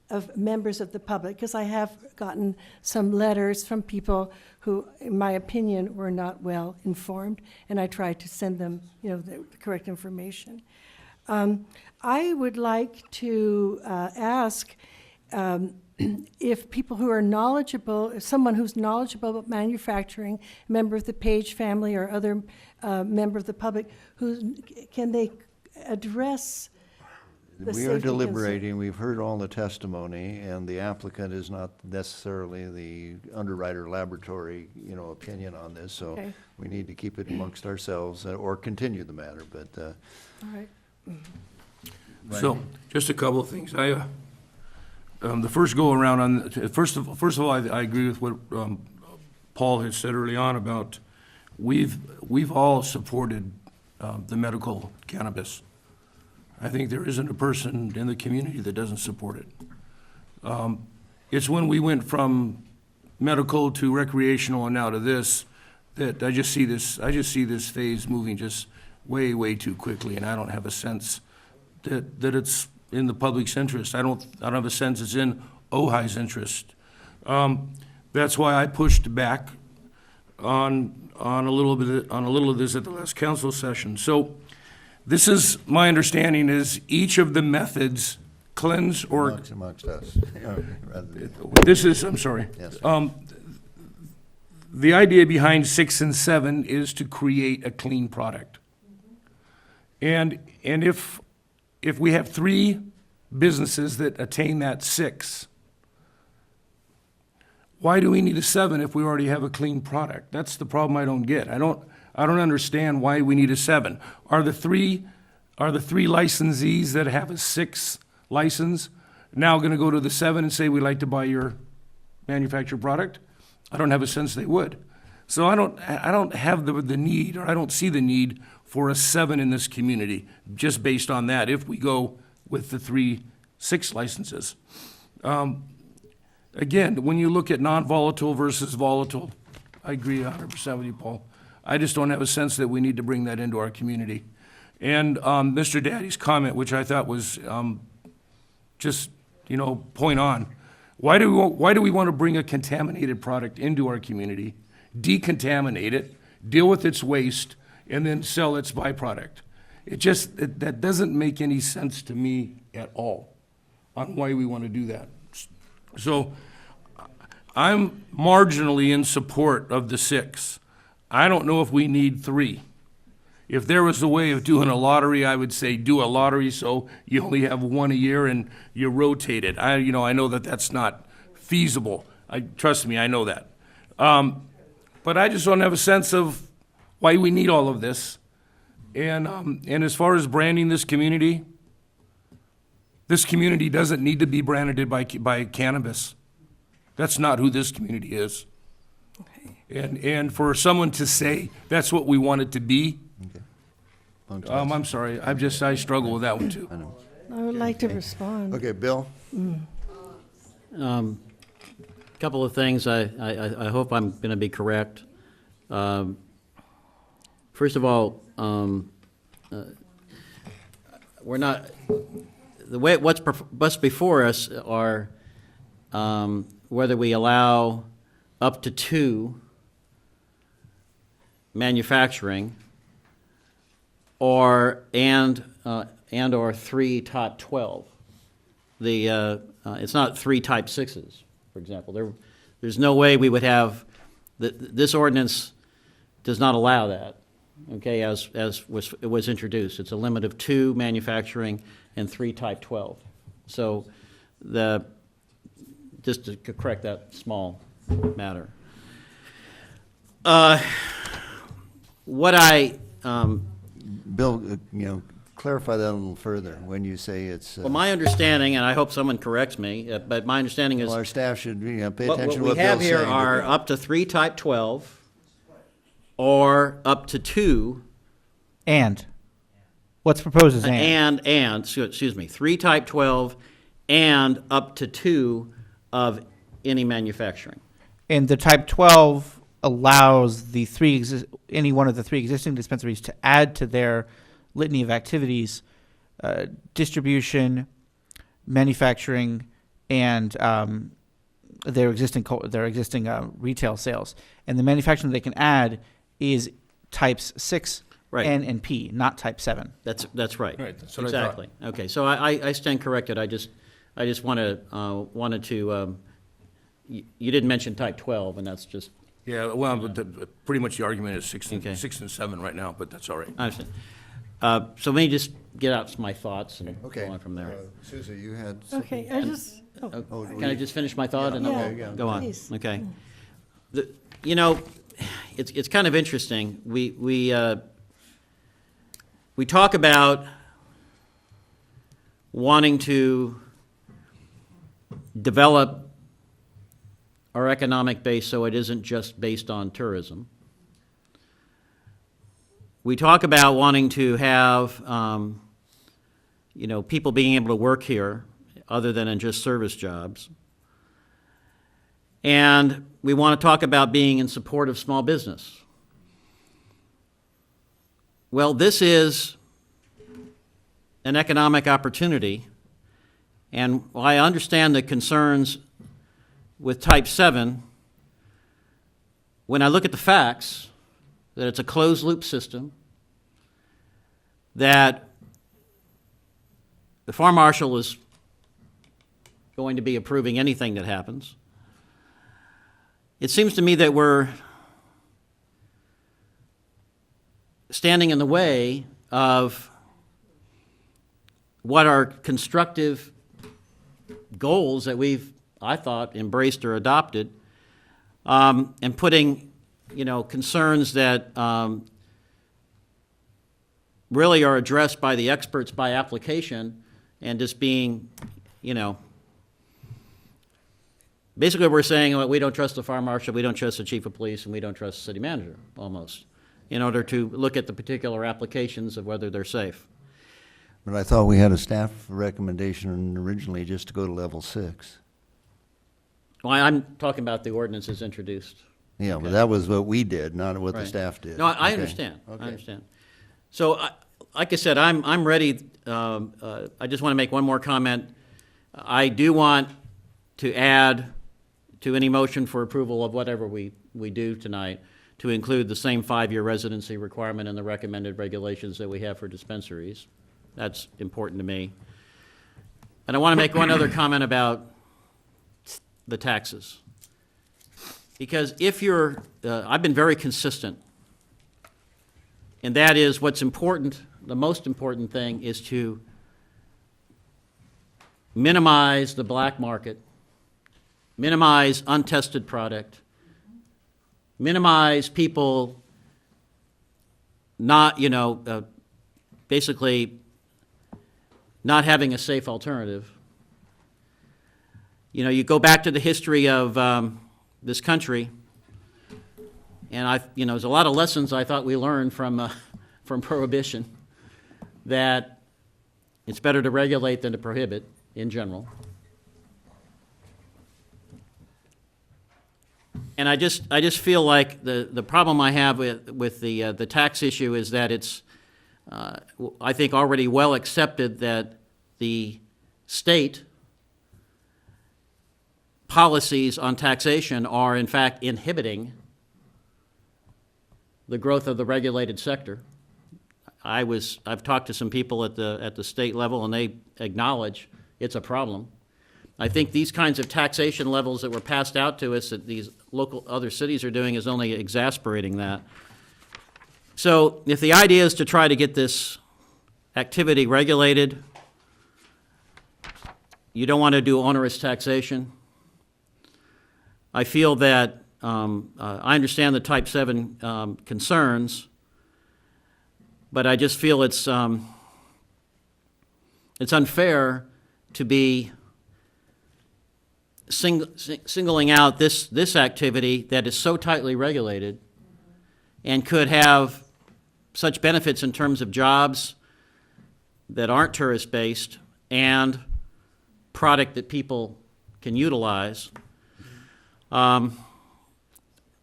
of members of the public, because I have gotten some letters from people who, in my opinion, were not well informed, and I tried to send them, the correct information. I would like to ask if people who are knowledgeable, if someone who's knowledgeable about manufacturing, member of the Page family or other member of the public, can they address the We safety are concern? deliberating, we've heard all the testimony, and the applicant is not necessarily the underwriter laboratory, opinion on this, so Okay. we need to keep it amongst ourselves or continue the matter, but. All right. So, just a couple of things. The first go around on, first of all, I agree with what Paul had said early on about we've all supported the medical cannabis. I think there isn't a person in the community that doesn't support it. It's when we went from medical to recreational and now to this that I just see this phase moving just way, way too quickly, and I don't have a sense that it's in the public's interest. I don't have a sense it's in Ojai's interest. That's why I pushed back on a little of this at the last council session. So this is, my understanding is each of the methods, cleanse or. Amongst us. This is, I'm sorry. Yes. The idea behind 6 and 7 is to create a clean product. And if we have 3 businesses that attain that 6, why do we need a 7 if we already have a clean product? That's the problem I don't get. I don't understand why we need a 7. Are the 3 licensees that have a 6 license now going to go to the 7 and say, we'd like to buy your manufactured product? I don't have a sense they would. So I don't have the need, or I don't see the need for a 7 in this community, just based on that, if we go with the 3 6 licenses. Again, when you look at non-volatile versus volatile, I agree 100% with you, Paul. I just don't have a sense that we need to bring that into our community. And Mr. Daddy's comment, which I thought was just, point on. Why do we want to bring a contaminated product into our community, decontaminate it, deal with its waste, and then sell its byproduct? That doesn't make any sense to me at all on why we want to do that. So I'm marginally in support of the 6. I don't know if we need 3. If there was a way of doing a lottery, I would say do a lottery so you only have 1 a year and you rotate it. I know that that's not feasible. Trust me, I know that. But I just don't have a sense of why we need all of this. And as far as branding this community doesn't need to be branded by cannabis. That's not who this community is. Okay. And for someone to say that's what we want it to be, I'm sorry, I struggle with that one too. I would like to respond. Okay, Bill? Couple of things. I hope I'm going to be correct. First of all, we're not, the way, what's before us are whether we allow up to 2 manufacturing or 3 top 12. It's not 3 type 6s, for example. There's no way we would have, this ordinance does not allow that, okay, as was introduced. It's a limit of 2 manufacturing and 3 type 12. So just to correct that small matter. Bill, clarify that a little further when you say it's. Well, my understanding, and I hope someone corrects me, but my understanding is. Well, our staff should pay attention to what what we have Bill's here saying. are up to 3 type 12 or up to 2. And what's proposed is and. Excuse me, 3 type 12 and up to 2 of any manufacturing. And the type 12 allows the any one of the 3 existing dispensaries to add to their litany of activities, distribution, manufacturing, and their existing retail sales. And the manufacturing they can add is types 6, Right. N, and P, not type 7. That's right. Right, that's what I thought. Exactly. Okay, so I stand corrected. I just wanted to. You didn't mention type 12, and that's just. Yeah, well, but pretty much the argument is 6 Okay. and 7 right now, but that's all right. I understand. So let me just get out my thoughts and Okay. go on from there. Susie, you had. Okay, I just, Can I just finish my thought and Yeah, then we'll go on? please. Okay. It's kind of interesting. We talk about wanting to develop our economic base so it isn't just based on tourism. We talk about wanting to have, people being able to work here other than in just service jobs. And we want to talk about being in support of small business. Well, this is an economic opportunity, and while I understand the concerns with type 7, when I look at the facts, that it's a closed-loop system, that the farm marshal is going to be approving anything that happens, it seems to me that we're standing in the way of what are constructive goals that we've, I thought, embraced or adopted, and putting, concerns that really are addressed by the experts by application and just being, basically we're saying, well, we don't trust the fire marshal, we don't trust the chief of police, and we don't trust the city manager, almost, in order to look at the particular applications of whether they're safe. But I thought we had a staff recommendation originally just to go to level 6. Well, I'm talking about the ordinances introduced. Yeah, but that was what we did, not what the Right. staff did. No, I Okay. understand. Okay. I understand. So, like I said, I'm ready. I just want to make one more comment. I do want to add to any motion for approval of whatever we do tonight to include the same 5-year residency requirement and the recommended regulations that we have for dispensaries. That's important to me. And I want to make one other comment about the taxes. Because if I've been very consistent, and that is what's important, the most important thing is to minimize the black market, minimize untested product, minimize people not, basically not having a safe alternative. You go back to the history of this country, and there's a lot of lessons I thought we learned from Prohibition, that it's better to regulate than to prohibit in general. And I just feel like the problem I have with the tax issue is that it's, I think, already well accepted that the state policies on taxation are in fact inhibiting the growth of the regulated sector. I've talked to some people at the state level, and they acknowledge it's a problem. I think these kinds of taxation levels that were passed out to us that these local other cities are doing is only exasperating that. So if the idea is to try to get this activity regulated, you don't want to do onerous taxation. I feel that I understand the Type 7 concerns, but I just feel it's unfair to be singling out this activity that is so tightly regulated and could have such benefits in terms of jobs that aren't tourist-based and product that people can utilize. And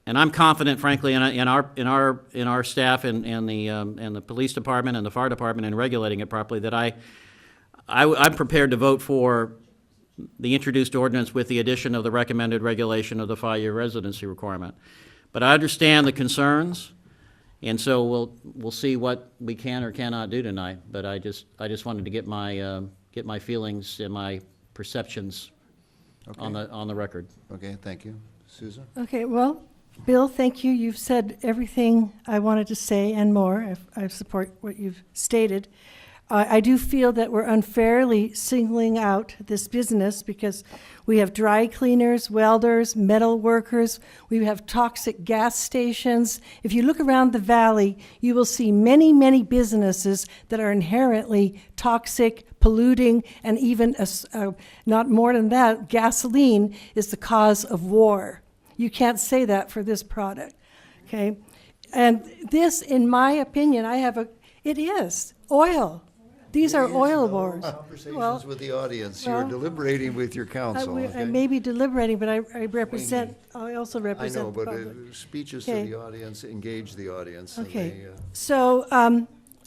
I'm confident, frankly, in our staff and the police department and the fire department in regulating it properly, that I'm prepared to vote for the introduced ordinance with the addition of the recommended regulation of the 5-year residency requirement. But I understand the concerns, and so we'll see what we can or cannot do tonight. But I just wanted to get my feelings and my perceptions on the record. Okay, thank you. Susan? Okay, well, Bill, thank you. You've said everything I wanted to say and more. I support what you've stated. I do feel that we're unfairly singling out this business because we have dry cleaners, welders, metal workers, we have toxic gas stations. If you look around the valley, you will see many, many businesses that are inherently toxic, polluting, and even, not more than that, gasoline is the cause of war. You can't say that for this product, okay? And this, in my opinion, it is oil. These are oil wars. Conversations with the audience. You're deliberating with your counsel. I may be deliberating, but I also represent. I know, the but public. speeches to the audience engage the audience. Okay. So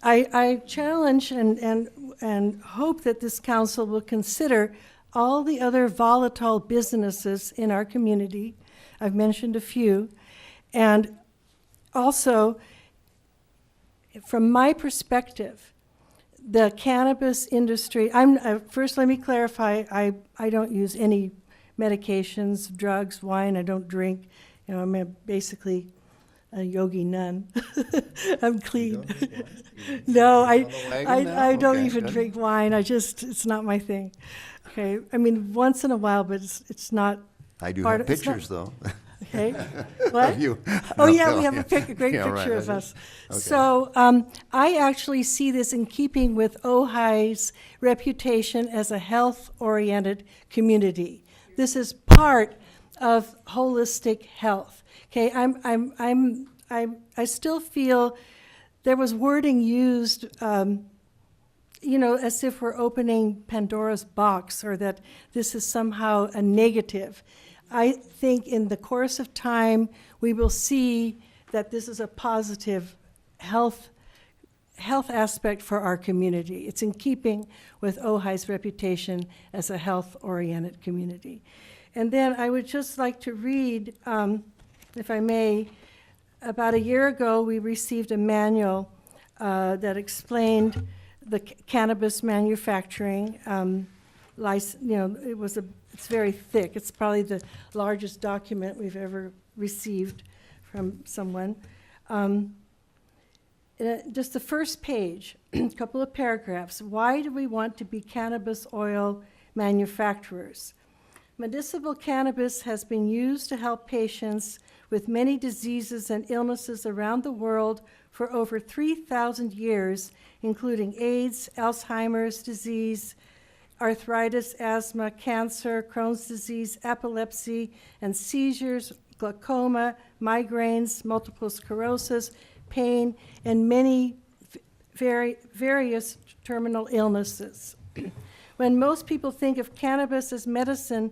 I challenge and hope that this council will consider all the other volatile businesses in our community. I've mentioned a few. And also, from my perspective, the cannabis industry, first let me clarify, I don't use any medications, drugs, wine, I don't drink. You know, I'm basically a yogi nun. I'm clean. No, I don't even drink wine. It's not my thing. Okay, I mean, once in a while, but it's not. I do have pictures, though. Okay, what? You. Oh, yeah, we have a great picture of us. Okay. So I actually see this in keeping with Ojai's reputation as a health-oriented community. This is part of holistic health. Okay, I still feel there was wording used, as if we're opening Pandora's box or that this is somehow a negative. I think in the course of time, we will see that this is a positive health aspect for our community. It's in keeping with Ojai's reputation as a health-oriented community. And then I would just like to read, if I may, about a year ago, we received a manual that explained the cannabis manufacturing license. It's very thick. It's probably the largest document we've ever received from someone. Just the first page, a couple of paragraphs. Why do we want to be cannabis oil manufacturers? Medicinal cannabis has been used to help patients with many diseases and illnesses around the world for over 3,000 years, including AIDS, Alzheimer's disease, arthritis, asthma, cancer, Crohn's disease, epilepsy, and seizures, glaucoma, migraines, multiple sclerosis, pain, and many various terminal illnesses. When most people think of cannabis as medicine,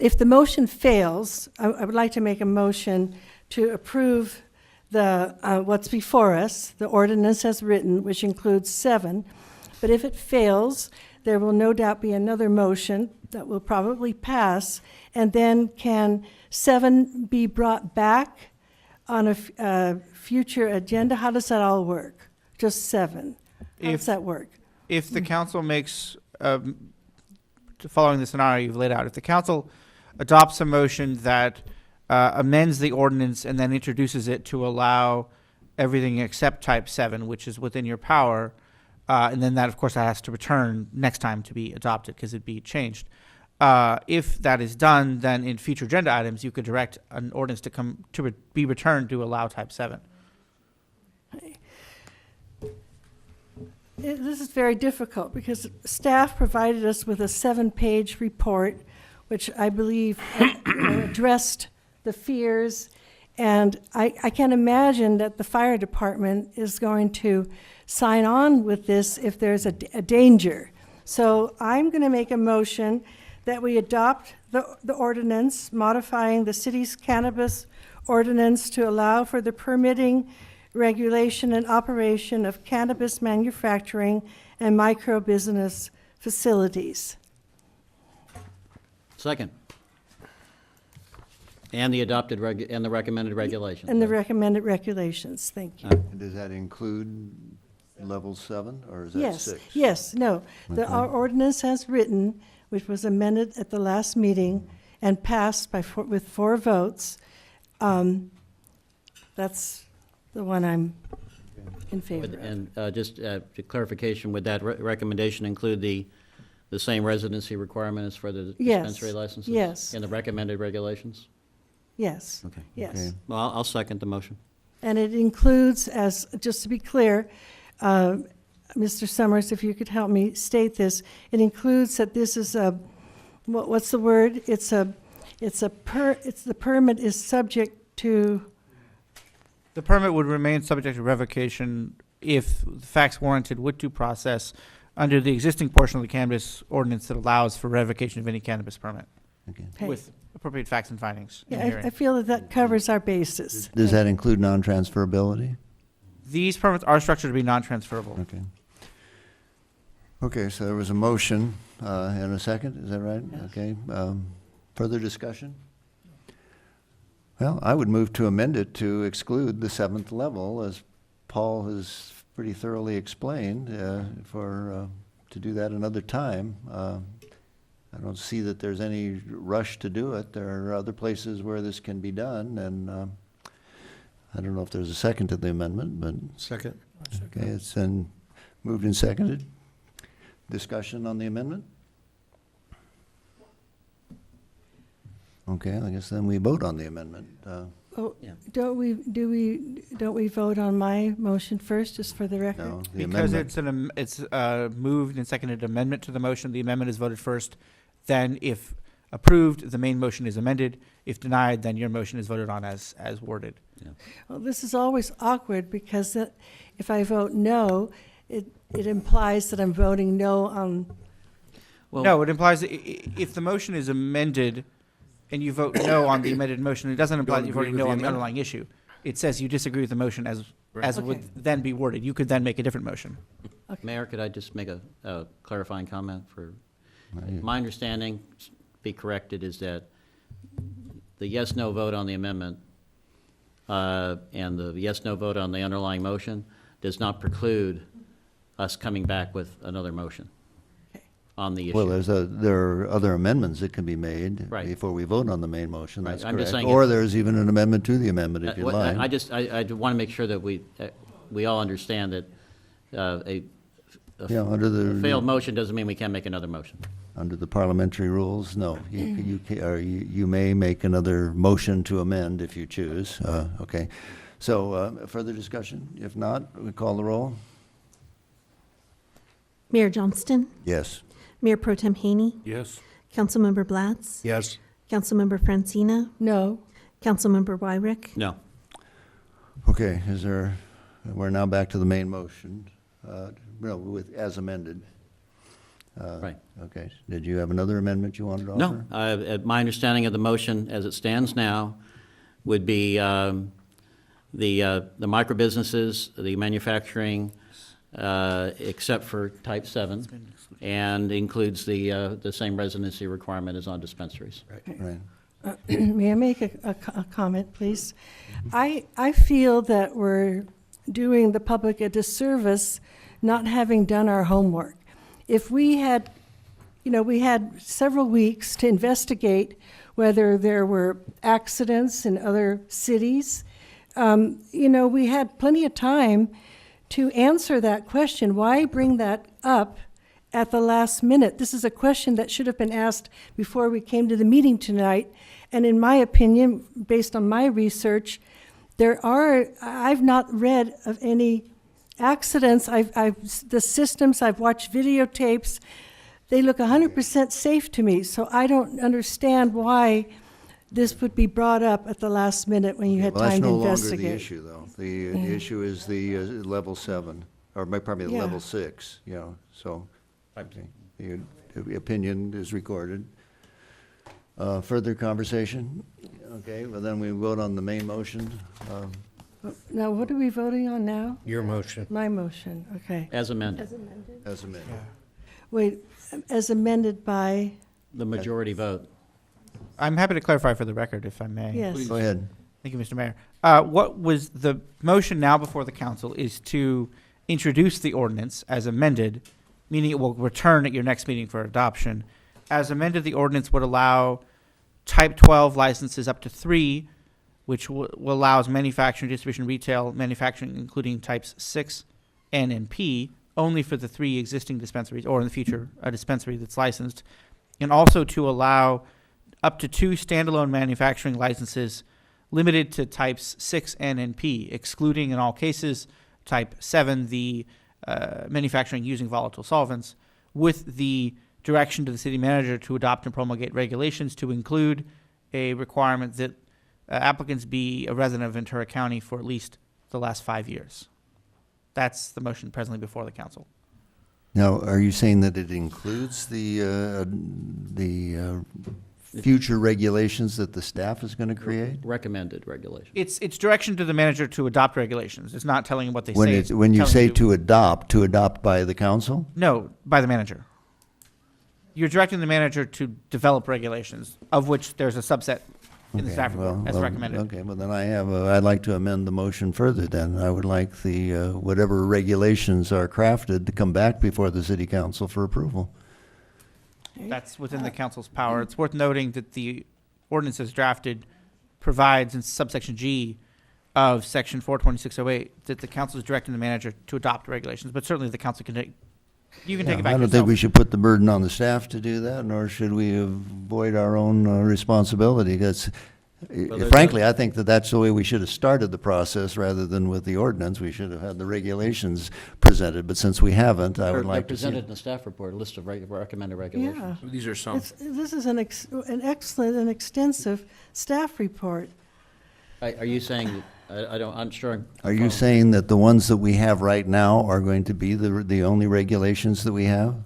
if the motion fails, I would like to make a motion to approve the, what's before us, the ordinance as written, which includes 7. But if it fails, there will no doubt be another motion that will probably pass. And then can 7 be brought back on a future agenda? How does that all work? Just 7? How does that work? If the council makes, following the scenario you've laid out, if the council adopts a motion that amends the ordinance and then introduces it to allow everything except type 7, which is within your power, and then that, of course, has to return next time to be adopted because it'd be changed. If that is done, then in future agenda items, you could direct an ordinance to come to be returned to allow type 7. This is very difficult because staff provided us with a 7-page report, which I believe addressed the fears. And I can imagine that the fire department is going to sign on with this if there's a danger. So I'm going to make a motion that we adopt the ordinance modifying the city's cannabis ordinance to allow for the permitting, regulation, and operation of cannabis manufacturing and micro-business facilities. Second. And the adopted and the recommended regulations. And the recommended regulations, thank you. And does that include level 7, or is that Yes, 6? yes, no. Our ordinance as written, which was amended at the last meeting and passed with 4 votes, that's the one I'm in favor of. And just clarification, would that recommendation include the same residency requirement as for the Yes, dispensary licenses? yes. And the recommended regulations? Yes, Okay. yes. Okay. Well, I'll second the motion. And it includes, as, just to be clear, Mr. Summers, if you could help me state this, it includes that this is a, what's the word? The permit is subject to, The permit would remain subject to revocation if the facts warranted with due process under the existing portion of the cannabis ordinance that allows for revocation of any cannabis permit okay. with appropriate facts and findings in Yeah, hearing. I feel that covers our basis. Does that include non-transferability? These permits are structured to be non-transferable. Okay. Okay, so there was a motion and a second, is that right? Yes. Okay. Further discussion? Well, I would move to amend it to exclude the 7th level, as Paul has pretty thoroughly explained, to do that another time. I don't see that there's any rush to do it. There are other places where this can be done, and I don't know if there's a second to the amendment, but. Second. Okay, it's then moved and seconded. Discussion on the amendment? Okay, I guess then we vote on the amendment. Oh, Yeah. don't we vote on my motion first, just for the record? No, the Because amendment. it's a moved and seconded amendment to the motion, the amendment is voted first. Then if approved, the main motion is amended. If denied, then your motion is voted on as worded. Well, this is always awkward because if I vote no, it implies that I'm voting no on, No, it implies that if the motion is amended and you vote no on the amended motion, it doesn't imply that you're agree voting with no the on the amendment? underlying issue. It says you disagree with the motion as Okay. would then be worded. You could then make a different motion. Mayor, could I just make a clarifying comment for, my understanding, be corrected, is that the yes/no vote on the amendment and the yes/no vote on the underlying motion does not preclude us coming back with another motion on the issue. Well, there are other amendments that can be made Right. before we vote on the main motion, Right, that's I'm just correct. saying Or it's- there's even an amendment to the amendment if you Well, like. I want to make sure that we all understand that a Yeah, under the. failed motion doesn't mean we can't make another motion. Under the parliamentary rules, no. You may make another motion to amend if you choose. Okay. So further discussion? If not, we call the roll? Mayor Johnston, Yes. Mayor Pro Tem Haney, Yes. Councilmember Blatz, Yes. Councilmember Francina, no. Councilmember Wyrick, No. Okay, we're now back to the main motion, as amended. Right. Okay. Did you have another amendment you wanted to offer? No, my understanding of the motion as it stands now would be the micro businesses, the manufacturing, except for type 7, and includes the same residency requirement as on dispensaries. Right. May I make a comment, please? I feel that we're doing the public a disservice not having done our homework. If we had, we had several weeks to investigate whether there were accidents in other cities. We had plenty of time to answer that question. Why bring that up at the last minute? This is a question that should have been asked before we came to the meeting tonight. And in my opinion, based on my research, I've not read of any accidents. The systems, I've watched videotapes, they look 100% safe to me. So I don't understand why this would be brought up at the last minute when you had time to investigate. That's no longer the issue, though. The issue is the level 7, or probably the level 6, so the opinion is recorded. Further conversation? Okay, well then we vote on the main motion. Now, what are we voting on now? Your motion. My motion, okay. As amended. As amended. Wait, as amended by? The majority vote. I'm happy to clarify for the record, if I may. Yes. Go ahead. Thank you, Mr. Mayor. What was the motion now before the council is to introduce the ordinance as amended, meaning it will return at your next meeting for adoption. As amended, the ordinance would allow type 12 licenses up to 3, which will allows manufacturing, distribution, retail, manufacturing, including types 6, N, and P, only for the 3 existing dispensaries, or in the future, a dispensary that's licensed, and also to allow up to 2 standalone manufacturing licenses limited to types 6, N, and P, excluding in all cases type 7, the manufacturing using volatile solvents, with the direction to the city manager to adopt and promulgate regulations to include a requirement that applicants be a resident of Ventura County for at least the last 5 years. That's the motion presently before the council. Now, are you saying that it includes the future regulations that the staff is going to create? Recommended regulations. It's direction to the manager to adopt regulations. It's not telling him what they say. It's When you telling say you- to adopt by the council? No, by the manager. You're directing the manager to develop regulations, of which there's a subset in the staff report, as recommended. Okay, well then I'd like to amend the motion further then. I would like the, whatever regulations are crafted to come back before the city council for approval. That's within the council's power. It's worth noting that the ordinance as drafted provides in subsection G of section 42608 that the council is directing the manager to adopt regulations, but certainly the council can take, you can take it back I don't yourself. think we should put the burden on the staff to do that, nor should we avoid our own responsibility. That's, frankly, I think that that's the way we should have started the process rather than with the ordinance. We should have had the regulations presented, but since we haven't, I would like to see. Presented in the staff report, a list of recommended regulations. Yeah. These are some. This is an excellent and extensive staff report. Are you saying, I'm sure. Are you saying that the ones that we have right now are going to be the only regulations that we have?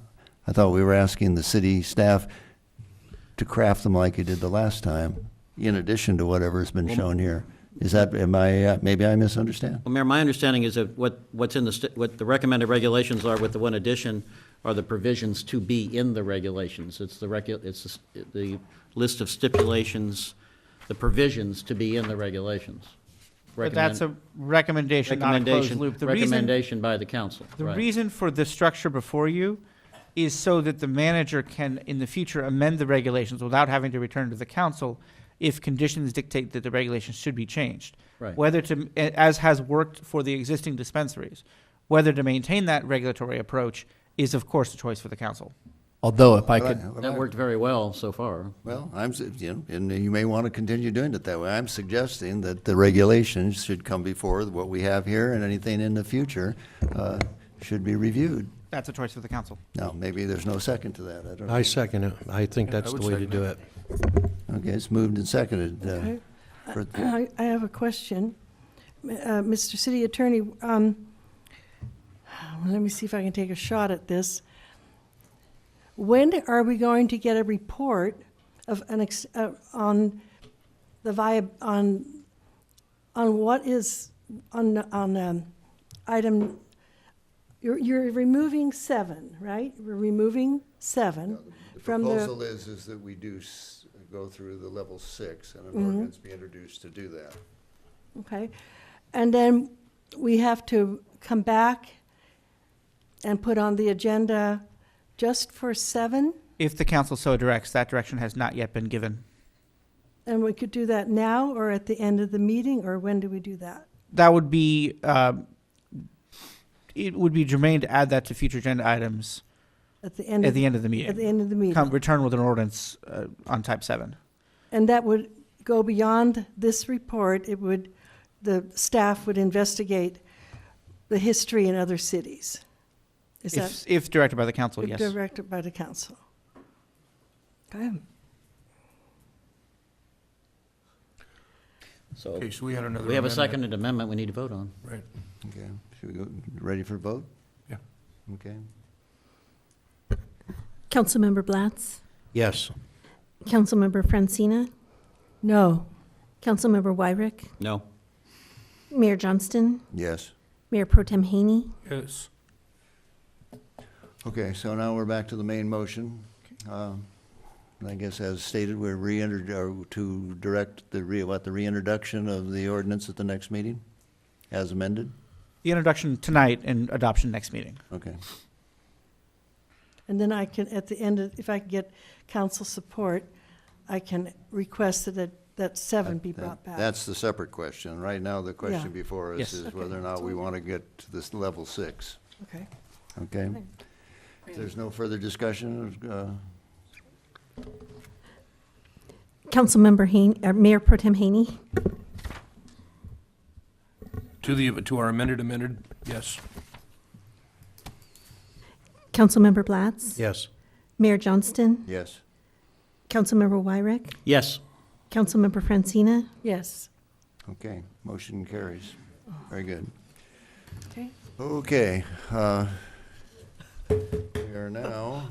I thought we were asking the city staff to craft them like you did the last time, in addition to whatever's been shown here. Is that, maybe I misunderstand? Well, Mayor, my understanding is that what's in what the recommended regulations are with the one addition are the provisions to be in the regulations. It's the list of stipulations, the provisions to be in the regulations. But that's a recommendation, not a closed loop. Recommendation by the council. The right. reason for the structure before you is so that the manager can, in the future, amend the regulations without having to return to the council if conditions dictate that the regulations should be changed. Right. Whether to, as has worked for the existing dispensaries, whether to maintain that regulatory approach is, of course, a choice for the council. Although, if I could, That worked very well so far. Well, and you may want to continue doing it that way. I'm suggesting that the regulations should come before what we have here, and anything in the future should be reviewed. That's a choice for the council. Now, maybe there's no second to that. I don't know. I second it. I think that's I the would way to second do it. it. Okay, it's moved and seconded. I have a question. Mr. City Attorney, let me see if I can take a shot at this. When are we going to get a report of on the on what is on item? You're removing 7, right? We're removing 7 The from the. proposal is that we do go through the level 6 and an ordinance be introduced to do that. Okay, and then we have to come back and put on the agenda just for 7, If the council so directs, that direction has not yet been given. and we could do that now or at the end of the meeting, or when do we do that? That would be, it would be germane to add that to future agenda items At the end at the end of the meeting. At the end of the meeting. Return with an ordinance on type 7. And that would go beyond this report. It would, the staff would investigate the history in other cities. Is that? If directed by the council, If yes. directed by the council. Okay. So Okay, so we had another we have a amendment. seconded amendment we need to vote on. Right. Okay, should we go, ready for vote? Yeah. Okay. Councilmember Blatz? Yes. Councilmember Francina? No. Councilmember Wyrick? No. Mayor Johnston? Yes. Mayor Pro Tem Haney? Yes. Okay, so now we're back to the main motion. I guess as stated, we're to direct the reintroduction of the ordinance at the next meeting, as amended? The introduction tonight and adoption next meeting. Okay. And then I can, at the end, if I can get council support, I can request that 7 be brought back. That's the separate question. Right now, the question Yeah. before us Yes. is Okay. whether or not we want to get to this level 6. Okay. Okay? If there's no further discussion, Councilmember Haney, Mayor Pro Tem Haney? To our amended, yes. Councilmember Blatz? Yes. Mayor Johnston? yes. Councilmember Wyrick? Yes. Councilmember Francina? Yes. Okay, motion carries. Very good. Okay. Okay, we are now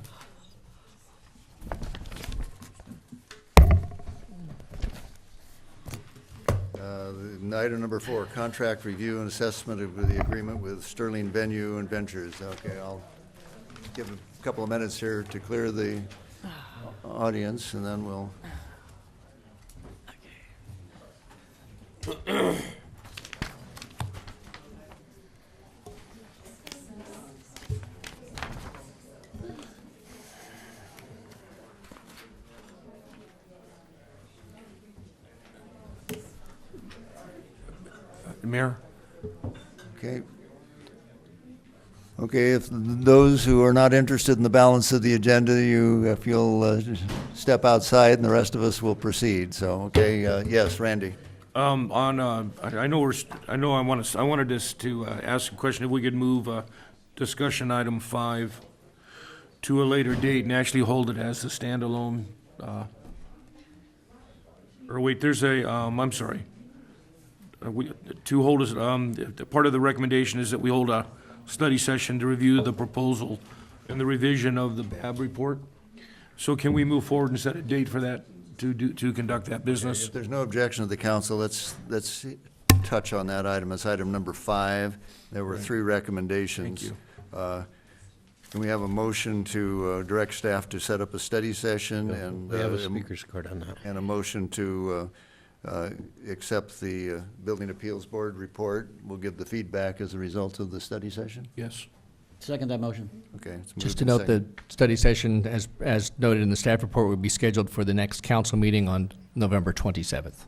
item number 4, contract review and assessment of the agreement with Sterling Venue and Ventures. Okay, I'll give a couple of minutes here to clear the audience, and then we'll. Mayor? Okay. Okay, if those who are not interested in the balance of the agenda, if you'll step outside, and the rest of us will proceed. So, okay, yes, Randy. I wanted us to ask a question, if we could move discussion item 5 to a later date and actually hold it as the standalone, or wait, there's a, I'm sorry. To hold us, part of the recommendation is that we hold a study session to review the proposal and the revision of the BAB report. So can we move forward and set a date for that, to conduct that business? If there's no objection of the council, let's touch on that item. It's item number 5. There were 3 recommendations. Thank you. Can we have a motion to direct staff to set up a study session and? We have a speaker's card on that. And a motion to accept the Building Appeals Board report. We'll give the feedback as a result of the study session? Yes. Second that motion. Okay. it's Just moved to and note, the seconded. study session, as noted in the staff report, would be scheduled for the next council meeting on November 27th.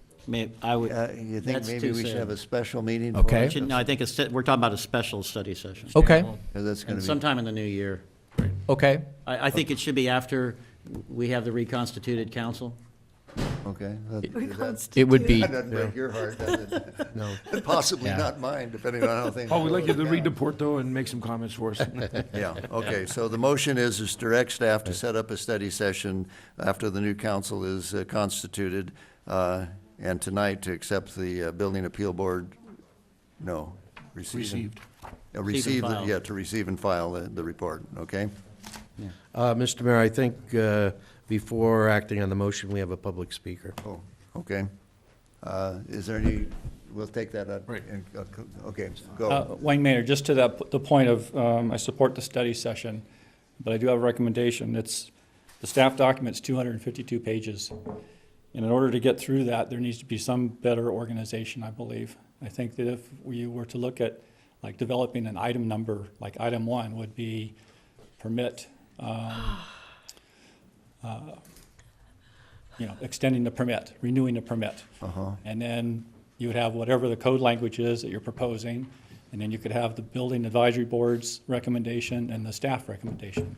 I would. You think that's maybe too we should soon. have a special meeting? for Okay. it? No, I think we're talking about a special study session. Okay, That's going And to be. sometime in the new year. okay. I think it should be after we have the reconstituted council. Okay. It would be, That doesn't break your heart, does it? No. Possibly Yeah. not mine, depending on how things. Oh, we'd like you to go read the down. report, though, and make some comments for us. Yeah, okay, so the motion is direct staff to set up a study session after the new council is constituted, and tonight to accept the Building Appeal Board, no, receive. Received. Receive, file. yeah, to receive and file the report, okay? Mr. Mayor, I think before acting on the motion, we have a public speaker. Oh, okay. Is there any, we'll take that up. Right. Okay, go. Wayne Maynard, just to the point of, I support the study session, but I do have a recommendation. The staff document's 252 pages. And in order to get through that, there needs to be some better organization, I believe. I think that if we were to look at, like, developing an item number, like item 1 would be permit, extending the permit, renewing the permit. And then you would have whatever the code language is that you're proposing, and then you could have the building advisory board's recommendation and the staff recommendation,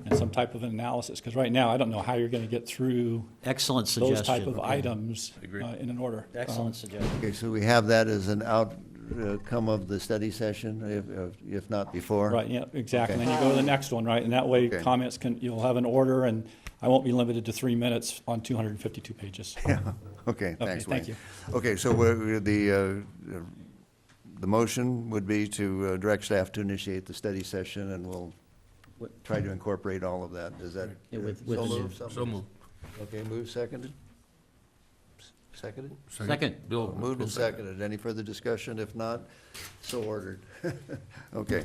and some type of an analysis. Because right now, I don't know how you're going to get through Excellent those suggestion. type of items in an order. Excellent suggestion. Okay, so we have that as an outcome of the study session, if not before? Right, yeah, exactly. Okay. And then you go to the next one, right? And that way, Okay. comments you'll have an order, and I won't be limited to 3 minutes on 252 pages. Yeah, okay, thanks, Wayne. thank you. Okay, so the motion would be to direct staff to initiate the study session, and we'll try to incorporate all of that. Is that Yeah, with so the- moved? So moved. Okay, moved, seconded? Seconded? Second. Bill. Moved and seconded. Any further discussion? If not, so ordered. Okay.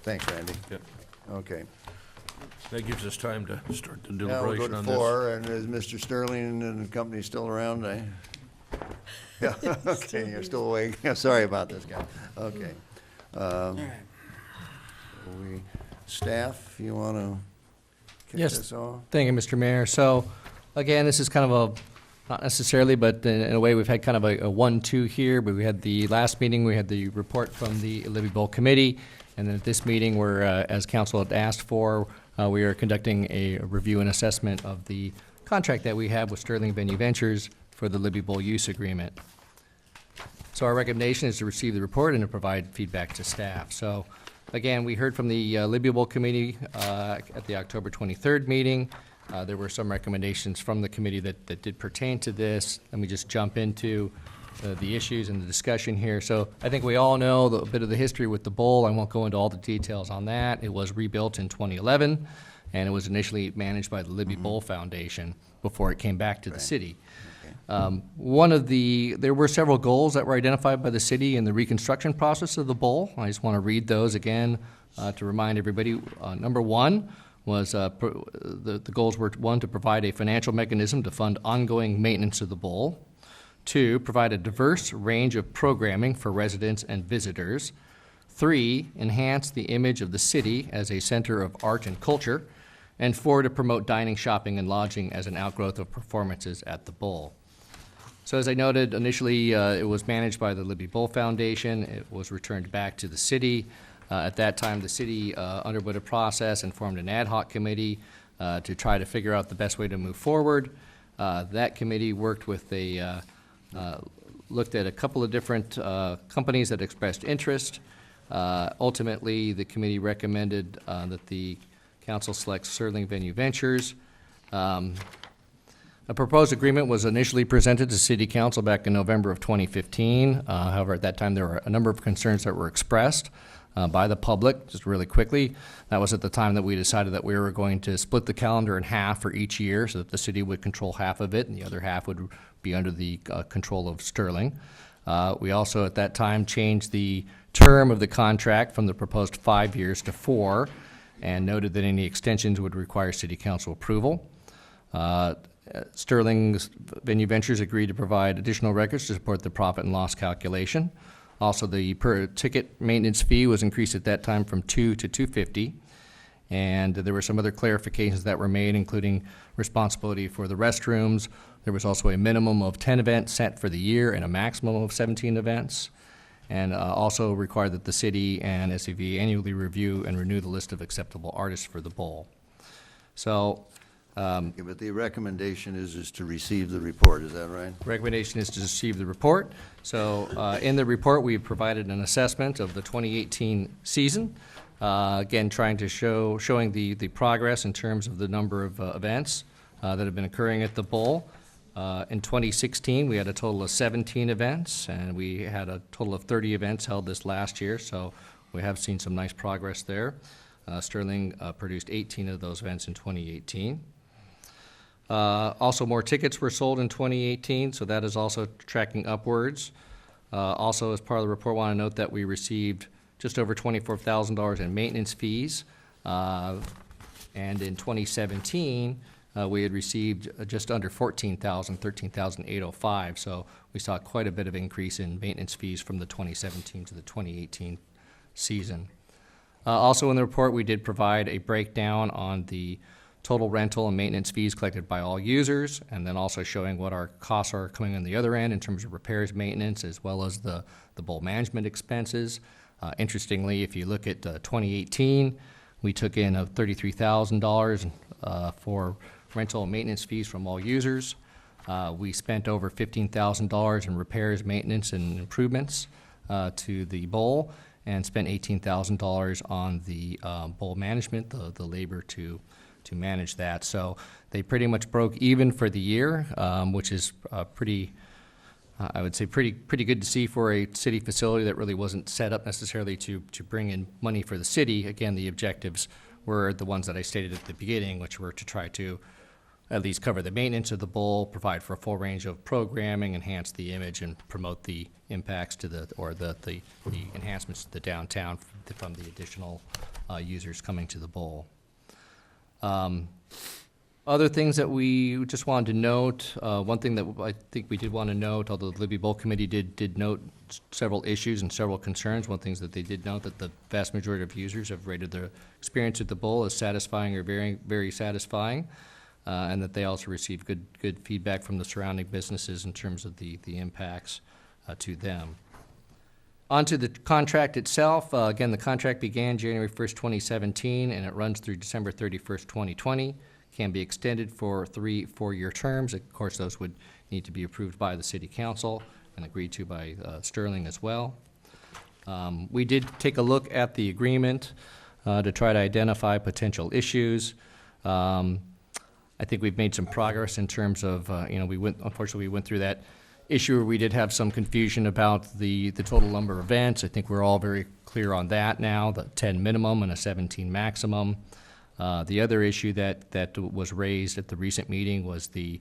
Thanks, Randy. Yep. Okay. That gives us time to start the Now we'll go deliberation to on this. 4, and is Mr. Sterling and the company still around? Yeah, okay, you're still awake. Sorry about this, guy. Okay. Staff, you want to kick Yes. this off? Thank you, Mr. Mayor. So, again, this is kind of not necessarily, but in a way, we've had kind of a 1-2 here. But we had the last meeting, we had the report from the Libby Bowl Committee. And then at this meeting, we're, as council had asked for, we are conducting a review and assessment of the contract that we have with Sterling Venue Ventures for the Libby Bowl use agreement. So our recommendation is to receive the report and to provide feedback to staff. So, again, we heard from the Libby Bowl Committee at the October 23rd meeting. There were some recommendations from the committee that did pertain to this. Let me just jump into the issues and the discussion here. So I think we all know a bit of the history with the bowl. I won't go into all the details on that. It was rebuilt in 2011, and it was initially managed by the Libby Bowl Foundation before it came back to the city. There were several goals that were identified by the city in the reconstruction process of the bowl. I just want to read those again to remind everybody. Number 1 was the goals were 1, to provide a financial mechanism to fund ongoing maintenance of the bowl. 2, provide a diverse range of programming for residents and visitors. 3, enhance the image of the city as a center of art and culture. And 4, to promote dining, shopping, and lodging as an outgrowth of performances at the bowl. So as I noted, initially it was managed by the Libby Bowl Foundation. It was returned back to the city. At that time, the city underwent a process and formed an ad hoc committee to try to figure out the best way to move forward. That committee worked with looked at a couple of different companies that expressed interest. Ultimately, the committee recommended that the council select Sterling Venue Ventures. A proposed agreement was initially presented to City Council back in November of 2015. However, at that time, there were a number of concerns that were expressed by the public. Just really quickly, that was at the time that we decided that we were going to split the calendar in half for each year so that the city would control half of it and the other half would be under the control of Sterling. We also, at that time, changed the term of the contract from the proposed 5 years to 4 and noted that any extensions would require City Council approval. Sterling's Venue Ventures agreed to provide additional records to support the profit and loss calculation. Also, the per ticket maintenance fee was increased at that time from $2 to $2.50. And there were some other clarifications that were made, including responsibility for the restrooms. There was also a minimum of 10 events set for the year and a maximum of 17 events. And also required that the city and SCV annually review and renew the list of acceptable artists for the bowl. So, Okay, but the recommendation is to receive the report, is that right? recommendation is to receive the report. So in the report, we provided an assessment of the 2018 season. Again, trying to showing the progress in terms of the number of events that have been occurring at the bowl. In 2016, we had a total of 17 events, and we had a total of 30 events held this last year, so we have seen some nice progress there. Sterling produced 18 of those events in 2018. Also, more tickets were sold in 2018, so that is also tracking upwards. Also, as part of the report, I want to note that we received just over $24,000 in maintenance fees. And in 2017, we had received just under $13,805. So we saw quite a bit of increase in maintenance fees from the 2017 to the 2018 season. Also in the report, we did provide a breakdown on the total rental and maintenance fees collected by all users, and then also showing what our costs are coming on the other end in terms of repairs, maintenance, as well as the bowl management expenses. Interestingly, if you look at 2018, we took in $33,000 for rental and maintenance fees from all users. We spent over $15,000 in repairs, maintenance, and improvements to the bowl, and spent $18,000 on the bowl management, the labor to manage that. So they pretty much broke even for the year, which is pretty, I would say, pretty good to see for a city facility that really wasn't set up necessarily to bring in money for the city. Again, the objectives were the ones that I stated at the beginning, which were to try to at least cover the maintenance of the bowl, provide for a full range of programming, enhance the image, and promote the impacts to the enhancements to the downtown from the additional users coming to the bowl. Other things that we just wanted to note, one thing that I think we did want to note, although the Libby Bowl Committee did note several issues and several concerns, one thing that they did note that the vast majority of users have rated their experience at the bowl as satisfying or very, very satisfying, and that they also received good feedback from the surrounding businesses in terms of the impacts to them. On to the contract itself. Again, the contract began January 1st, 2017, and it runs through December 31st, 2020. Can be extended for 3 4-year terms. Of course, those would need to be approved by the City Council and agreed to by Sterling as well. We did take a look at the agreement to try to identify potential issues. I think we've made some progress in terms of, unfortunately, we went through that issue where we did have some confusion about the total number of events. I think we're all very clear on that now, the 10 minimum and a 17 maximum. The other issue that was raised at the recent meeting was the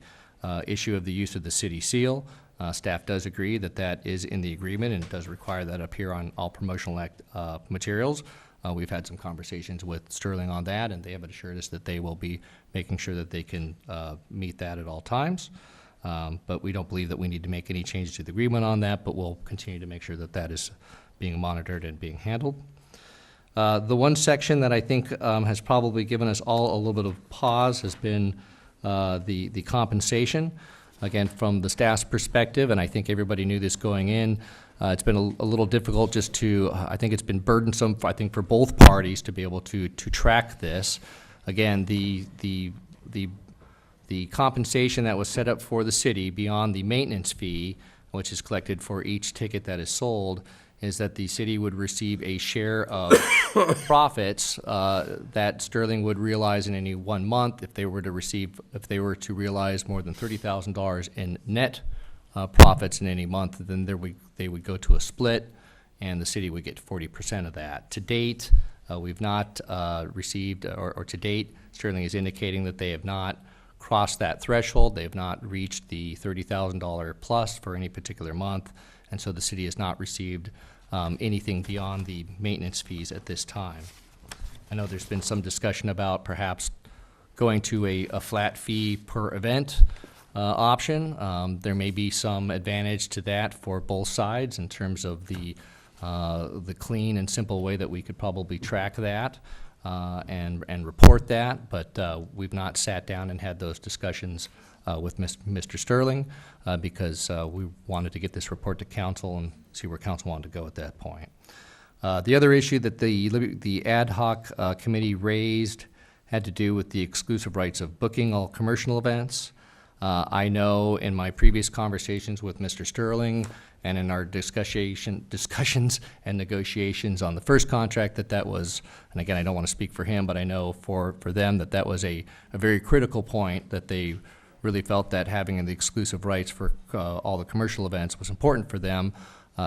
issue of the use of the city seal. Staff does agree that that is in the agreement and does require that appear on all promotional materials. We've had some conversations with Sterling on that, and they have assured us that they will be making sure that they can meet that at all times. But we don't believe that we need to make any changes to the agreement on that, but we'll continue to make sure that that is being monitored and being handled. The one section that I think has probably given us all a little bit of pause has been the compensation. Again, from the staff's perspective, and I think everybody knew this going in, it's been a little difficult just to, I think it's been burdensome, for both parties to be able to track this. Again, the compensation that was set up for the city beyond the maintenance fee, which is collected for each ticket that is sold, is that the city would receive a share of profits that Sterling would realize in any 1 month. If they were to realize more than $30,000 in net profits in any month, then they would go to a split, and the city would get 40% of that. To date, we've not received, or to date, Sterling is indicating that they have not crossed that threshold. They have not reached the $30,000 plus for any particular month, and so the city has not received anything beyond the maintenance fees at this time. I know there's been some discussion about perhaps going to a flat fee per event option. There may be some advantage to that for both sides in terms of the clean and simple way that we could probably track that and report that, but we've not sat down and had those discussions with Mr. Sterling because we wanted to get this report to council and see where council wanted to go at that point. The other issue that the ad hoc committee raised had to do with the exclusive rights of booking all commercial events. I know in my previous conversations with Mr. Sterling and in our discussions and negotiations on the first contract that was, and again, I don't want to speak for him, but I know for them that was a very critical point, that they really felt that having the exclusive rights for all the commercial events was important for them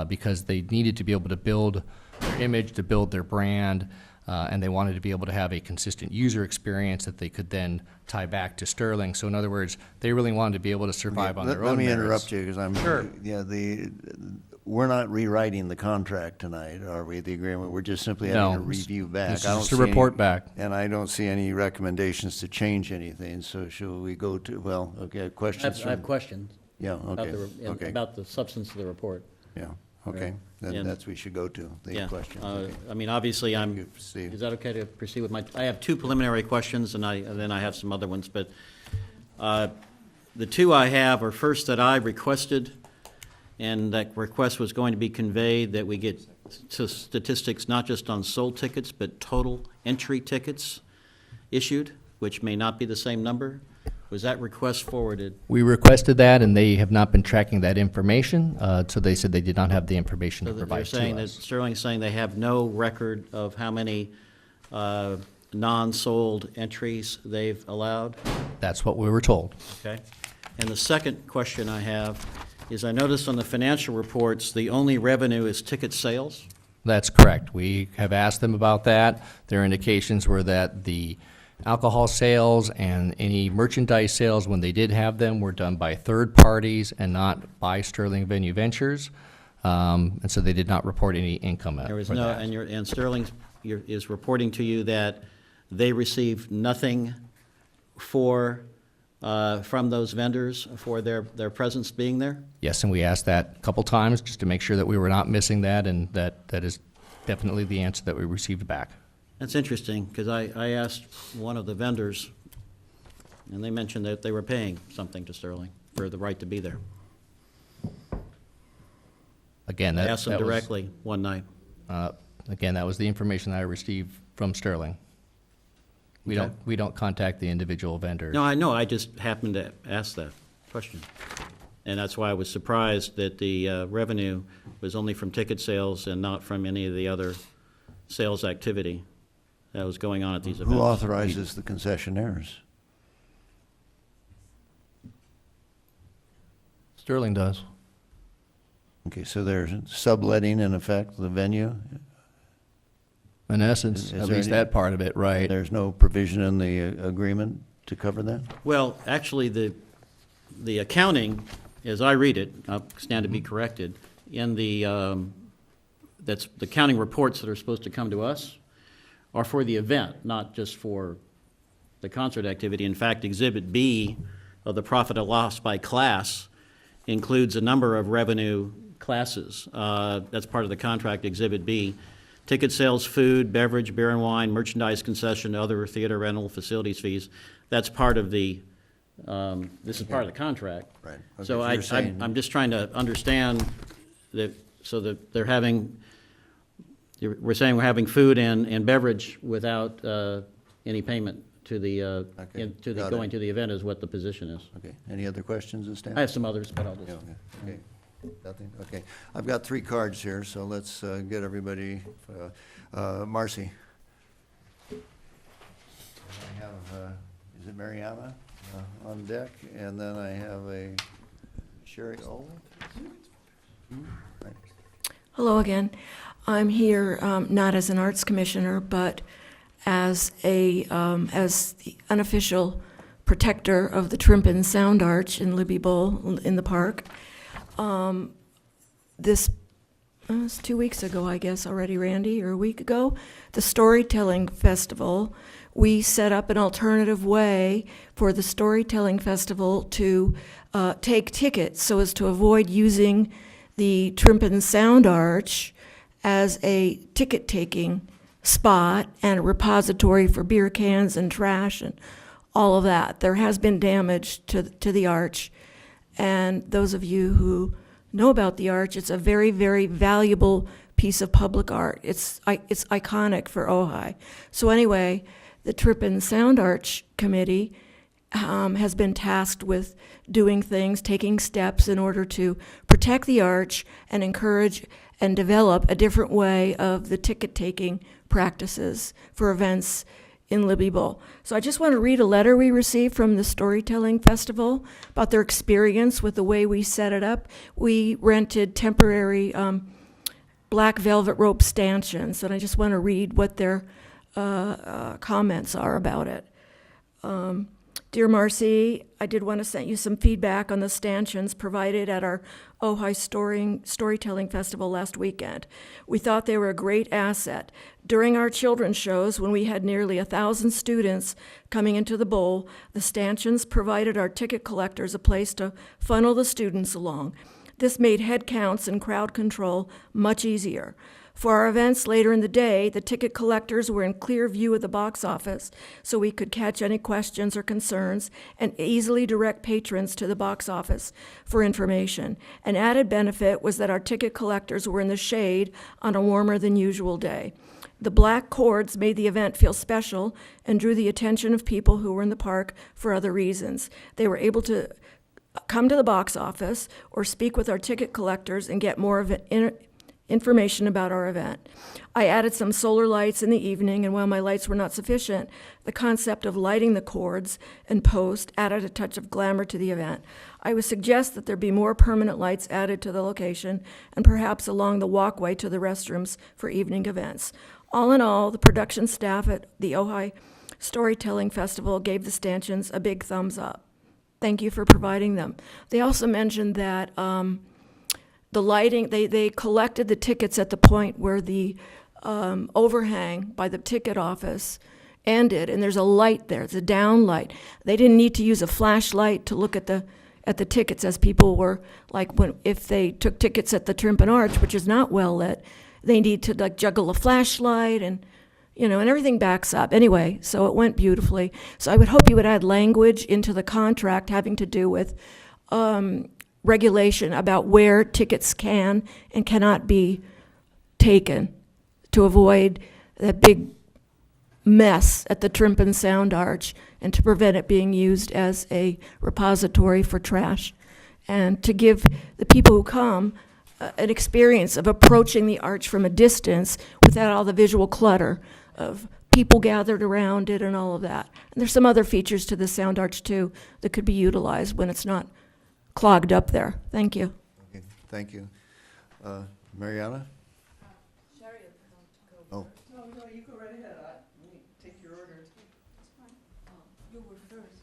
because they needed to be able to build their image, to build their brand, and they wanted to be able to have a consistent user experience that they could then tie back to Sterling. So in other words, they really wanted to be able to survive on their own Let me merits. interrupt you, because Sure. we're not rewriting the contract tonight, are we, the agreement? We're just simply having No, a review back. this is I don't just a see any- report back. And I don't see any recommendations to change anything, so shall we go to, well, okay, questions? I have questions. Yeah, about okay, the- okay. About the substance of the report. Yeah, okay, then And- that's, we should go to the Yeah, questions. uh, Okay. I mean, obviously, Steve. is that okay to proceed with my, I have two preliminary questions, and then I have some other ones, but the two I have are first that I requested, and that request was going to be conveyed, that we get to statistics not just on sold tickets, but total entry tickets issued, which may not be the same number. Was that request forwarded? We requested that, and they have not been tracking that information, so they said they did not have the information So to that they're provide saying to that us. Sterling's saying they have no record of how many non-sold entries they've allowed? That's what we were told. Okay. And the second question I have is, I noticed on the financial reports, the only revenue is ticket sales. That's correct. We have asked them about that. Their indications were that the alcohol sales and any merchandise sales, when they did have them, were done by third parties and not by Sterling Venue Ventures. And so they did not report any income There is for no, that. and Sterling is reporting to you that they received nothing from those vendors for their presence being there? Yes, and we asked that a couple times just to make sure that we were not missing that, and that is definitely the answer that we received back. That's interesting, because I asked one of the vendors, and they mentioned that they were paying something to Sterling for the right to be there. Again, I that asked them that was- directly one night. Again, that was the information that I received from Sterling. We Okay. don't contact the individual vendors. No, I know, I just happened to ask that question. And that's why I was surprised that the revenue was only from ticket sales and not from any of the other sales activity that was going on at these events. Who authorizes the concessionaires? Sterling does. Okay, so there's subletting in effect, the venue? In essence, Is at there least any- that part of it, right. There's no provision in the agreement to cover that? Well, actually, the accounting, as I read it, I'll stand to be corrected, in the, that's the accounting reports that are supposed to come to us are for the event, not just for the concert activity. In fact, Exhibit B of the profit or loss by class includes a number of revenue classes. That's part of the contract, Exhibit B. Ticket sales, food, beverage, beer and wine, merchandise concession, other theater rental, facilities fees. That's part of the, this is part of the contract. Right. Okay, So so you're saying- I'm just trying to understand that, so that they're having, we're saying we're having food and beverage without any payment to the, Okay, got it. going to the event is what the position is. Okay, any other questions, this I have some others, but I'll Yeah, just. okay. Nothing, okay. I've got 3 cards here, so let's get everybody, Marcy. I have, is it Mariana on deck? And then I have a Sherry O. Right. Hello again. I'm here not as an arts commissioner, but as the unofficial protector of the Trimpen Sound Arch in Libby Bowl in the park. This was 2 weeks ago, I guess already, Randy, or a week ago, the Storytelling Festival. We set up an alternative way for the Storytelling Festival to take tickets so as to avoid using the Trimpen Sound Arch as a ticket-taking spot and a repository for beer cans and trash and all of that. There has been damage to the arch, and those of you who know about the arch, it's a very, very valuable piece of public art. It's iconic for Ojai. So anyway, the Trimpen Sound Arch Committee has been tasked with doing things, taking steps in order to protect the arch and encourage and develop a different way of the ticket-taking practices for events in Libby Bowl. So I just want to read a letter we received from the Storytelling Festival about their experience with the way we set it up. We rented temporary black velvet rope stanchions, and I just want to read what their comments are about it. Dear Marcy, I did want to send you some feedback on the stanchions provided at our Ojai Storytelling Festival last weekend. We thought they were a great asset. During our children's shows, when we had nearly 1,000 students coming into the bowl, the stanchions provided our ticket collectors a place to funnel the students along. This made head counts and crowd control much easier. For our events later in the day, the ticket collectors were in clear view of the box office, so we could catch any questions or concerns and easily direct patrons to the box office for information. An added benefit was that our ticket collectors were in the shade on a warmer than usual day. The black cords made the event feel special and drew the attention of people who were in the park for other reasons. They were able to come to the box office or speak with our ticket collectors and get more of an information about our event. I added some solar lights in the evening, and while my lights were not sufficient, the concept of lighting the cords and post added a touch of glamour to the event. I would suggest that there be more permanent lights added to the location and perhaps along the walkway to the restrooms for evening events. All in all, the production staff at the Ojai Storytelling Festival gave the stanchions a big thumbs up. Thank you for providing them. They also mentioned that the lighting, they collected the tickets at the point where the overhang by the ticket office ended, and there's a light there. It's a down light. They didn't need to use a flashlight to look at the tickets, as people were like if they took tickets at the Trimp and Arch, which is not well lit, they need to like juggle a flashlight and and everything backs up. Anyway, so it went beautifully. So I would hope you would add language into the contract having to do with regulation about where tickets can and cannot be taken to avoid that big mess at the Trimp and Sound Arch and to prevent it being used as a repository for trash, and to give the people who come an experience of approaching the arch from a distance without all the visual clutter of people gathered around it and all of that. And there's some other features to the Sound Arch too that could be utilized when it's not clogged up there. Thank you. Okay, thank you. Mariana? Oh. No, you go right ahead. Take your order. You were first.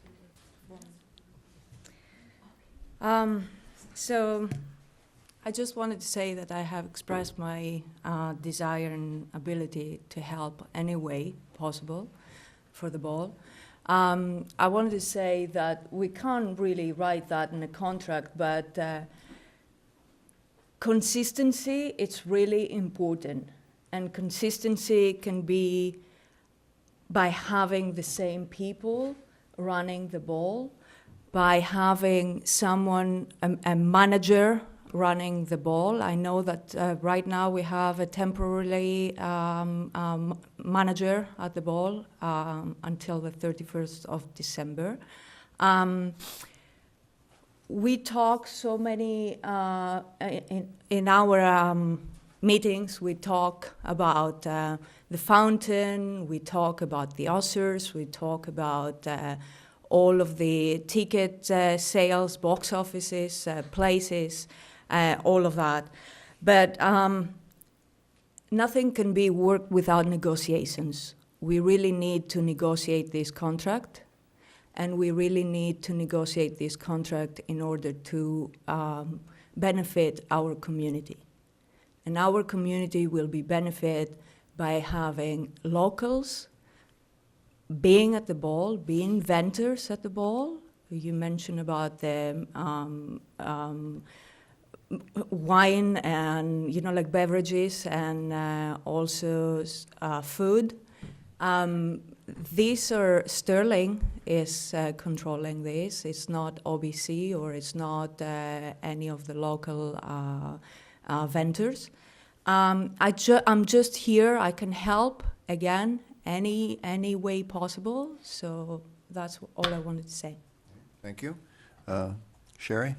So I just wanted to say that I have expressed my desire and ability to help any way possible for the ball. I wanted to say that we can't really write that in a contract, but consistency, it's really important. And consistency can be by having the same people running the ball, by having someone, a manager running the ball. I know that right now we have a temporary manager at the ball until the 31st of December. We talk so many, in our meetings, we talk about the fountain, we talk about the ushers, we talk about all of the ticket sales, box offices, places, all of that. But nothing can be worked without negotiations. We really need to negotiate this contract, and we really need to negotiate this contract in order to benefit our community. And our community will be benefited by having locals being at the ball, being vendors at the ball. You mentioned about the wine and, like beverages and also food. These are, Sterling is controlling this. It's not OBC or it's not any of the local vendors. I'm just here. I can help, again, any way possible. So that's all I wanted to say. Thank you. Sherry?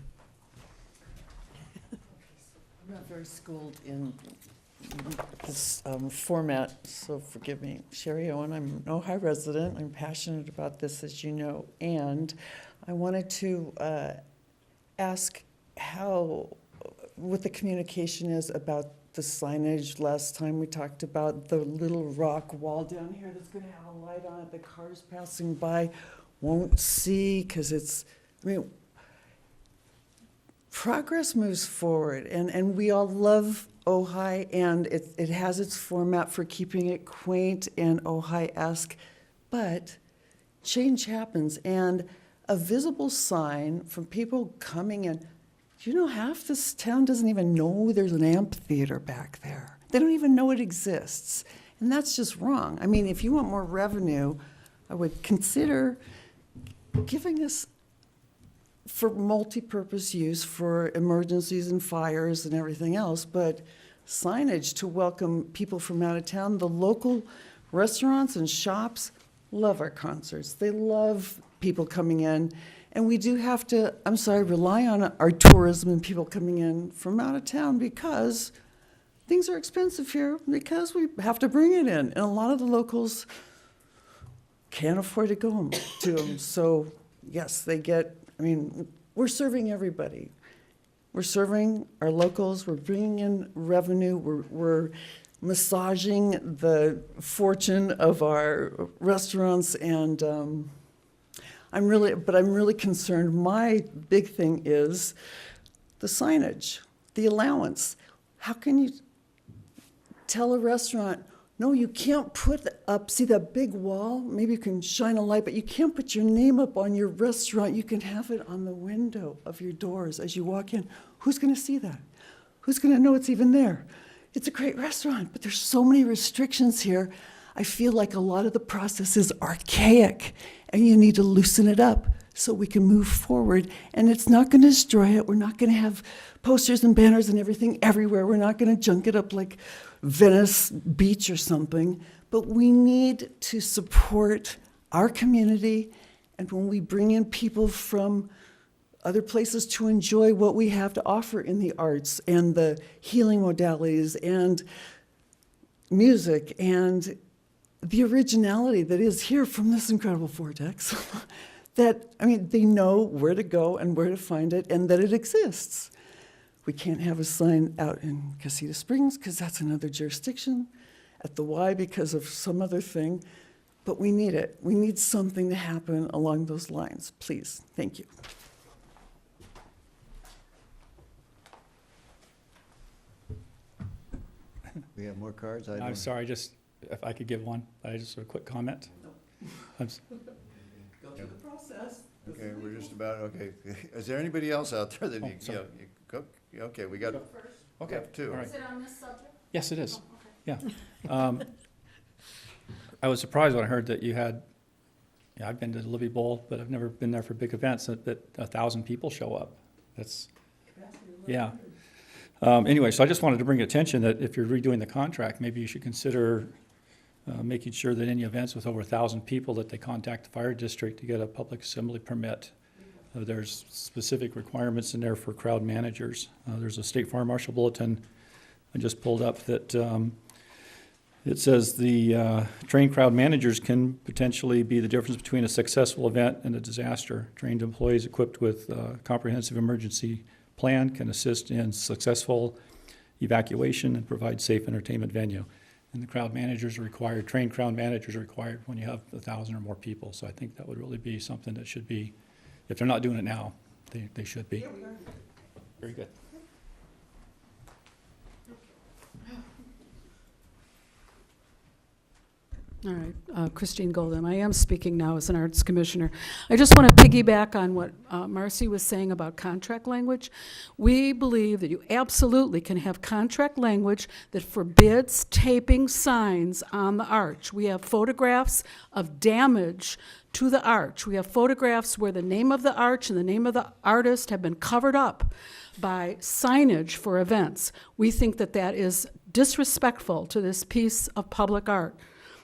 I'm not very schooled in this format, so forgive me. Sherry Owen, I'm an Ojai resident. I'm passionate about this, as you know, and I wanted to ask what the communication is about the signage. Last time we talked about the little rock wall down here that's gonna have a light on it, the cars passing by won't see, because it's, I mean, progress moves forward, and we all love Ojai, and it has its format for keeping it quaint and Ojai-esque, but change happens, and a visible sign from people coming in. You know, half this town doesn't even know there's an amphitheater back there. They don't even know it exists, and that's just wrong. I mean, if you want more revenue, I would consider giving us for multi-purpose use for emergencies and fires and everything else, but signage to welcome people from out of town. The local restaurants and shops love our concerts. They love people coming in, and we do have to, I'm sorry, rely on our tourism and people coming in from out of town, because things are expensive here, because we have to bring it in, and a lot of the locals can't afford to go to them. So yes, they get, I mean, we're serving everybody. We're serving our locals, we're bringing in revenue, we're massaging the fortune of our restaurants, and I'm really concerned. My big thing is the signage, the allowance. How can you tell a restaurant, no, you can't put up, see that big wall? Maybe you can shine a light, but you can't put your name up on your restaurant. You can have it on the window of your doors as you walk in. Who's going to see that? Who's going to know it's even there? It's a great restaurant, but there's so many restrictions here. I feel like a lot of the process is archaic, and you need to loosen it up so we can move forward. And it's not going to destroy it. We're not going to have posters and banners and everything everywhere. We're not going to junk it up like Venice Beach or something, but we need to support our community, and when we bring in people from other places to enjoy what we have to offer in the arts and the healing modalities and music and the originality that is here from this incredible vortex, that, I mean, they know where to go and where to find it, and that it exists. We can't have a sign out in Casita Springs because that's another jurisdiction, at the Y because of some other thing, but we need it. We need something to happen along those lines. Please, thank you. We have more cards? I'm sorry, just, if I could give one, just a quick comment. Go through the process. Okay, we're just about, okay. Is there anybody else out there that you go? Okay, we got, okay, two. All right. Is it on this subject? Yes, it is. Oh, okay. Yeah. I was surprised when I heard that you had, I've been to the Libby Bowl, but I've never been there for big events, that 1,000 people show up. That's, yeah. Anyway, so I just wanted to bring attention that if you're redoing the contract, maybe you should consider making sure that any events with over 1,000 people, that they contact the fire district to get a public assembly permit. There's specific requirements in there for crowd managers. There's a State Fire Marshal bulletin I just pulled up that it says the trained crowd managers can potentially be the difference between a successful event and a disaster. Trained employees equipped with comprehensive emergency plan can assist in successful evacuation and provide safe entertainment venue. And the crowd managers are required, trained crowd managers are required when you have 1,000 or more people. So I think that would really be something that should be, if they're not doing it now, they should be. Very good. All right, Christine Golden. I am speaking now as an arts commissioner. I just want to piggyback on what Marcy was saying about contract language. We believe that you absolutely can have contract language that forbids taping signs on the arch. We have photographs of damage to the arch. We have photographs where the name of the arch and the name of the artist have been covered up by signage for events. We think that that is disrespectful to this piece of public art.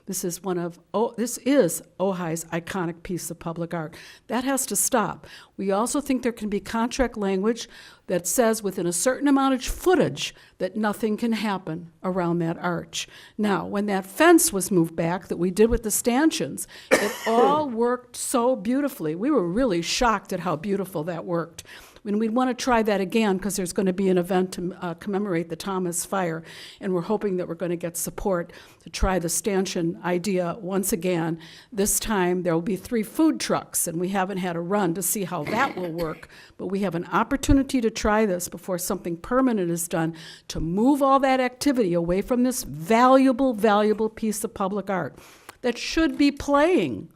This is Ojai's iconic piece of public art. That has to stop. We also think there can be contract language that says within a certain amount of footage that nothing can happen around that arch. Now, when that fence was moved back that we did with the stanchions, it all worked so beautifully. We were really shocked at how beautiful that worked. mean, we'd want to try that again because there's going to be an event to commemorate the Thomas Fire, and we're hoping that we're going to get support to try the stanchion idea once again. This time there will be 3 food trucks, and we haven't had a run to see how that will work, but we have an opportunity to try this before something permanent is done to move all that activity away from this valuable, valuable piece of public art that should be playing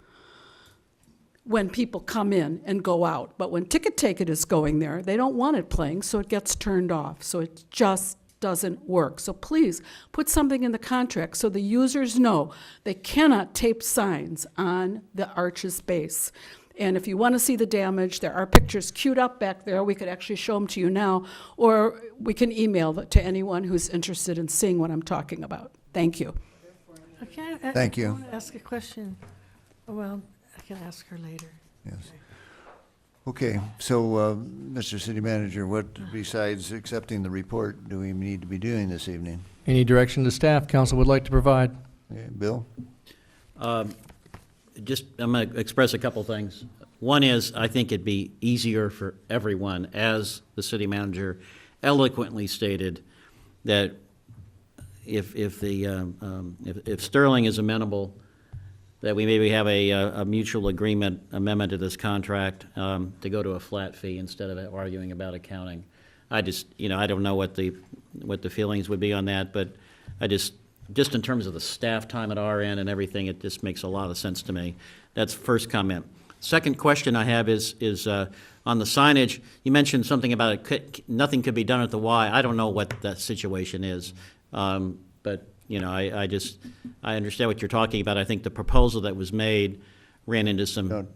when people come in and go out. But when Ticket Take-It is going there, they don't want it playing, so it gets turned off. So it just doesn't work. So please put something in the contract so the users know they cannot tape signs on the arch's base. And if you want to see the damage, there are pictures queued up back there. We could actually show them to you now, or we can email that to anyone who's interested in seeing what I'm talking about. Thank you. Okay, Thank you. I want to ask a question. Well, I can ask her later. Yes. Okay, so, Mr. City Manager, what, besides accepting the report, do we need to be doing this evening? Any direction to staff council would like to provide? Okay, Bill? I'm going to express a couple things. One is, I think it'd be easier for everyone, as the city manager eloquently stated, that if Sterling is amenable, that we maybe have a mutual agreement amendment to this contract to go to a flat fee instead of arguing about accounting. I just, I don't know what the feelings would be on that, but I just in terms of the staff time at our end and everything, it just makes a lot of sense to me. That's the first comment. Second question I have is on the signage. You mentioned something about nothing could be done at the Y. I don't know what that situation is, but I understand what you're talking about. I think the proposal that was made ran into some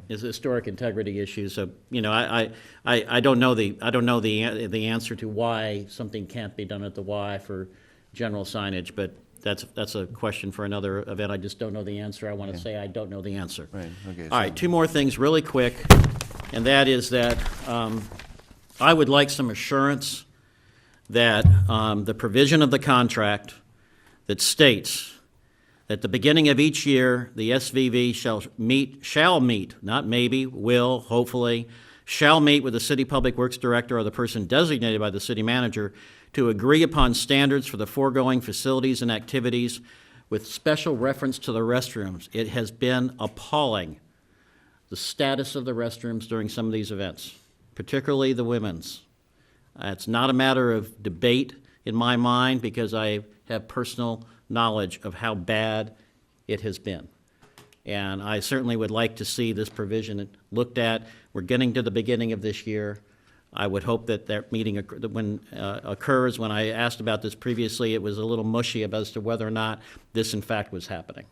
is historic integrity issues. So I don't know the answer to why something can't be done at the Y for general signage, but that's a question for another event. I just don't know the answer. I want to say I don't know the answer. Right. Okay. All right. 2 more things really quick, and that is that I would like some assurance that the provision of the contract that states that at the beginning of each year, the SVV shall meet, not maybe, will, hopefully, shall meet with the city public works director or the person designated by the city manager to agree upon standards for the foregoing facilities and activities with special reference to the restrooms. It has been appalling, the status of the restrooms during some of these events, particularly the women's. It's not a matter of debate in my mind because I have personal knowledge of how bad it has been. And I certainly would like to see this provision looked at. We're getting to the beginning of this year. I would hope that meeting occurs. When I asked about this previously, it was a little mushy as to whether or not this in fact was happening.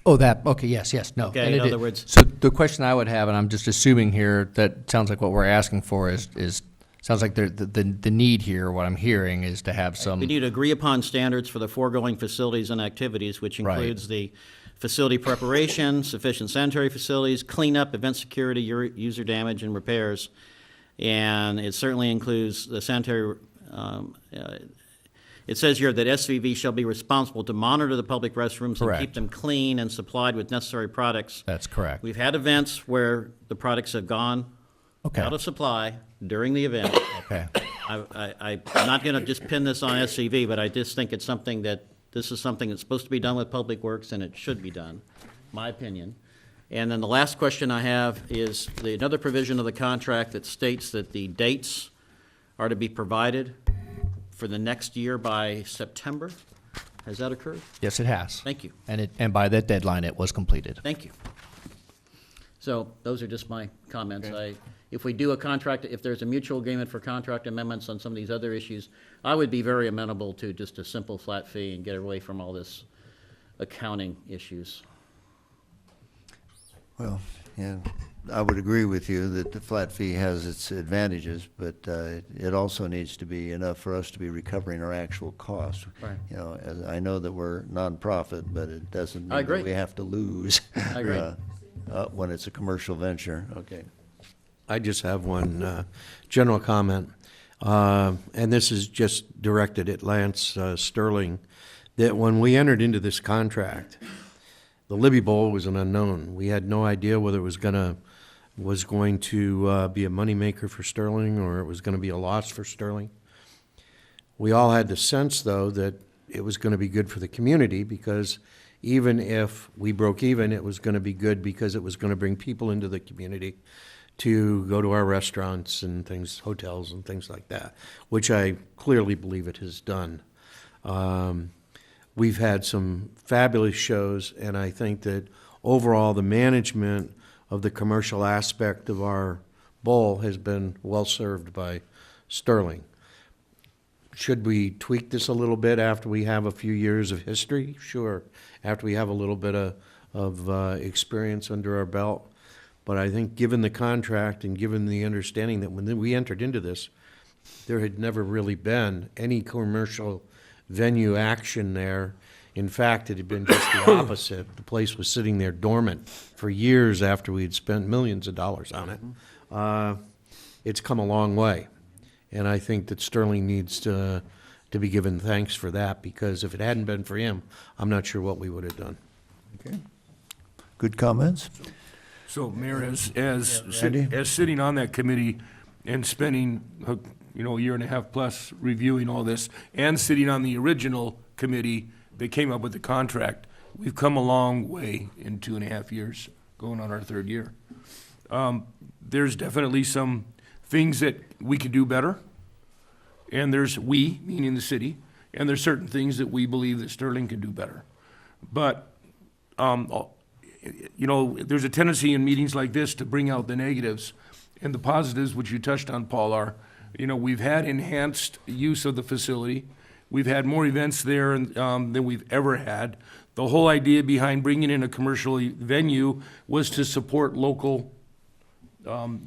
Oh, yes, no. Okay, in other words. So the question I would have, and I'm just assuming here, that sounds like what we're asking for is sounds like the need here, what I'm hearing, is to have some. We need to agree upon standards for the foregoing facilities and activities, which includes the facility preparation, sufficient sanitary facilities, cleanup, event security, user damage, and repairs. And it certainly includes the sanitary. It says here that SVV shall be responsible to monitor the public restrooms and keep them clean and supplied with necessary products. That's correct. We've had events where the products have gone out of supply during the event. I'm not going to just pin this on SVV, but I just think it's something this is something that's supposed to be done with Public Works, and it should be done, my opinion. And then the last question I have is another provision of the contract that states that the dates are to be provided for the next year by September. Has that occurred? Yes, it has. Thank you. And by that deadline, it was completed. Thank you. So those are just my comments. If we do a contract, if there's a mutual agreement for contract amendments on some of these other issues, I would be very amenable to just a simple flat fee and get away from all this accounting issues. Well, yeah, I would agree with you that the flat fee has its advantages, but it also needs to be enough for us to be recovering our actual costs. Right. As I know that we're nonprofit, but it doesn't mean that we have to lose. I agree. When it's a commercial venture. Okay. I just have one general comment, and this is just directed at Lance Sterling, that when we entered into this contract, the Libby Bowl was an unknown. We had no idea whether it was going to was going to be a moneymaker for Sterling, or it was going to be a loss for Sterling. We all had the sense, though, that it was going to be good for the community, because even if we broke even, it was going to be good because it was going to bring people into the community to go to our restaurants and things, hotels and things like that, which I clearly believe it has done. We've had some fabulous shows, and I think that overall the management of the commercial aspect of our bowl has been well served by Sterling. Should we tweak this a little bit after we have a few years of history? Sure, after we have a little bit of experience under our belt. But I think given the contract and given the understanding that when we entered into this, there had never really been any commercial venue action there. In fact, it had been just the opposite. The place was sitting there dormant for years after we had spent millions of dollars on it. It's come a long way. And I think that Sterling needs to be given thanks for that, because if it hadn't been for him, I'm not sure what we would have done. Okay. Good comments? So, Mayor, as Randy? sitting on that committee and spending, a year and a half plus reviewing all this, and sitting on the original committee that came up with the contract, we've come a long way in 2.5 years, going on our 3rd year. There's definitely some things that we could do better, and there's we, meaning the city, and there's certain things that we believe that Sterling could do better. But, there's a tendency in meetings like this to bring out the negatives, and the positives, which you touched on, Paul, are, we've had enhanced use of the facility. We've had more events there than we've ever had. The whole idea behind bringing in a commercial venue was to support local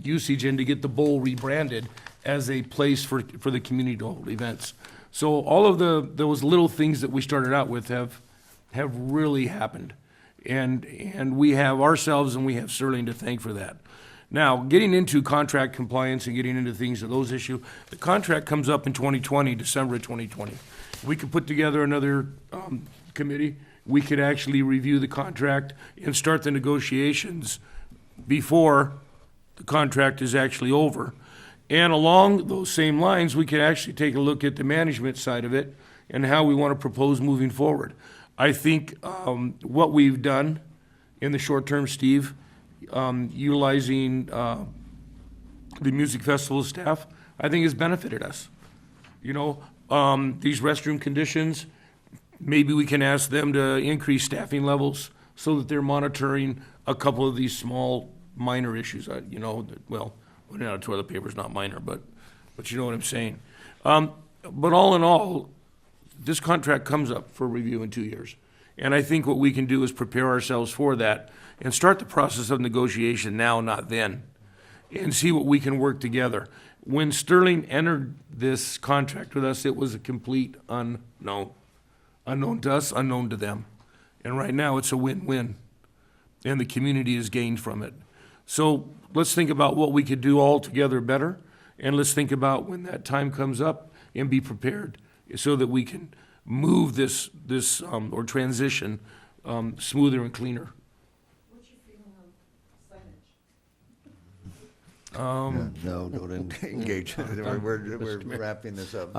usage and to get the bowl rebranded as a place for the community to hold events. So all of those little things that we started out with have really happened. And we have ourselves and we have Sterling to thank for that. Now, getting into contract compliance and getting into things of those issues, the contract comes up in 2020, December of 2020. We could put together another committee. We could actually review the contract and start the negotiations before the contract is actually over. And along those same lines, we could actually take a look at the management side of it and how we want to propose moving forward. I think what we've done in the short term, Steve, utilizing the music festival staff, I think has benefited us. These restroom conditions, maybe we can ask them to increase staffing levels so that they're monitoring a couple of these small minor issues, well, running out of toilet paper is not minor, but you know what I'm saying. But all in all, this contract comes up for review in 2 years. And I think what we can do is prepare ourselves for that and start the process of negotiation now, not then, and see what we can work together. When Sterling entered this contract with us, it was a complete unknown. Unknown to us, unknown to them. And right now, it's a win-win, and the community has gained from it. So let's think about what we could do all together better, and let's think about when that time comes up and be prepared so that we can move this or transition smoother and cleaner. What's your feeling on signage? No, don't engage. We're wrapping this up.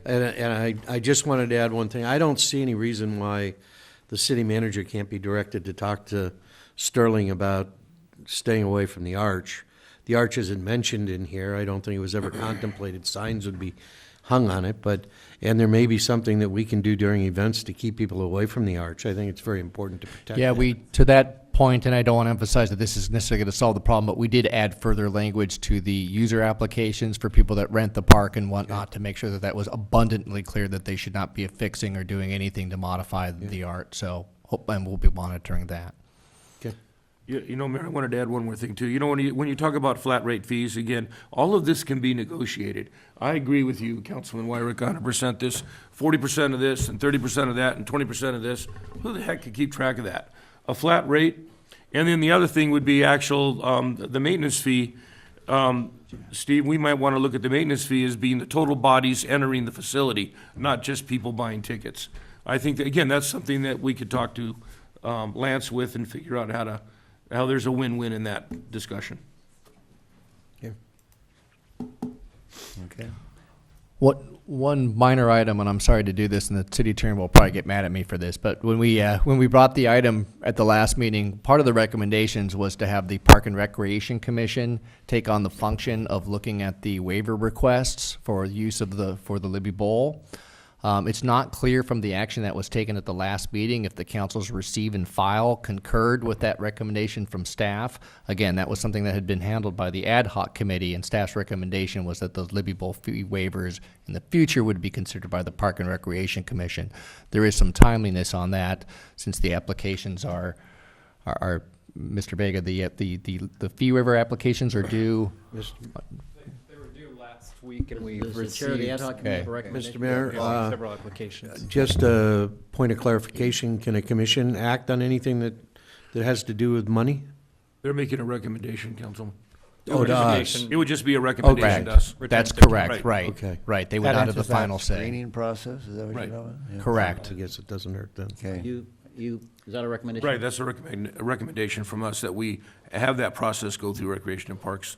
And I just wanted to add one thing. I don't see any reason why the city manager can't be directed to talk to Sterling about staying away from the arch. The arch isn't mentioned in here. I don't think it was ever contemplated. Signs would be hung on it, and there may be something that we can do during events to keep people away from the arch. I think it's very important to protect that. To that point, and I don't want to emphasize that this is necessarily going to solve the problem, but we did add further language to the user applications for people that rent the park and whatnot to make sure that was abundantly clear that they should not be affixing or doing anything to modify the art. So, and we'll be monitoring that. Mayor, I wanted to add one more thing, too. When you talk about flat rate fees, again, all of this can be negotiated. I agree with you, Councilman Wyrick, 100%. This, 40% of this, and 30% of that, and 20% of this. Who the heck could keep track of that? A flat rate, and then the other thing would be the maintenance fee. Steve, we might want to look at the maintenance fee as being the total bodies entering the facility, not just people buying tickets. I think that, again, that's something that we could talk to Lance with and figure out how there's a win-win in that discussion. Okay. One minor item, and I'm sorry to do this, and the city attorney will probably get mad at me for this, but when we brought the item at the last meeting, part of the recommendations was to have the Park and Recreation Commission take on the function of looking at the waiver requests for use of for the Libby Bowl. It's not clear from the action that was taken at the last meeting if the council's receive and file concurred with that recommendation from staff. Again, that was something that had been handled by the ad hoc committee, and staff's recommendation was that those Libby Bowl fee waivers in the future would be considered by the Park and Recreation Commission. There is some timeliness on that since the applications are Mr. Vega, the fee waiver applications are due. Week, and we've Does the chair of the ad hoc committee have a recommendation? Mr. Mayor, several applications. just a point of clarification, can a commission act on anything that has to do with money? They're making a recommendation, Councilman. Oh, to us. It would just be a recommendation to us. That's correct, right. Okay. Right, they would That not have the answers that final say. Screening process, is that what Right. you're talking about? Yeah. Correct. I guess it doesn't hurt then. Okay. Is that a recommendation? Right, that's a recommendation from us, that we have that process go through Recreation and Parks,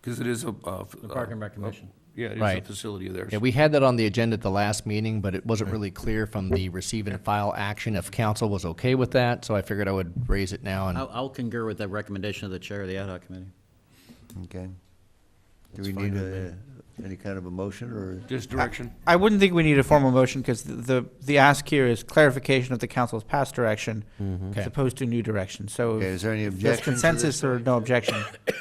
because it is The Park and Rec Commission. Yeah, it is a Right. facility of theirs. Yeah, we had that on the agenda at the last meeting, but it wasn't really clear from the receive and file action if council was okay with that, so I figured I would raise it now. And I'll concur with that recommendation of the chair of the ad hoc committee. Okay. Do That's we fine need with any kind of a motion, or? Just direction. I wouldn't think we need a formal motion because the ask here is clarification of the council's past direction Okay. as opposed to new direction. So Okay, is there any there's objection to consensus this? or no objection?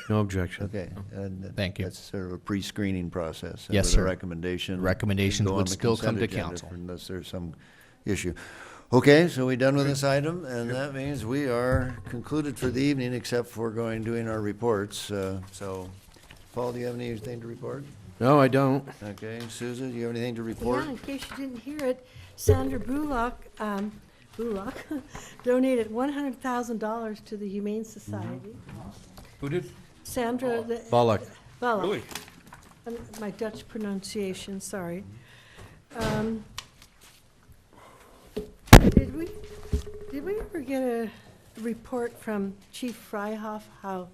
No objection. Okay. And Thank you. That's sort of a pre-screening process. and Yes, with a sir. recommendation. Recommendations go on would the still come consent to agenda council. Unless there's some issue. Okay, so we done with this item, and that means we are concluded for the evening, except for doing our reports. So, Paul, do you have anything to report? No, I don't. Okay, Susan, do you have anything to report? Yeah, in case you didn't hear it, Sandra Bullock donated $100,000 to the Humane Society. Who did? Sandra. Bullock. Bullock. Really? My Dutch pronunciation, sorry. Did we ever get a report from Chief Freihoff how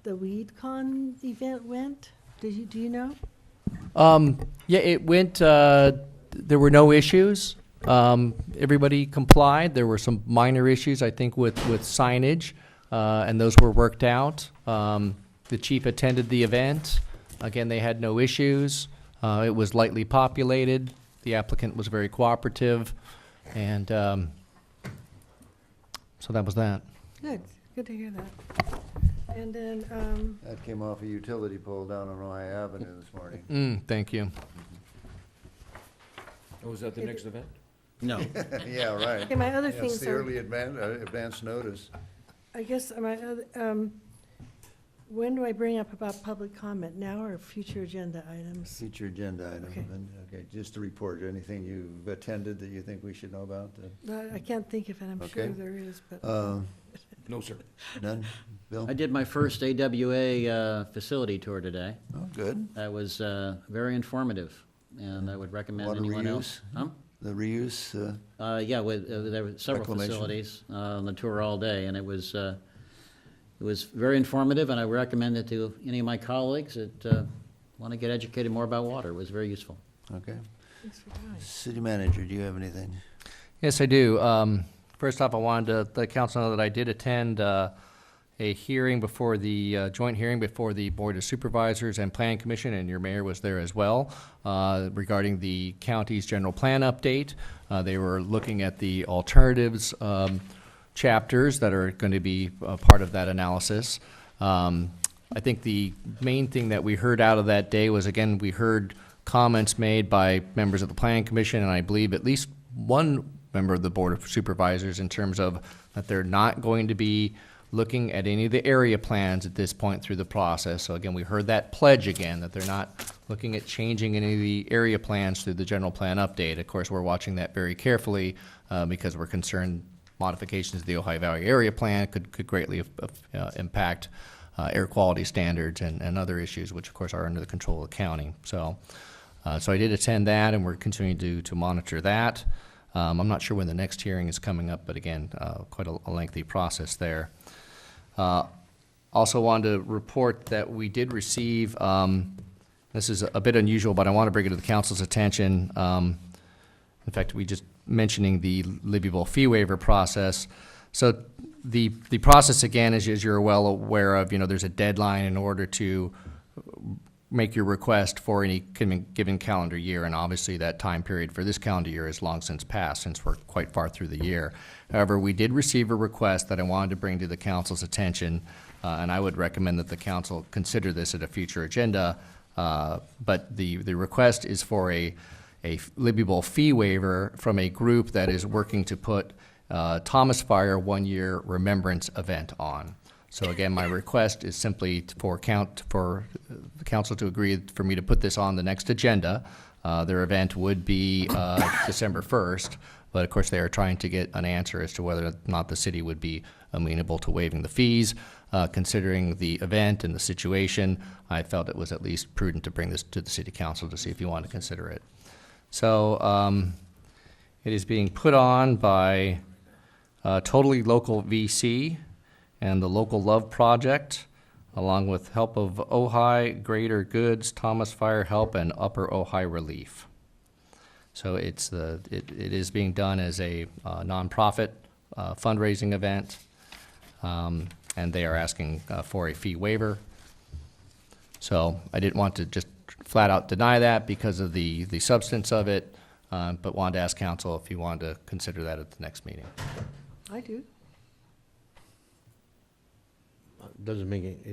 the WeedCon event went? Do you know? Yeah, it went, there were no issues. Everybody complied. There were some minor issues, I think, with signage, and those were worked out. The chief attended the event. Again, they had no issues. It was lightly populated. The applicant was very cooperative, and so that was that. Good to hear that. And then, That came off a utility pole down on Ojai Avenue this morning. Thank you. Oh, was that the next event? No. Yeah, right. Okay, my other That's things the are- early advance notice. I guess my other, when do I bring up about public comment, now or future agenda items? Future agenda item. Okay. Okay, just to report, anything you've attended that you think we should know about? I can't think of it, I'm sure Okay. there is, but. No, sir. None? Bill? I did my first AWA facility tour today. Oh, good. That was very informative, and I would recommend Water anyone reuse? else. Huh? The reuse, Yeah, there were several Reclamation. facilities on the tour all day, and it was very informative, and I recommend it to any of my colleagues that want to get educated more about water. It was very useful. okay. Thanks for coming. City manager, do you have anything? Yes, I do. First off, I wanted to let the council know that I did attend a hearing before the, joint hearing before the Board of Supervisors and Planning Commission, and your mayor was there as well, regarding the county's general plan update. They were looking at the alternatives chapters that are going to be a part of that analysis. I think the main thing that we heard out of that day was, again, we heard comments made by members of the Planning Commission, and I believe at least one member of the Board of Supervisors, in terms of that they're not going to be looking at any of the area plans at this point through the process. So again, we heard that pledge again, that they're not looking at changing any of the area plans through the general plan update. Of course, we're watching that very carefully because we're concerned modifications to the Ojai Valley area plan could greatly impact air quality standards and other issues, which of course are under the control of the county. So I did attend that, and we're continuing to monitor that. I'm not sure when the next hearing is coming up, but again, quite a lengthy process there. Also wanted to report that we did receive This is a bit unusual, but I want to bring it to the council's attention. In fact, we just mentioning the livable fee waiver process. So the process, again, as you're well aware of, there's a deadline in order to make your request for any given calendar year, and obviously that time period for this calendar year is long since passed, since we're quite far through the year. However, we did receive a request that I wanted to bring to the council's attention, and I would recommend that the council consider this at a future agenda. But the request is for a livable fee waiver from a group that is working to put Thomas Fire one-year remembrance event on. So again, my request is simply for the council to agree for me to put this on the next agenda. Their event would be December 1st, but of course they are trying to get an answer as to whether or not the city would be amenable to waiving the fees. Considering the event and the situation, I felt it was at least prudent to bring this to the city council to see if you want to consider it. So it is being put on by Totally Local VC and the Local Love Project, along with help of Ojai, Greater Goods, Thomas Fire Help, and Upper Ojai Relief. So it is being done as a nonprofit fundraising event, and they are asking for a fee waiver. So I didn't want to just flat out deny that because of the substance of it, but wanted to ask council if you wanted to consider that at the next meeting. I do. It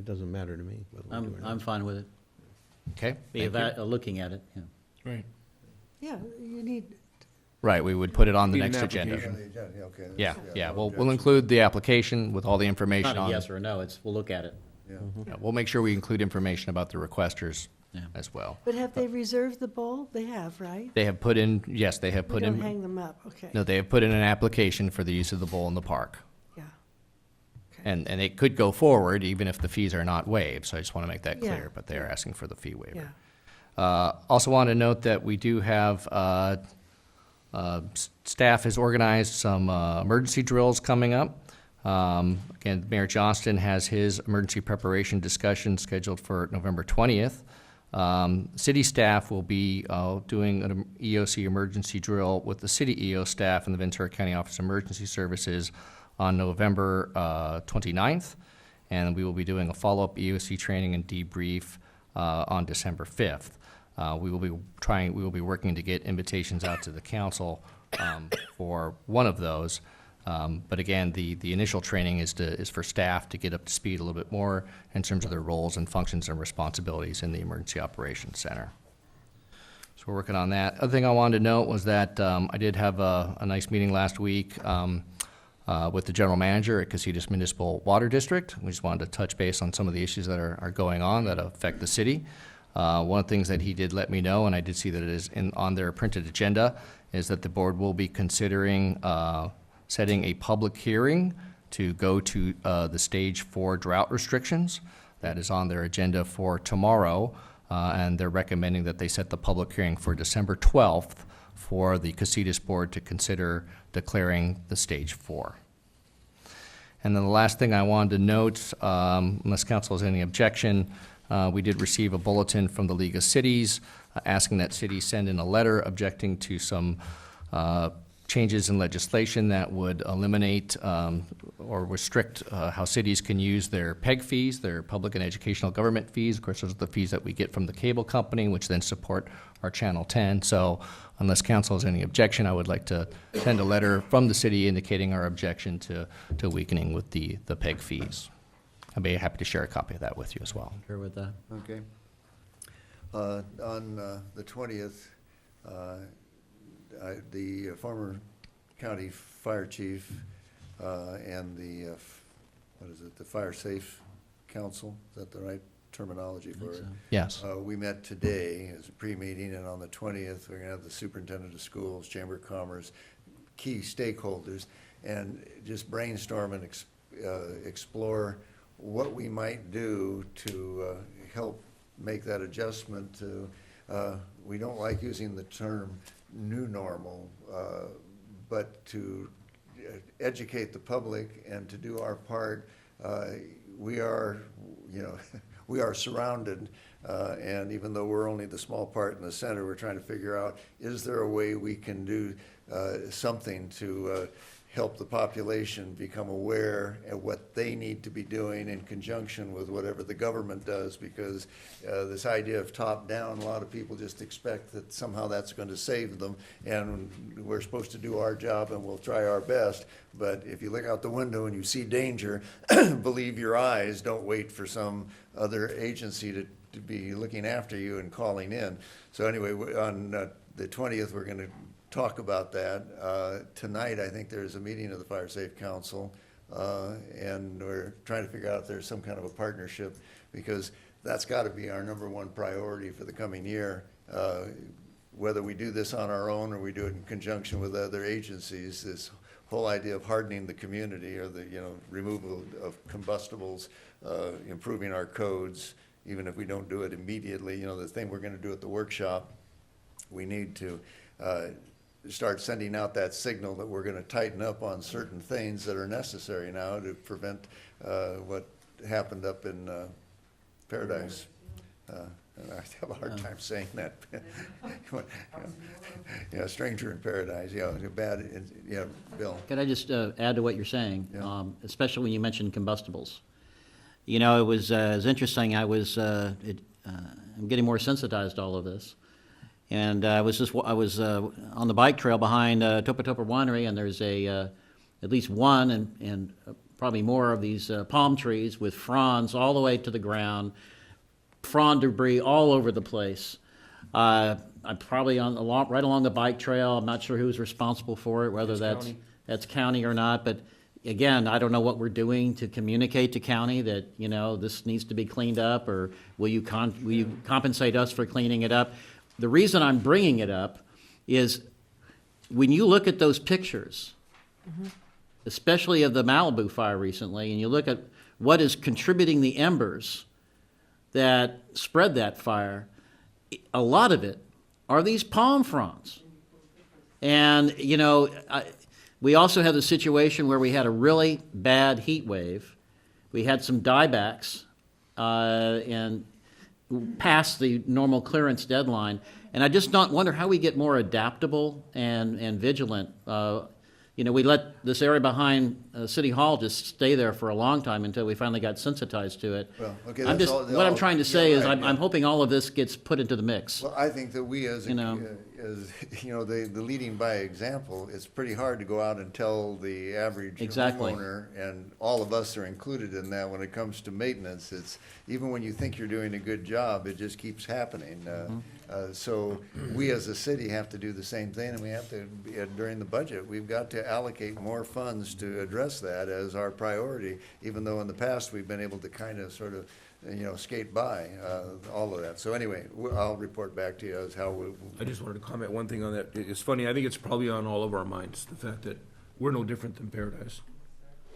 doesn't matter to me. whether we do or not. I'm fine with it. Okay? Looking at it, yeah. Right. Yeah, you need, Right, we would put it on the Need an next agenda. application. Okay. Yeah, we'll include the application with all the information Not on a it. yes or a no, we'll look at it. Yeah. Yeah, we'll make sure we include information about the requesters Yeah. as well. but have they reserved the bowl? They have, right? They have put in, yes, they have We put don't in, hang them up, okay. no, they have put in an application for the use of the bowl in the park. Yeah. And it could go forward even if the fees are not waived, so I just want to make that Yeah. clear, but they are asking for the fee waiver. Yeah. Also want to note that we do have, staff has organized some emergency drills coming up. Again, Mayor Johnston has his emergency preparation discussion scheduled for November 20th. City staff will be doing an EOC emergency drill with the city EO staff and the Ventura County Office of Emergency Services on November 29th. And we will be doing a follow-up EOC training and debrief on December 5th. We will be working to get invitations out to the council for one of those. But again, the initial training is for staff to get up to speed a little bit more in terms of their roles and functions and responsibilities in the Emergency Operations Center. So we're working on that. Other thing I wanted to note was that I did have a nice meeting last week with the general manager at Casitas Municipal Water District. We just wanted to touch base on some of the issues that are going on that affect the city. One of the things that he did let me know, and I did see that it is on their printed agenda, is that the board will be considering setting a public hearing to go to the stage 4 drought restrictions. That is on their agenda for tomorrow, and they're recommending that they set the public hearing for December 12th for the Casitas board to consider declaring the stage 4. And then the last thing I wanted to note, unless council has any objection, we did receive a bulletin from the League of Cities asking that cities send in a letter objecting to some changes in legislation that would eliminate or restrict how cities can use their PEG fees, their public and educational government fees. Of course, those are the fees that we get from the cable company, which then support our Channel 10. So unless council has any objection, I would like to send a letter from the city indicating our objection to weakening with the PEG fees. I'd be happy to share a copy of that with you as well. Sure with that. Okay. On the 20th, the former county fire chief and the, the Fire Safe Council, is that the right terminology for it? Yes. We met today as a pre-meeting, and on the 20th, we're going to have the superintendent of schools, Chamber of Commerce, key stakeholders, and just brainstorm and explore what we might do to help make that adjustment to, we don't like using the term new normal, but to educate the public and to do our part. We are, we are surrounded, and even though we're only the small part in the center, we're trying to figure out, is there a way we can do something to help the population become aware of what they need to be doing in conjunction with whatever the government does, because this idea of top-down, a lot of people just expect that somehow that's going to save them, and we're supposed to do our job and we'll try our best. But if you look out the window and you see danger, believe your eyes, don't wait for some other agency to be looking after you and calling in. So anyway, on the 20th, we're going to talk about that. Tonight, I think there's a meeting of the Fire Safe Council, and we're trying to figure out if there's some kind of a partnership, because that's got to be our #1 priority for the coming year. Whether we do this on our own or we do it in conjunction with other agencies, this whole idea of hardening the community, or the removal of combustibles, improving our codes, even if we don't do it immediately, the thing we're going to do at the workshop, we need to start sending out that signal that we're going to tighten up on certain things that are necessary now to prevent what happened up in Paradise. And I have a hard time saying that. Stranger in Paradise, bad, Bill. Could I just add to what you're saying, especially when you mentioned combustibles? It was interesting. I'm getting more sensitized to all of this. And I was on the bike trail behind Topa Topa Winery, and there's at least one and probably more of these palm trees with fronds all the way to the ground, frond debris all over the place. I'm probably right along the bike trail. I'm not sure who's responsible for it, whether that's county or not. But again, I don't know what we're doing to communicate to county that this needs to be cleaned up, or will you compensate us for cleaning it up? The reason I'm bringing it up is when you look at those pictures, especially of the Malibu fire recently, and you look at what is contributing the embers that spread that fire, a lot of it are these palm fronds. And, we also had the situation where we had a really bad heat wave. We had some diebacks, and past the normal clearance deadline, and I just wonder how we get more adaptable and vigilant. We let this area behind City Hall just stay there for a long time until we finally got sensitized to it. Well, okay, what I'm trying to say is right, I'm hoping all of this gets put into the mix. Well, I think that we as the leading by example, it's pretty hard to go out and tell the average homeowner, and all of us are included in that when it comes to maintenance. It's even when you think you're doing a good job, it just keeps happening. So we as a city have to do the same thing, and we have to, during the budget, we've got to allocate more funds to address that as our priority, even though in the past we've been able to kind of sort of skate by all of that. So anyway, I'll report back to you as how we. I just wanted to comment one thing on that. It's funny, I think it's probably on all of our minds, the fact that we're no different than Paradise.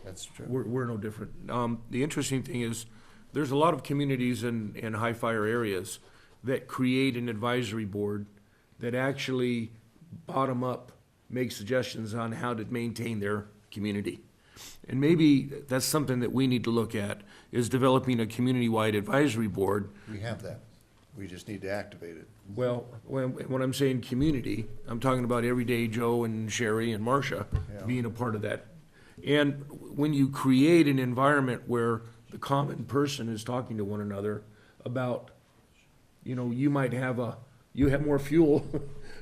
That's true. We're no different. The interesting thing is, there's a lot of communities in high fire areas that create an advisory board that actually bottom up make suggestions on how to maintain their community. And maybe that's something that we need to look at, is developing a community-wide advisory board. We have that. We just need to activate it. Well, when I'm saying community, I'm talking about everyday Joe and Sherry and Marcia being a part of that. And when you create an environment where the common person is talking to one another about, you have more fuel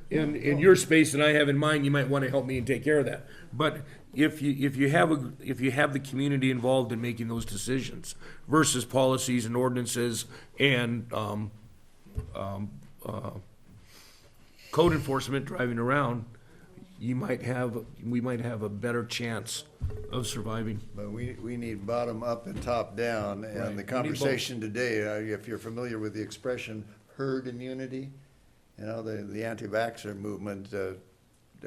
in your space than I have in mine, you might want to help me and take care of that. But if you have the community involved in making those decisions versus policies and ordinances and code enforcement driving around, we might have a better chance of surviving. But we need bottom up and top down, and Right. the conversation today, if you're familiar with the expression herd immunity, the anti-vaxxer movement,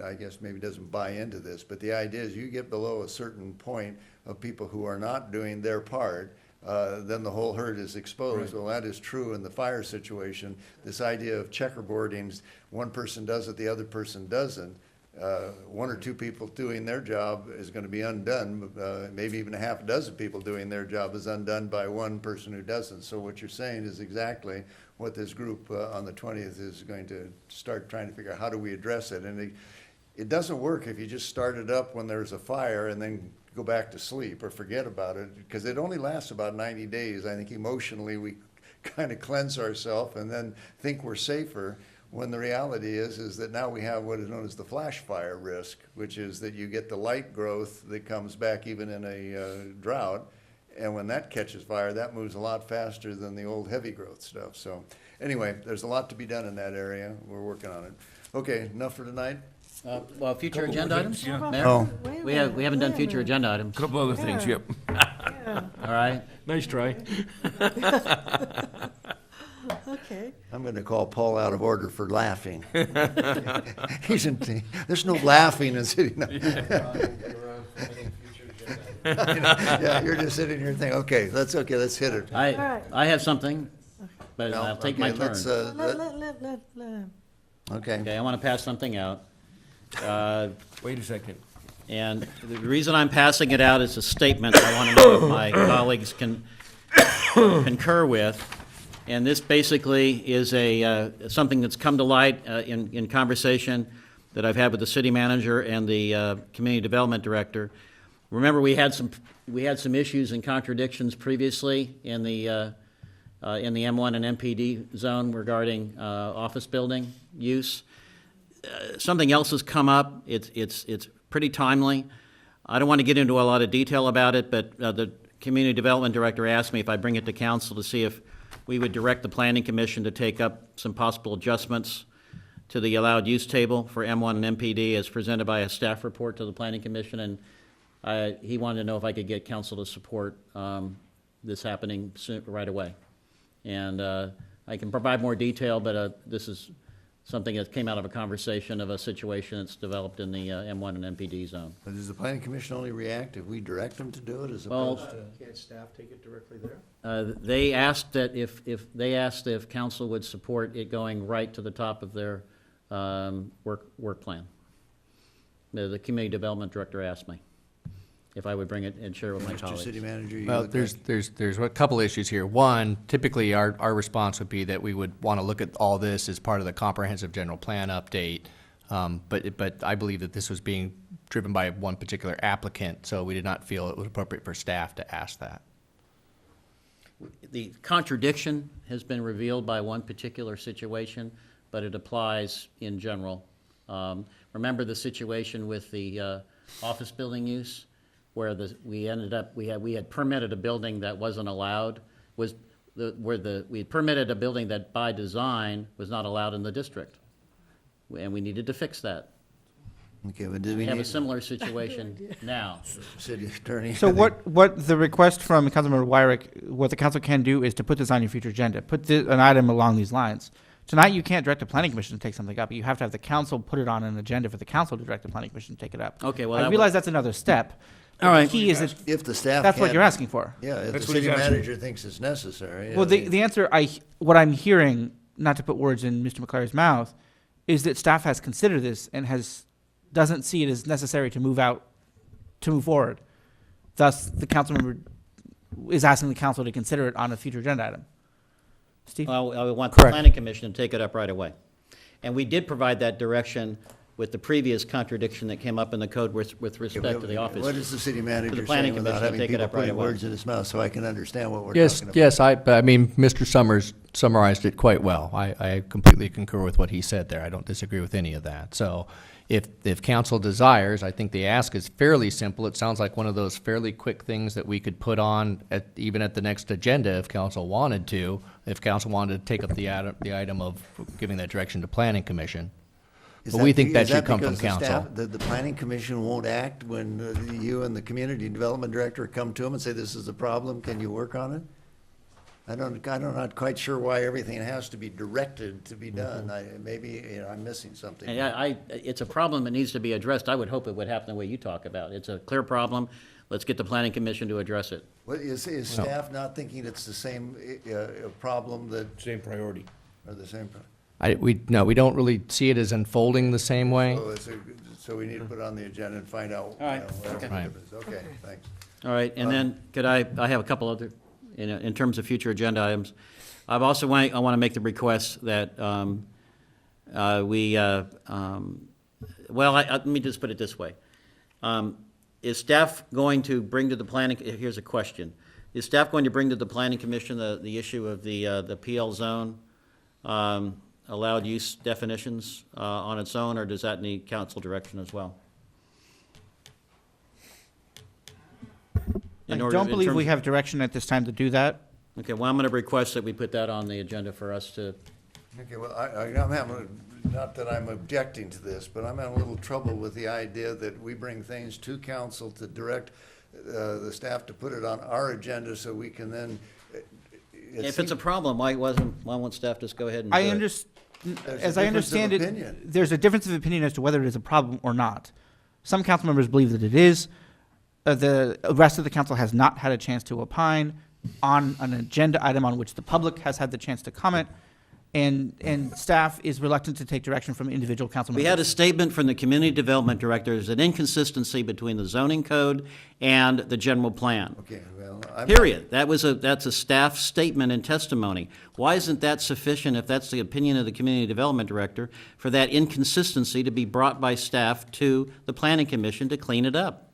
I guess maybe doesn't buy into this, but the idea is you get below a certain point of people who are not doing their part, then the whole herd is exposed. Right. Well, that is true in the fire situation. This idea of checkerboarding, one person does it, the other person doesn't. one or two people doing their job is going to be undone. Maybe even a half a dozen people doing their job is undone by one person who doesn't. So what you're saying is exactly what this group on the 20th is going to start trying to figure out. How do we address it? And it doesn't work if you just start it up when there's a fire and then go back to sleep or forget about it, because it only lasts about 90 days. I think emotionally we kind of cleanse ourselves and then think we're safer, when the reality is that now we have what is known as the flash fire risk, which is that you get the light growth that comes back even in a drought. And when that catches fire, that moves a lot faster than the old heavy growth stuff. So anyway, there's a lot to be done in that area. We're working on it. Okay, enough for tonight? Well, future agenda items? Yeah. Mayor? Oh. We haven't done future agenda items. Couple other things, yep. All right. Nice try. Okay. I'm going to call Paul out of order for laughing. There's no laughing in city. Yeah, you're just sitting here thinking, okay, let's hit it. I have something, but No, I'll take okay, my turn. let's, Okay, I want to pass something out. Wait a second. And the reason I'm passing it out is a statement I want to know if my colleagues can concur with. And this basically is something that's come to light in conversation that I've had with the city manager and the community development director. Remember, we had some issues and contradictions previously in the M1 and MPD zone regarding office building use. Something else has come up. It's pretty timely. I don't want to get into a lot of detail about it, but the community development director asked me if I bring it to council to see if we would direct the planning commission to take up some possible adjustments to the allowed use table for M1 and MPD as presented by a staff report to the planning commission. And he wanted to know if I could get council to support this happening right away. And I can provide more detail, but this is something that came out of a conversation of a situation that's developed in the M1 and MPD zone. But does the planning commission only react if we direct them to do it as Well, opposed to? Can't staff take it directly there? They asked that if council would support it going right to the top of their work plan. The community development director asked me if I would bring it and share it with my Mr. colleagues. City Manager, you Well, look there's a couple issues here. One, typically our response would be that we would want to look at all this as part of the comprehensive general plan update. But I believe that this was being driven by one particular applicant, so we did not feel it was appropriate for staff to ask that. The contradiction has been revealed by one particular situation, but it applies in general. Remember the situation with the office building use, where we had permitted a building that wasn't allowed, we had permitted a building that by design was not allowed in the district, and we needed to fix that. Okay, but do we We have a need, similar situation now. city attorney? So what the request from Councilmember Wyrick, what the council can do is to put this on your future agenda, an item along these lines. Tonight, you can't direct the planning commission to take something up. You have to have the council put it on an agenda for the council to direct the planning commission to take it up. Okay, well, I that realize would- that's another step. All right. The key is that If the staff that's what can't- you're asking for. Yeah, if the That's what city he's asking. manager thinks it's necessary. Well, the answer, what I'm hearing, not to put words in Mr. McClary's mouth, is that staff has considered this and doesn't see it as necessary to move forward. Thus, the council member is asking the council to consider it on a future agenda item. Steve? Well, I want the Correct. planning commission to take it up right away. And we did provide that direction with the previous contradiction that came up in the code with respect to the office. What is the city To manager the planning saying without commission to having take it people up right putting away. words in his mouth so I can understand what we're Yes, talking about? yes, I mean, Mr. Summers summarized it quite well. I completely concur with what he said there. I don't disagree with any of that. So if council desires, I think the ask is fairly simple. It sounds like one of those fairly quick things that we could put on even at the next agenda if council wanted to, if council wanted to take up the item of giving that direction to planning commission. But we think that should come from council. The planning commission won't act when you and the community development director come to them and say, this is a problem, can you work on it? I'm not quite sure why everything has to be directed to be done. Maybe I'm missing something. And it's a problem that needs to be addressed. I would hope it would happen the way you talk about. It's a clear problem. Let's get the planning commission to address it. What, is staff not thinking it's the same problem that, Same priority. or the same? No, we don't really see it as unfolding the same way. So we need to put it on the agenda and find out. All right. Whatever the Right. difference. Okay, thanks. All right, and then could I have a couple other, in terms of future agenda items. I want to make the request that let me just put it this way. Is staff going to bring to the planning, here's a question. Is staff going to bring to the planning commission the issue of the PL zone, allowed use definitions on its own, or does that need council direction as well? I don't believe we have direction at this time to do that. Okay, well, I'm going to request that we put that on the agenda for us to, Okay, well, I'm having, not that I'm objecting to this, but I'm having a little trouble with the idea that we bring things to council to direct the staff to put it on our agenda so we can then. if it's a problem, why won't staff just go ahead and do I it? There's a difference of opinion. There's a difference of opinion as to whether it is a problem or not. Some council members believe that it is. The rest of the council has not had a chance to opine on an agenda item on which the public has had the chance to comment, and staff is reluctant to take direction from individual council members. We had a statement from the community development director, there's an inconsistency between the zoning code and the general plan. Okay, well, Period. That's a staff statement and testimony. Why isn't that sufficient, if that's the opinion of the community development director, for that inconsistency to be brought by staff to the planning commission to clean it up?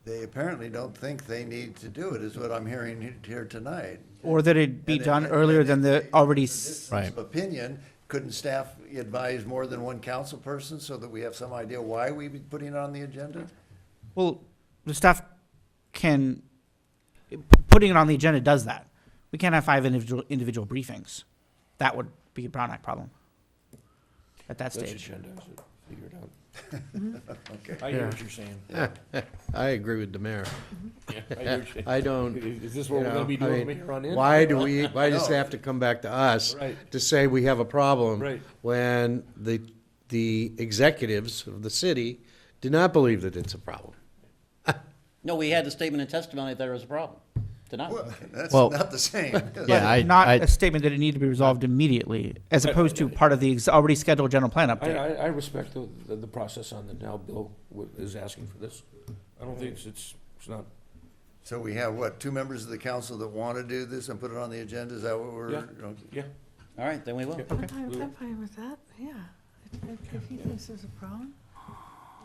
They apparently don't think they need to do it, is what I'm hearing here tonight. Or that it be And done and- earlier and than the already. This opinion, couldn't staff advise more than one council person so that we have some idea why we be putting it on the agenda? Well, the staff can, putting it on the agenda does that. We can't have 5 individual briefings. That would be a Brown Act problem at that stage. Figure it out. Okay. I hear what you're saying. I agree with the mayor. Yeah, I hear what you're saying. I don't. Is this what you we're gonna know, be I doing mean, from here on in? Why does it have to come back to us Right. to say we have a problem? Right. When the executives of the city do not believe that it's a problem? No, we had the statement and testimony that there was a problem tonight. Well, that's Well, not the same. Yeah, Not I- a statement that it needed to be resolved immediately, as opposed to part of the already scheduled general plan update. I respect the process on the now Bill is asking for this. I don't think it's not. So we have, what, 2 members of the council that want to do this and put it on the agenda? Is that what we're? Yeah. okay. Yeah. All right, then we will. I'm fine with that, yeah. If he thinks there's a problem.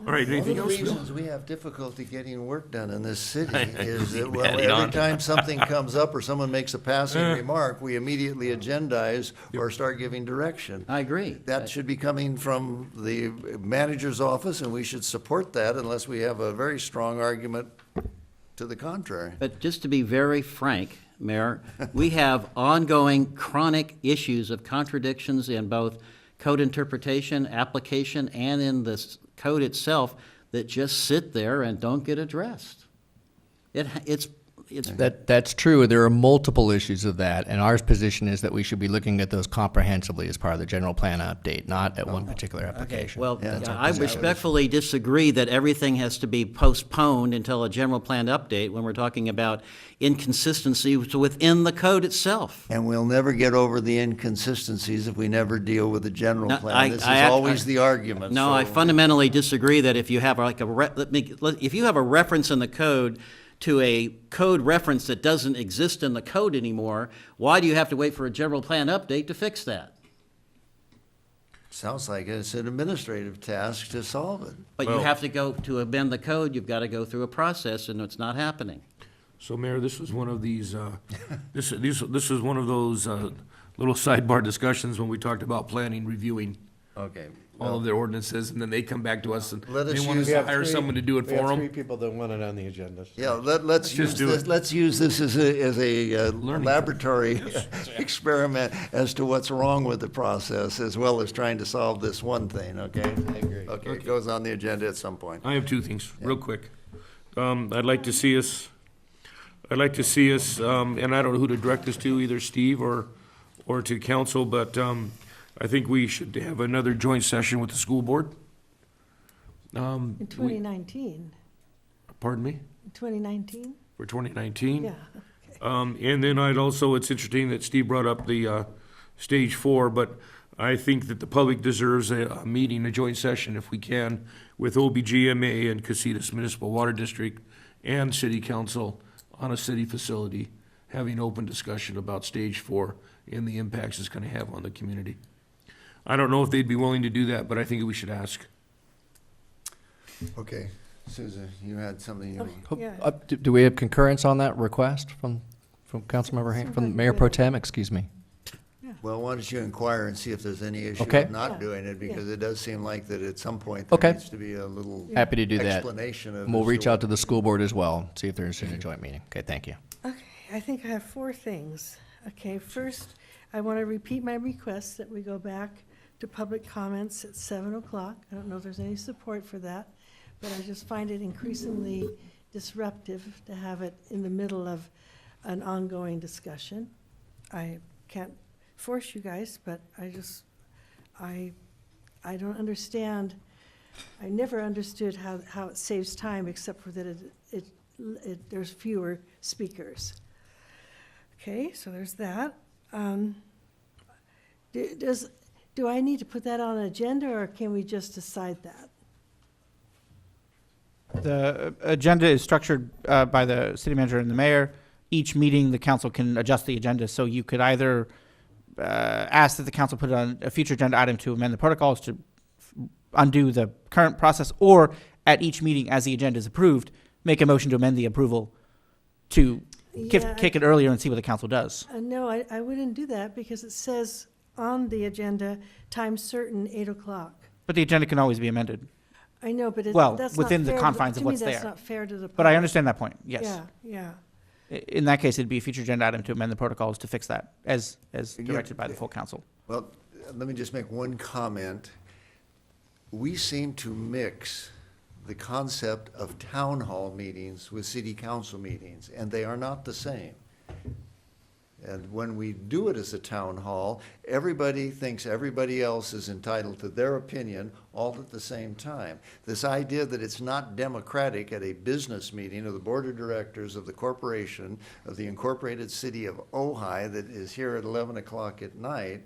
All right, anything One of else, the Bill? reasons we have difficulty getting work done in this city is that, well, every time something comes up or someone makes a passing remark, we immediately agendize or start giving direction. I agree. That should be coming from the manager's office, and we should support that unless we have a very strong argument to the contrary. But just to be very frank, Mayor, we have ongoing chronic issues of contradictions in both code interpretation, application, and in the code itself that just sit there and don't get addressed. It's That's true. There are multiple issues of that, and our position is that we should be looking at those comprehensively as part of the general plan update, not at one particular application. Well, Yeah. I respectfully disagree that everything has to be postponed until a general plan update when we're talking about inconsistency within the code itself. And we'll never get over the inconsistencies if we never deal with the general No, plan. This is always the argument. No, so- I fundamentally disagree that if you have like if you have a reference in the code to a code reference that doesn't exist in the code anymore, why do you have to wait for a general plan update to fix that? Sounds like it's an administrative task to solve it. But you have to go to amend the code, you've got to go through a process, and it's not happening. So, Mayor, this was one of these, this was one of those little sidebar discussions when we talked about planning, reviewing Okay. all of their ordinances, and then they come back to us and Let us they want us use- to hire someone to do it We have for 3 them. people that want it on the agenda. Yeah, let's just use do this, it. let's use this as a Learning. laboratory experiment as to what's wrong with the process, as well as trying to solve this one thing, okay? I agree. Okay, it goes on the agenda at some point. I have 2 things, real quick. I'd like to see us, and I don't know who to direct this to, either Steve or to council, but I think we should have another joint session with the school board. In 2019, Pardon me? 2019? For 2019? Yeah. And then it's interesting that Steve brought up the stage 4, but I think that the public deserves a meeting, a joint session, if we can, with OBGMA and Casitas Municipal Water District and City Council on a city facility, having open discussion about stage 4 and the impacts it's gonna have on the community. I don't know if they'd be willing to do that, but I think we should ask. Okay, Susan, you had something you... Yeah. Do we have concurrence on that request from Councilmember Hain, from Mayor Pro Tem, excuse me? Well, why don't you inquire and see if there's any issue Okay. of not Yeah. doing it, because it does seem like that at some point Okay. there needs to be a little Happy to do that. explanation of... And we'll as reach to out to what- the school board as well, see if there's a joint meeting. Okay, thank you. Okay, I think I have 4 things. Okay, first, I want to repeat my request that we go back to public comments at 7 o'clock. I don't know if there's any support for that, but I just find it increasingly disruptive to have it in the middle of an ongoing discussion. I can't force you guys, but I don't understand. I never understood how it saves time, except for that there's fewer speakers. Okay, so there's that. Do I need to put that on an agenda, or can we just decide that? The agenda is structured by the city manager and the mayor. Each meeting, the council can adjust the agenda, so you could either ask that the council put on a future agenda item to amend the protocols to undo the current process, or at each meeting, as the agenda is approved, make a motion to amend the approval to Yeah, kick it earlier and see what the council does. No, I wouldn't do that, because it says on the agenda, time certain, 8 o'clock. But the agenda can always be amended. I know, but Well, that's not within the fair confines to of me, what's that's there. not fair to the public. But I understand that point, yes. Yeah, yeah. In that case, it'd be a future agenda item to amend the protocols to fix that, as directed by the full council. Well, let me just make one comment. We seem to mix the concept of town hall meetings with city council meetings, and they are not the same. And when we do it as a town hall, everybody thinks everybody else is entitled to their opinion all at the same time. This idea that it's not democratic at a business meeting of the board of directors of the corporation of the incorporated city of Ojai that is here at 11 o'clock at night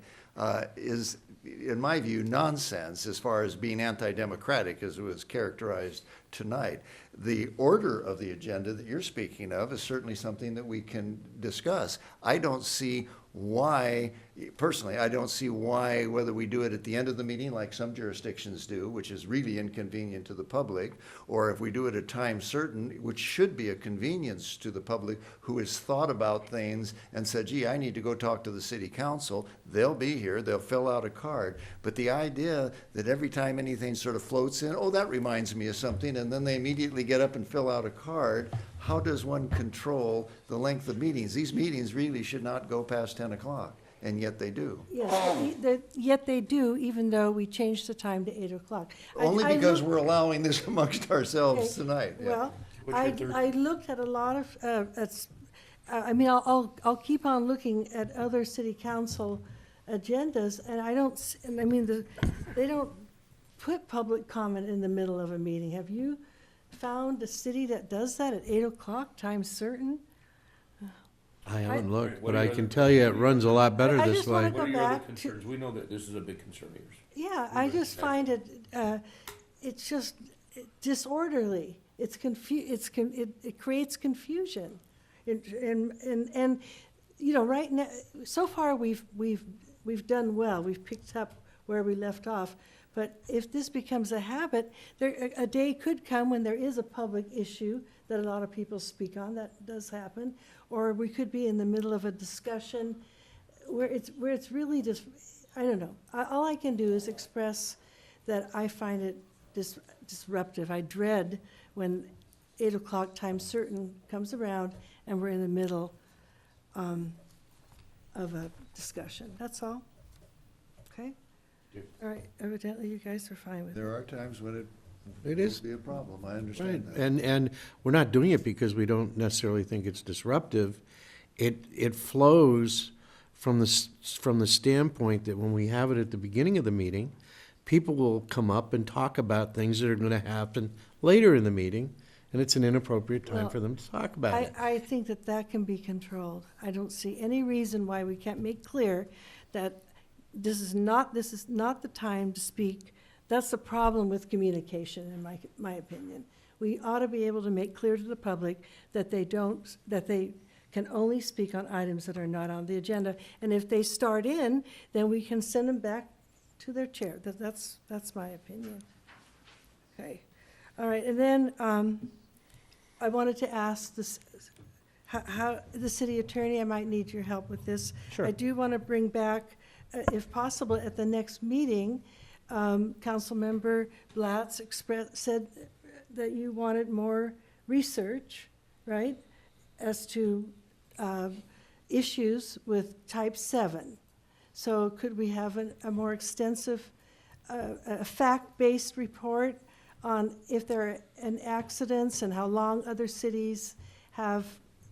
is, in my view, nonsense as far as being anti-democratic as it was characterized tonight. The order of the agenda that you're speaking of is certainly something that we can discuss. I don't see why, personally, I don't see why, whether we do it at the end of the meeting like some jurisdictions do, which is really inconvenient to the public, or if we do it at time certain, which should be a convenience to the public who has thought about things and said, gee, I need to go talk to the city council. They'll be here, they'll fill out a card. But the idea that every time anything sort of floats in, oh, that reminds me of something, and then they immediately get up and fill out a card, how does one control the length of meetings? These meetings really should not go past 10 o'clock, and yet they do. Yes, yet they do, even though we changed the time to 8 o'clock. Only I because looked- we're allowing this amongst ourselves Okay, tonight. Yeah. Well, What's your third? I looked at a lot of, I mean, I'll keep on looking at other city council agendas, and I don't, I mean, they don't put public comment in the middle of a meeting. Have you found a city that does that at 8 o'clock, time certain? I haven't looked, What but are I your can other- tell you it runs a lot better I this just wanna way. go What are your other back to- concerns? We know that this is a big concern of yours. Yeah, I just find it, it's just disorderly. It creates confusion. And, you know, right now, so far, we've done well. We've picked up where we left off. But if this becomes a habit, a day could come when there is a public issue that a lot of people speak on. That does happen. Or we could be in the middle of a discussion where it's really just, I don't know. All I can do is express that I find it disruptive. I dread when 8 o'clock time certain comes around and we're in the middle of a discussion. That's all. Okay? All right, evidently you guys are fine with it. There are times when It is. will be a problem, I Right, understand that. and we're not doing it because we don't necessarily think it's disruptive. It flows from the standpoint that when we have it at the beginning of the meeting, people will come up and talk about things that are gonna happen later in the meeting, and it's an inappropriate time Well, for them to talk about it. I think that can be controlled. I don't see any reason why we can't make clear that this is not the time to speak. That's the problem with communication, in my opinion. We ought to be able to make clear to the public that they can only speak on items that are not on the agenda. And if they start in, then we can send them back to their chair. That's my opinion. Okay. All right, and then I wanted to ask this, how the city attorney, I might need your help with this. Sure. I do want to bring back, if possible, at the next meeting, Councilmember Blatz said that you wanted more research, right, as to issues with type 7. So could we have a more extensive, a fact-based report on if there are accidents and how long other cities have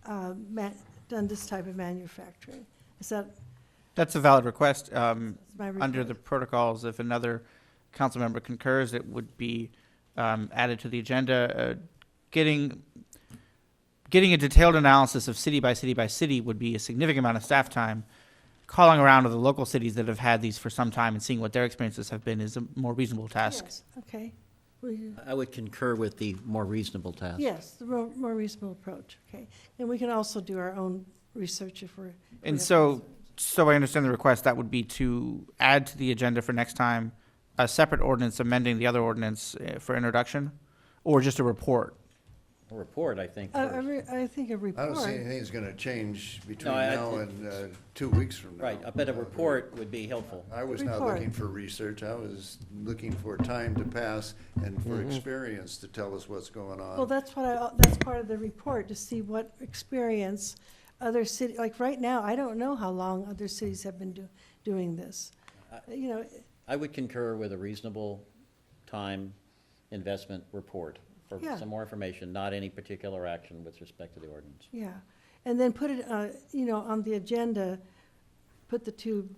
done this type of manufacturing? Is that? That's a valid request. my Under request. the protocols, if another council member concurs, it would be added to the agenda. Getting a detailed analysis of city by city by city would be a significant amount of staff time. Calling around to the local cities that have had these for some time and seeing what their experiences have been is a more reasonable task. Yes, okay. Will you- I would concur with the more reasonable task. Yes, the more reasonable approach, okay. And we can also do our own research if we're. And so I understand the request, that would be to add to the agenda for next time a separate ordinance amending the other ordinance for introduction, or just a report? A report, I think. I think a I report. don't see anything's going to change between No, now and 2 weeks from now. Right, but a report would be helpful. I was not Report. looking for research. I was looking for time to pass and for experience to tell us what's going on. Well, that's part of the report, to see what experience other cities, like right now, I don't know how long other cities have been doing this. You know, I would concur with a reasonable time investment report for Yeah. some more information, not any particular action with respect to the ordinance. yeah. And then put it, on the agenda, put the two,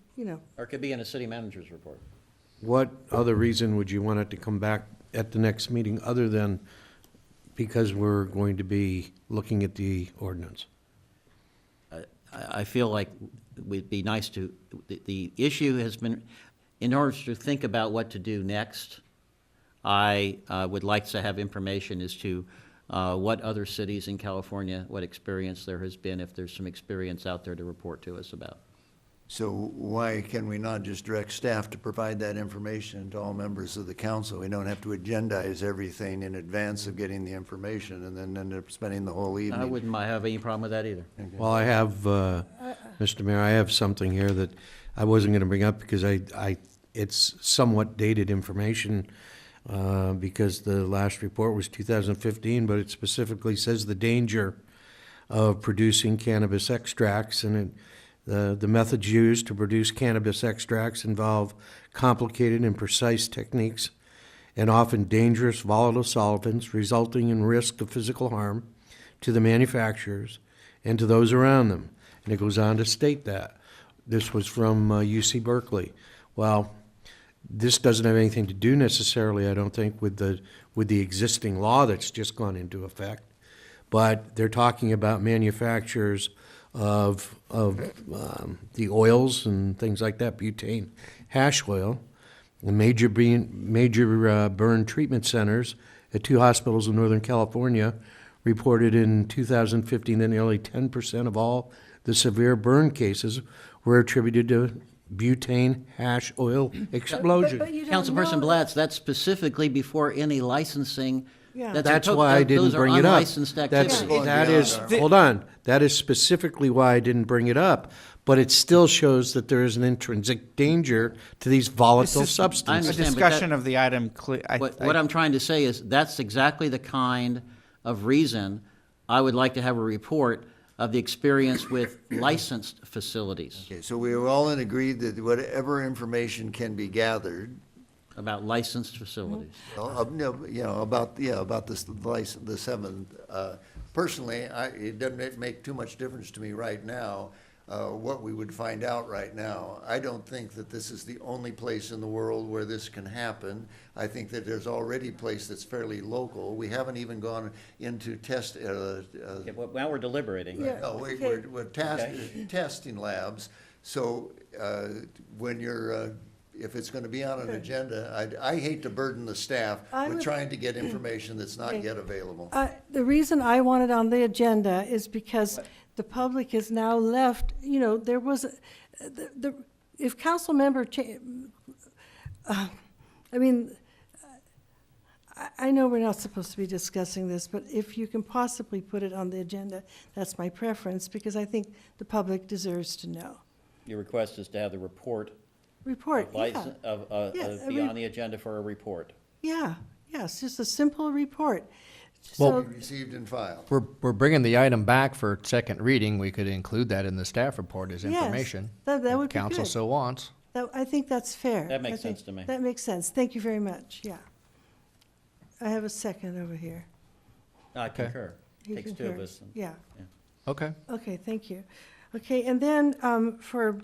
Or it could be in a city manager's report. What other reason would you want it to come back at the next meeting, other than because we're going to be looking at the ordinance? I feel like it would be nice to, the issue has been, in order to think about what to do next, I would like to have information as to what other cities in California, what experience there has been, if there's some experience out there to report to us about. So why can we not just direct staff to provide that information to all members of the council? We don't have to agendize everything in advance of getting the information and then end up spending the whole evening. I wouldn't have any problem with that either. Well, I have, Mr. Mayor, I have something here that I wasn't going to bring up because it's somewhat dated information because the last report was 2015, but it specifically says the danger of producing cannabis extracts, and the methods used to produce cannabis extracts involve complicated and precise techniques and often dangerous volatile solvents, resulting in risk of physical harm to the manufacturers and to those around them. And it goes on to state that. This was from UC Berkeley. Well, this doesn't have anything to do necessarily, I don't think, with the existing law that's just gone into effect. But they're talking about manufacturers of the oils and things like that, butane, hash oil. The major burn treatment centers at 2 hospitals in Northern California reported in 2015 that nearly 10% of all the severe burn cases were attributed to butane hash oil explosion. But you don't Councilperson know- Blatz, that's specifically before any licensing. Yeah. That's why I didn't bring it up. Those are unlicensed activities. Hold on, that is specifically why I didn't bring it up, but it still shows that there is an intrinsic danger to these volatile I substances. A understand, but that- discussion of the item, What I'm trying to say is, that's exactly the kind of reason I would like to have a report of the experience with licensed facilities. Okay, so we were all in agreed that whatever information can be gathered. About licensed facilities. About the 7th. Personally, it doesn't make too much difference to me right now what we would find out right now. I don't think that this is the only place in the world where this can happen. I think that there's already a place that's fairly local. We haven't even gone into test. Okay, well, now we're deliberating. Yeah. No, we're testing labs. So when you're, if it's going to be on an agenda, I hate to burden the staff with trying to get information that's not yet available. The reason I want it on the agenda is because the public is now left, you know, there was, if council member, I know we're not supposed to be discussing this, but if you can possibly put it on the agenda, that's my preference, because I think the public deserves to know. Your request is to have the report Report, yeah. be on the agenda for a report. Yeah, yes, just a simple report. Well, Be received and filed. We're bringing the item back for second reading. We could include that in the staff report as Yes, information. that would if be council good. so wants. I think that's fair. That makes I think sense to me. That makes sense. Thank you very much, yeah. I have a second over here. I concur. He Takes two of concurs. us. Yeah. Okay. Okay, thank you. Okay, and then for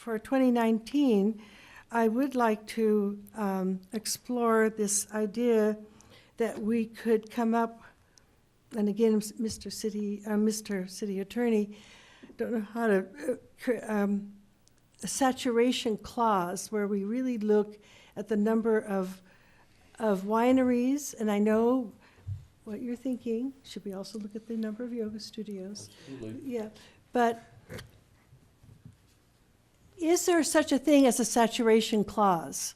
2019, I would like to explore this idea that we could come up, and again, Mr. City Attorney, don't know how to, a saturation clause where we really look at the number of wineries, and I know what you're thinking. Should we also look at the number of yoga studios? Absolutely. Yeah, but is there such a thing as a saturation clause?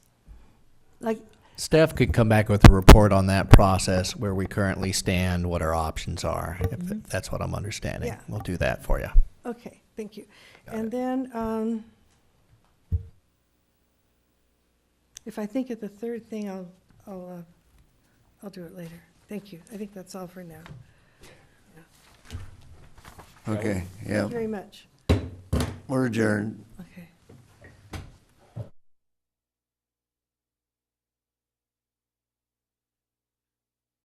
Like, Staff could come back with a report on that process, where we currently stand, what our options are, if that's what I'm understanding. Yeah. We'll do that for you. okay, thank you. And then, if I think of the third thing, I'll do it later. Thank you. I think that's all for now. Okay, yeah. Thank you very much. We're adjourned.